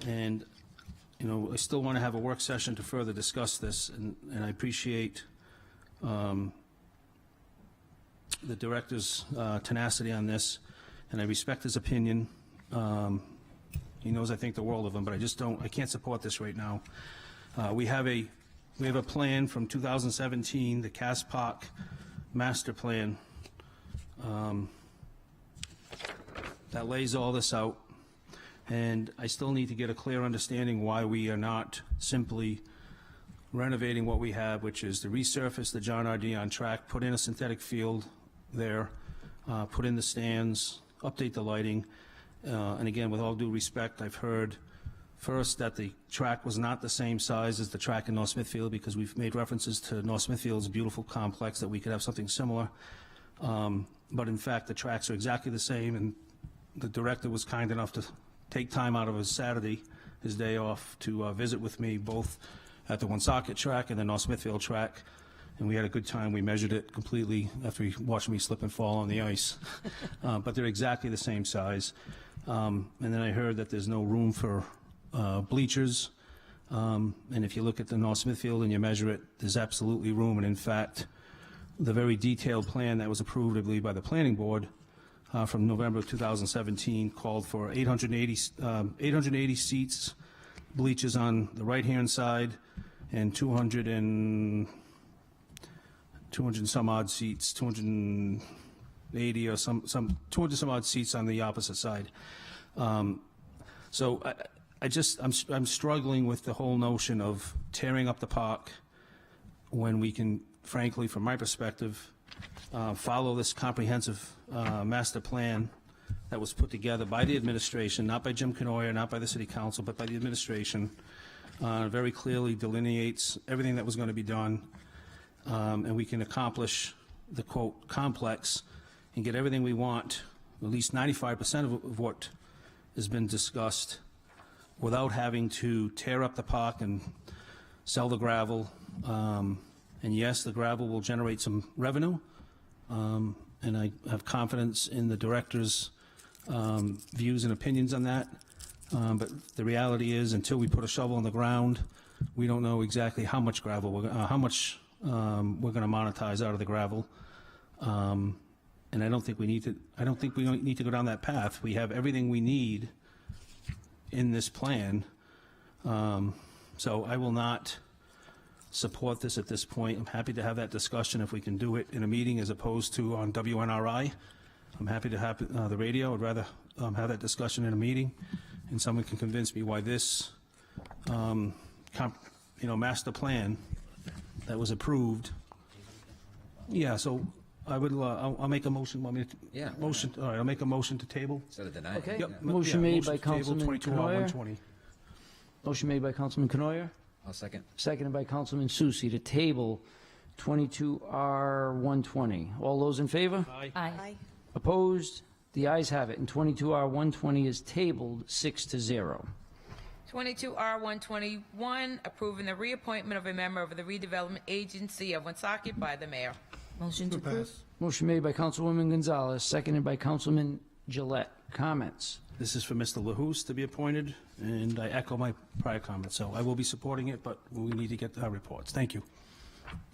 I still want to have a work session to further discuss this, and I appreciate the director's tenacity on this, and I respect his opinion. He knows I think the world of him, but I can't support this right now. We have a plan from 2017, the Cass Park Master Plan, that lays all this out, and I still need to get a clear understanding why we are not simply renovating what we have, which is to resurface the John R. Dion track, put in a synthetic field there, put in the stands, update the lighting, and again, with all due respect, I've heard first that the track was not the same size as the track in North Smithfield, because we've made references to North Smithfield's beautiful complex that we could have something similar. But in fact, the tracks are exactly the same, and the director was kind enough to take time out of his Saturday, his day off, to visit with me both at the Woonsocket track and the North Smithfield track, and we had a good time. We measured it completely after he watched me slip and fall on the ice. But they're exactly the same size. And then I heard that there's no room for bleachers, and if you look at the North Smithfield and you measure it, there's absolutely room, and in fact, the very detailed plan that was approved, I believe, by the planning board from November of 2017 called for 880 seats, bleachers on the right-hand side, and 200 some odd seats, 280 or some 200 some odd seats on the opposite side. So I'm struggling with the whole notion of tearing up the park when we can, frankly, from my perspective, follow this comprehensive master plan that was put together by the administration, not by Jim Canoyer, not by the city council, but by the administration. Very clearly delineates everything that was going to be done, and we can accomplish the, quote, complex and get everything we want, at least 95% of what has been discussed, without having to tear up the park and sell the gravel. And yes, the gravel will generate some revenue, and I have confidence in the director's views and opinions on that. But the reality is, until we put a shovel in the ground, we don't know exactly how much gravel we're going to monetize out of the gravel. And I don't think we need to go down that path. We have everything we need in this plan. So I will not support this at this point. I'm happy to have that discussion if we can do it in a meeting as opposed to on WNRI. I'm happy to have the radio. I'd rather have that discussion in a meeting, and someone can convince me why this master plan that was approved. Yeah, so I would, I'll make a motion. Want me to? Yeah. Motion, all right, I'll make a motion to table. Instead of denying. Okay. Yep. Motion made by to table Councilman Canoyer. 22R120. Motion made by Councilman Canoyer, I'll second. seconded by Councilman Susi to table 22R120. All those in favor? Aye. Opposed? The ayes have it, and 22R120 is tabled 6-0. 22R121, approving the reappointment of a member of the redevelopment agency of Woonsocket by the mayor. Motion to approve. Motion made by Councilwoman Gonzalez, seconded by Councilman Gillette. Comments? This is for Mr. LaHouse to be appointed, and I echo my prior comments. So I will be supporting it, but we need to get our reports. Thank you.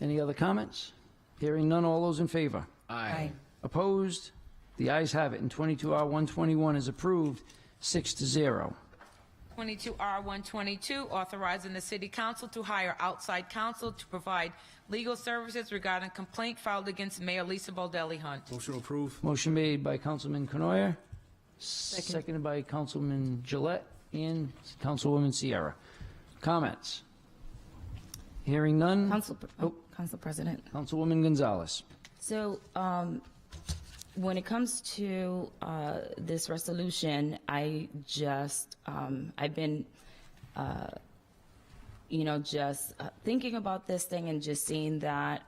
Any other comments? Hearing none, all those in favor? Aye. Opposed? The ayes have it, and 22R121 is approved, 6-0. 22R122, authorizing the city council to hire outside counsel to provide legal services regarding complaint filed against Mayor Lisa Baldelli Hunt. Motion to approve. Motion made by Councilman Canoyer, seconded by Councilman Gillette and Councilwoman Sierra. Comments? Hearing none. Council President. Councilwoman Gonzalez. So, when it comes to this resolution, I just, I've been, just thinking about this thing and just seeing that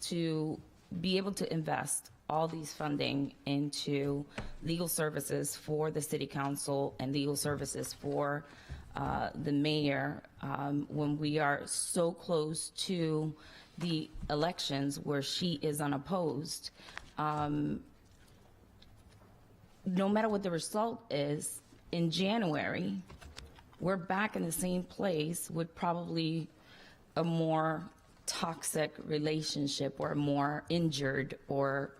to be able to invest all these funding into legal services for the city council and legal services for the mayor when we are so close to the elections where she is unopposed. No matter what the result is, in January, we're back in the same place with probably a more toxic relationship or a more injured or,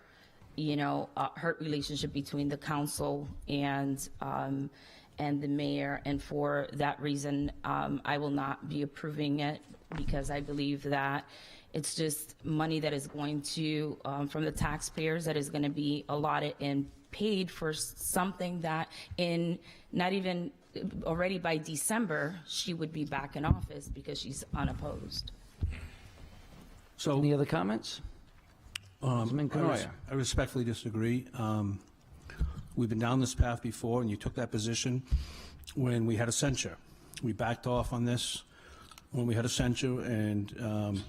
hurt relationship between the council and the mayor. And for that reason, I will not be approving it because I believe that it's just money that is going to, from the taxpayers, that is going to be allotted and paid for something that in not even already by December, she would be back in office because she's unopposed. So, Any other comments? Councilman Canoyer. I respectfully disagree. We've been down this path before, and you took that position when we had a censure. We backed off on this when we had a censure, and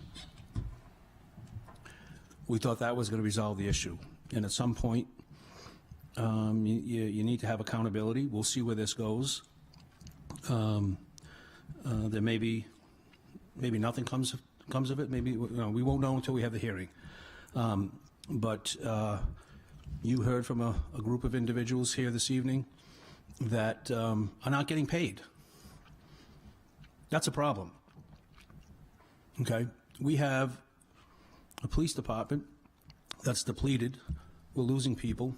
we thought that was going to resolve the issue. And at some point, you need to have accountability. We'll see where this goes. There may be nothing comes of it. Maybe we won't know until we have the hearing. But you heard from a group of individuals here this evening that are not getting paid. That's a problem. Okay? We have a police department that's depleted. We're losing people.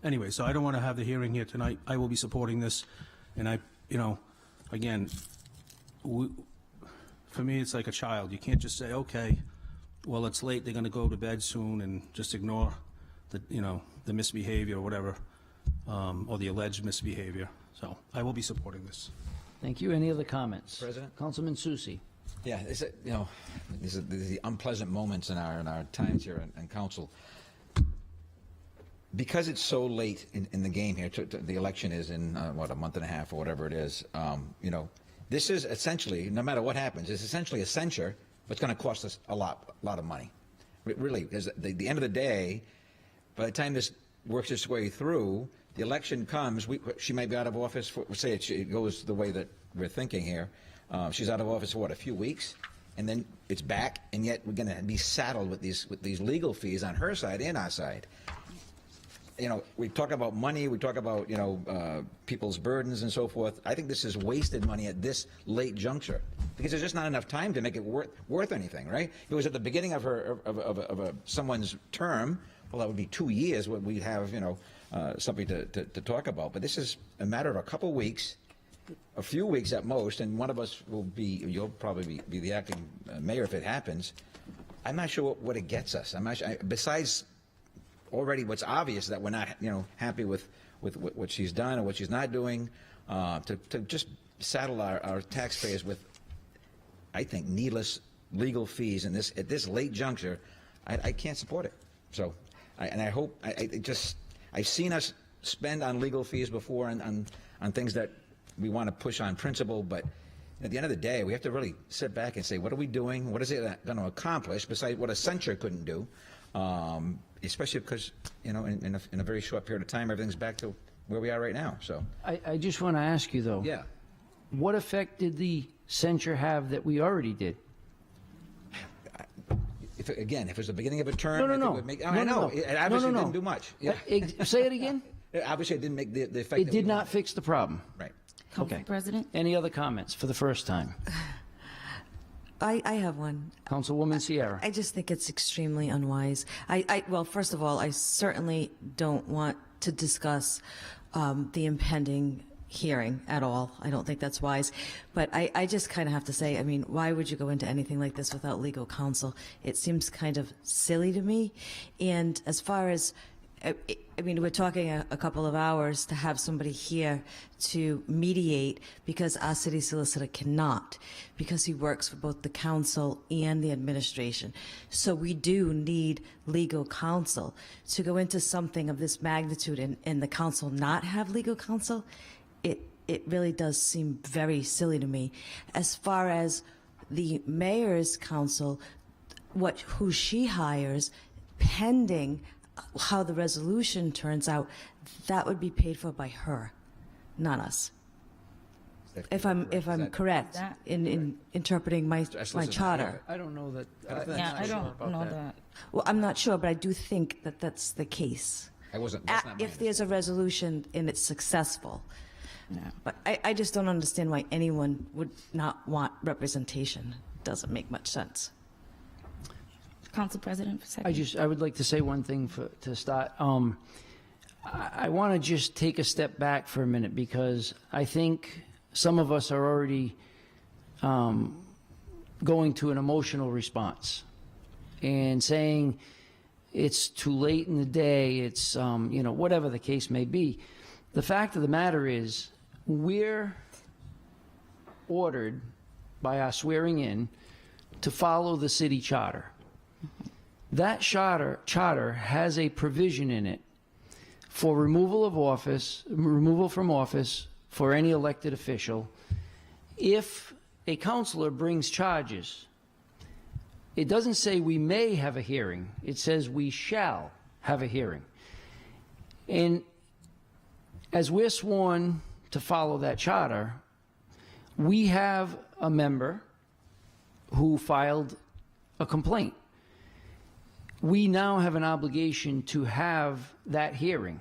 Anyway, so I don't want to have the hearing here tonight. I will be supporting this. And again, for me, it's like a child. You can't just say, okay, well, it's late, they're going to go to bed soon, and just ignore the misbehavior or whatever, or the alleged misbehavior. So I will be supporting this. Thank you. Any other comments? President? Councilman Susi. Yeah, these are the unpleasant moments in our times here in council. Because it's so late in the game here, the election is in, a month and a half or whatever it is, this is essentially, no matter what happens, it's essentially a censure, but it's going to cost us a lot of money. Really, because at the end of the day, by the time this works its way through, the election comes, she might be out of office for, say it goes the way that we're thinking here. She's out of office for, a few weeks, and then it's back, and yet we're going to be saddled with these legal fees on her side and our side. We talk about money, we talk about, people's burdens and so forth. I think this is wasted money at this late juncture because there's just not enough time to make it worth anything, right? If it was at the beginning of someone's term, well, that would be 2 years when we'd have, something to talk about. But this is a matter of a couple weeks, a few weeks at most, and one of us you'll probably be the acting mayor if it happens. I'm not sure what it gets us. I'm not sure, besides already what's obvious that we're not, happy with what she's done or what she's not doing, to just saddle our taxpayers with, I think, needless legal fees at this late juncture, I can't support it. So, I hope I've seen us spend on legal fees before on things that we want to push on principle, but at the end of the day, we have to really sit back and say, what are we doing? What is it going to accomplish besides what a censure couldn't do? Especially because, in a very short period of time, everything's back to where we are right now. So I just want to ask you, though. Yeah. What effect did the censure have that we already did? If it was the beginning of a term, No, no, if it no. would make, No, I no, know, no. it obviously No, no, no. didn't do much. Yeah. Say it again? Obviously, it didn't make the effect. It that did we not wanted. fix the problem. Right. Council Okay. President? Any other comments for the first time? I have one. Councilwoman Sierra. I just think it's extremely unwise. Well, first of all, I certainly don't want to discuss the impending hearing at all. I don't think that's wise. But I just kind of have to say, I mean, why would you go into anything like this without legal counsel? It seems kind of silly to me. And as far as I mean, we're talking a couple of hours to have somebody here to mediate because our city solicitor cannot, because he works for both the council and the administration. So we do need legal counsel. To go into something of this magnitude and the council not have legal counsel, it really does seem very silly to me. As far as the mayor's counsel, who she hires, pending how the resolution turns out, that would be paid for by her, not us. If I'm correct in interpreting my charter. I don't know that. Yeah, I don't know that. Well, I'm not sure, but I do think that that's the case. That's not my If there's a resolution and it's successful. But I just don't understand why anyone would not want representation. Doesn't make much sense. Council President for a second. I would like to say one thing to start. I want to just take a step back for a minute because I think some of us are already going to an emotional response and saying it's too late in the day, it's, whatever the case may be. The fact of the matter is we're ordered by our swearing in to follow the city charter. That charter has a provision in it for removal from office for any elected official if a councilor brings charges. It doesn't say we may have a hearing. It says we shall have a hearing. And as we're sworn to follow that charter, we have a member who filed a complaint. We now have an obligation to have that hearing.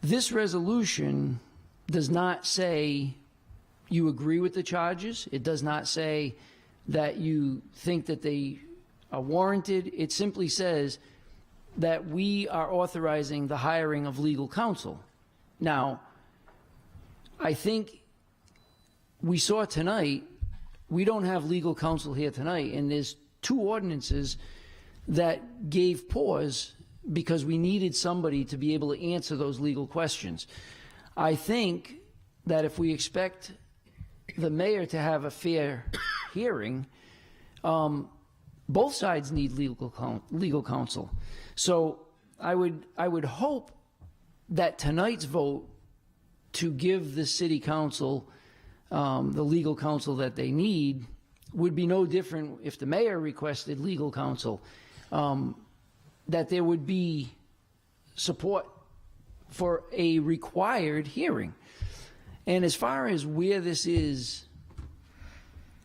This resolution does not say you agree with the charges. It does not say that you think that they are warranted. It simply says that we are authorizing the hiring of legal counsel. Now, I think we saw tonight, we don't have legal counsel here tonight, and there's two ordinances that gave pause because we needed somebody to be able to answer those legal questions. I think that if we expect the mayor to have a fair hearing, both sides need legal counsel. So I would hope that tonight's vote to give the city council the legal counsel that they need would be no different if the mayor requested legal counsel, that there would be support for a required hearing. And as far as where this is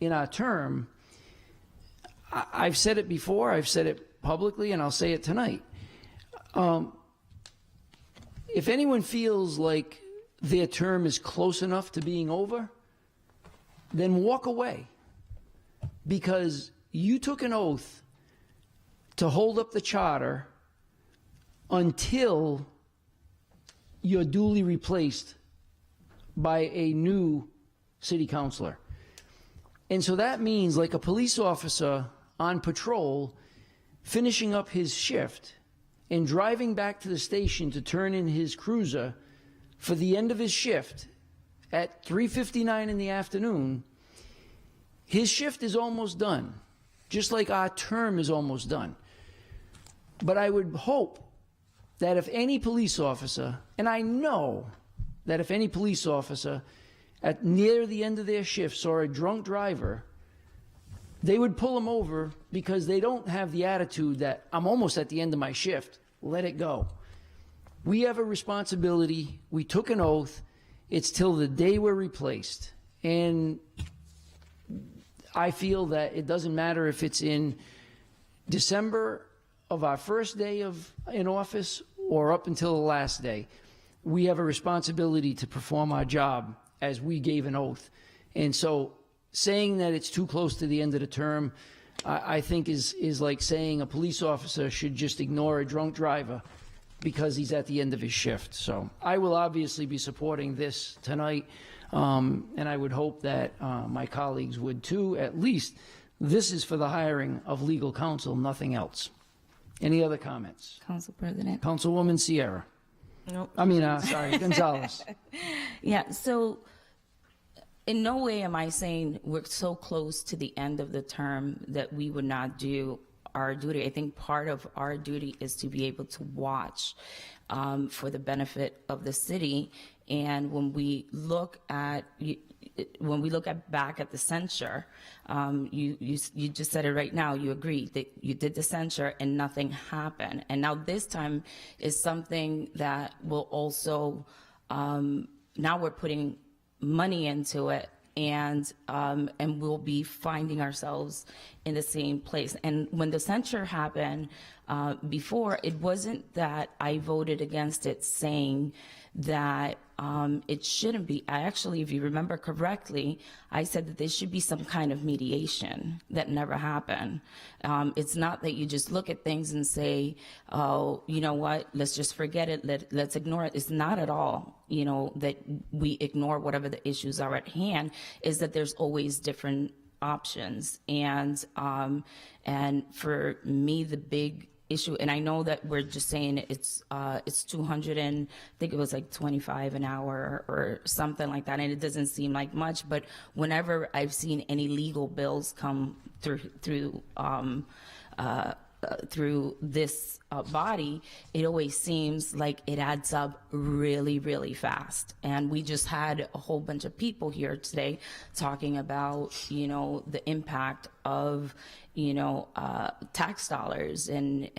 in our term, I've said it before, I've said it publicly, and I'll say it tonight. If anyone feels like their term is close enough to being over, then walk away. Because you took an oath to hold up the charter until you're duly replaced by a new city councilor. And so that means, like a police officer on patrol finishing up his shift and driving back to the station to turn in his cruiser for the end of his shift at 3:59 in the afternoon, his shift is almost done, just like our term is almost done. But I would hope that if any police officer, and I know that if any police officer at near the end of their shift saw a drunk driver, they would pull him over because they don't have the attitude that I'm almost at the end of my shift, let it go. We have a responsibility. We took an oath. It's till the day we're replaced. And I feel that it doesn't matter if it's in December of our first day in office or up until the last day, we have a responsibility to perform our job as we gave an oath. And so saying that it's too close to the end of the term, I think is like saying a police officer should just ignore a drunk driver because he's at the end of his shift. So I will obviously be supporting this tonight, and I would hope that my colleagues would too. At least this is for the hiring of legal counsel, nothing else. Any other comments? Council President. Councilwoman Sierra. Nope. I mean, sorry, Gonzalez. Yeah, so in no way am I saying we're so close to the end of the term that we would not do our duty. I think part of our duty is to be able to watch for the benefit of the city. And when we look at back at the censure, you just said it right now. You agreed that you did the censure and nothing happened. And now this time is something that will also now we're putting money into it, and we'll be finding ourselves in the same place. And when the censure happened before, it wasn't that I voted against it saying that it shouldn't be. I actually, if you remember correctly, I said that there should be some kind of mediation. That never happened. It's not that you just look at things and say, oh, you know what, let's just forget it, let's ignore it. It's not at all, you know, that we ignore whatever the issues are at hand. Is that there's always different options. And for me, the big issue, and I know that we're just saying it's 200 and I think it was like 25 an hour or something like that, and it doesn't seem like much, but whenever I've seen any legal bills come through this body, it always seems like it adds up really, really fast. And we just had a whole bunch of people here today talking about, you know, the impact of, you know, tax dollars and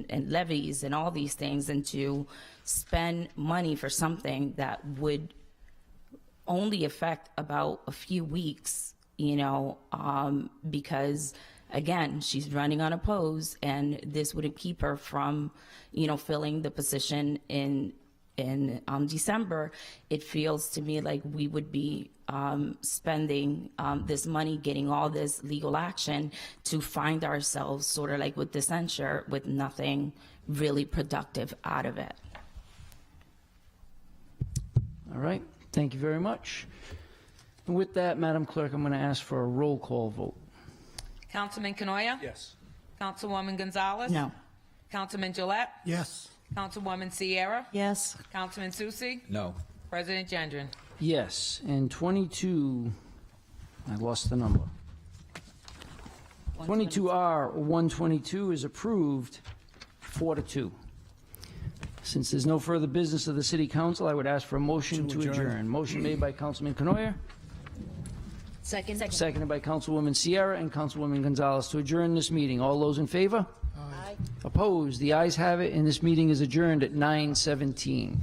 levies and all these things, and to spend money for something that would only affect about a few weeks, you know, because again, she's running unopposed, and this wouldn't keep her from, you know, filling the position in December. It feels to me like we would be spending this money, getting all this legal action to find ourselves sort of like with the censure with nothing really productive out of it. All right, thank you very much. And with that, Madam Clerk, I'm going to ask for a roll call vote. Councilman Canoia? Yes. Councilwoman Gonzalez? No. Councilman Gillette? Yes. Councilwoman Sierra? Yes. Councilman Susi? No. President Gendron? Yes, and 22, I lost the number. 22R 122 is approved 4-2. Since there's no further business of the City Council, I would ask for a motion to adjourn. Motion made by Councilman Canoia. Second. Seconded by Councilwoman Sierra and Councilwoman Gonzalez to adjourn this meeting. All those in favor? Aye. Opposed? The ayes have it, and this meeting is adjourned at 9:17.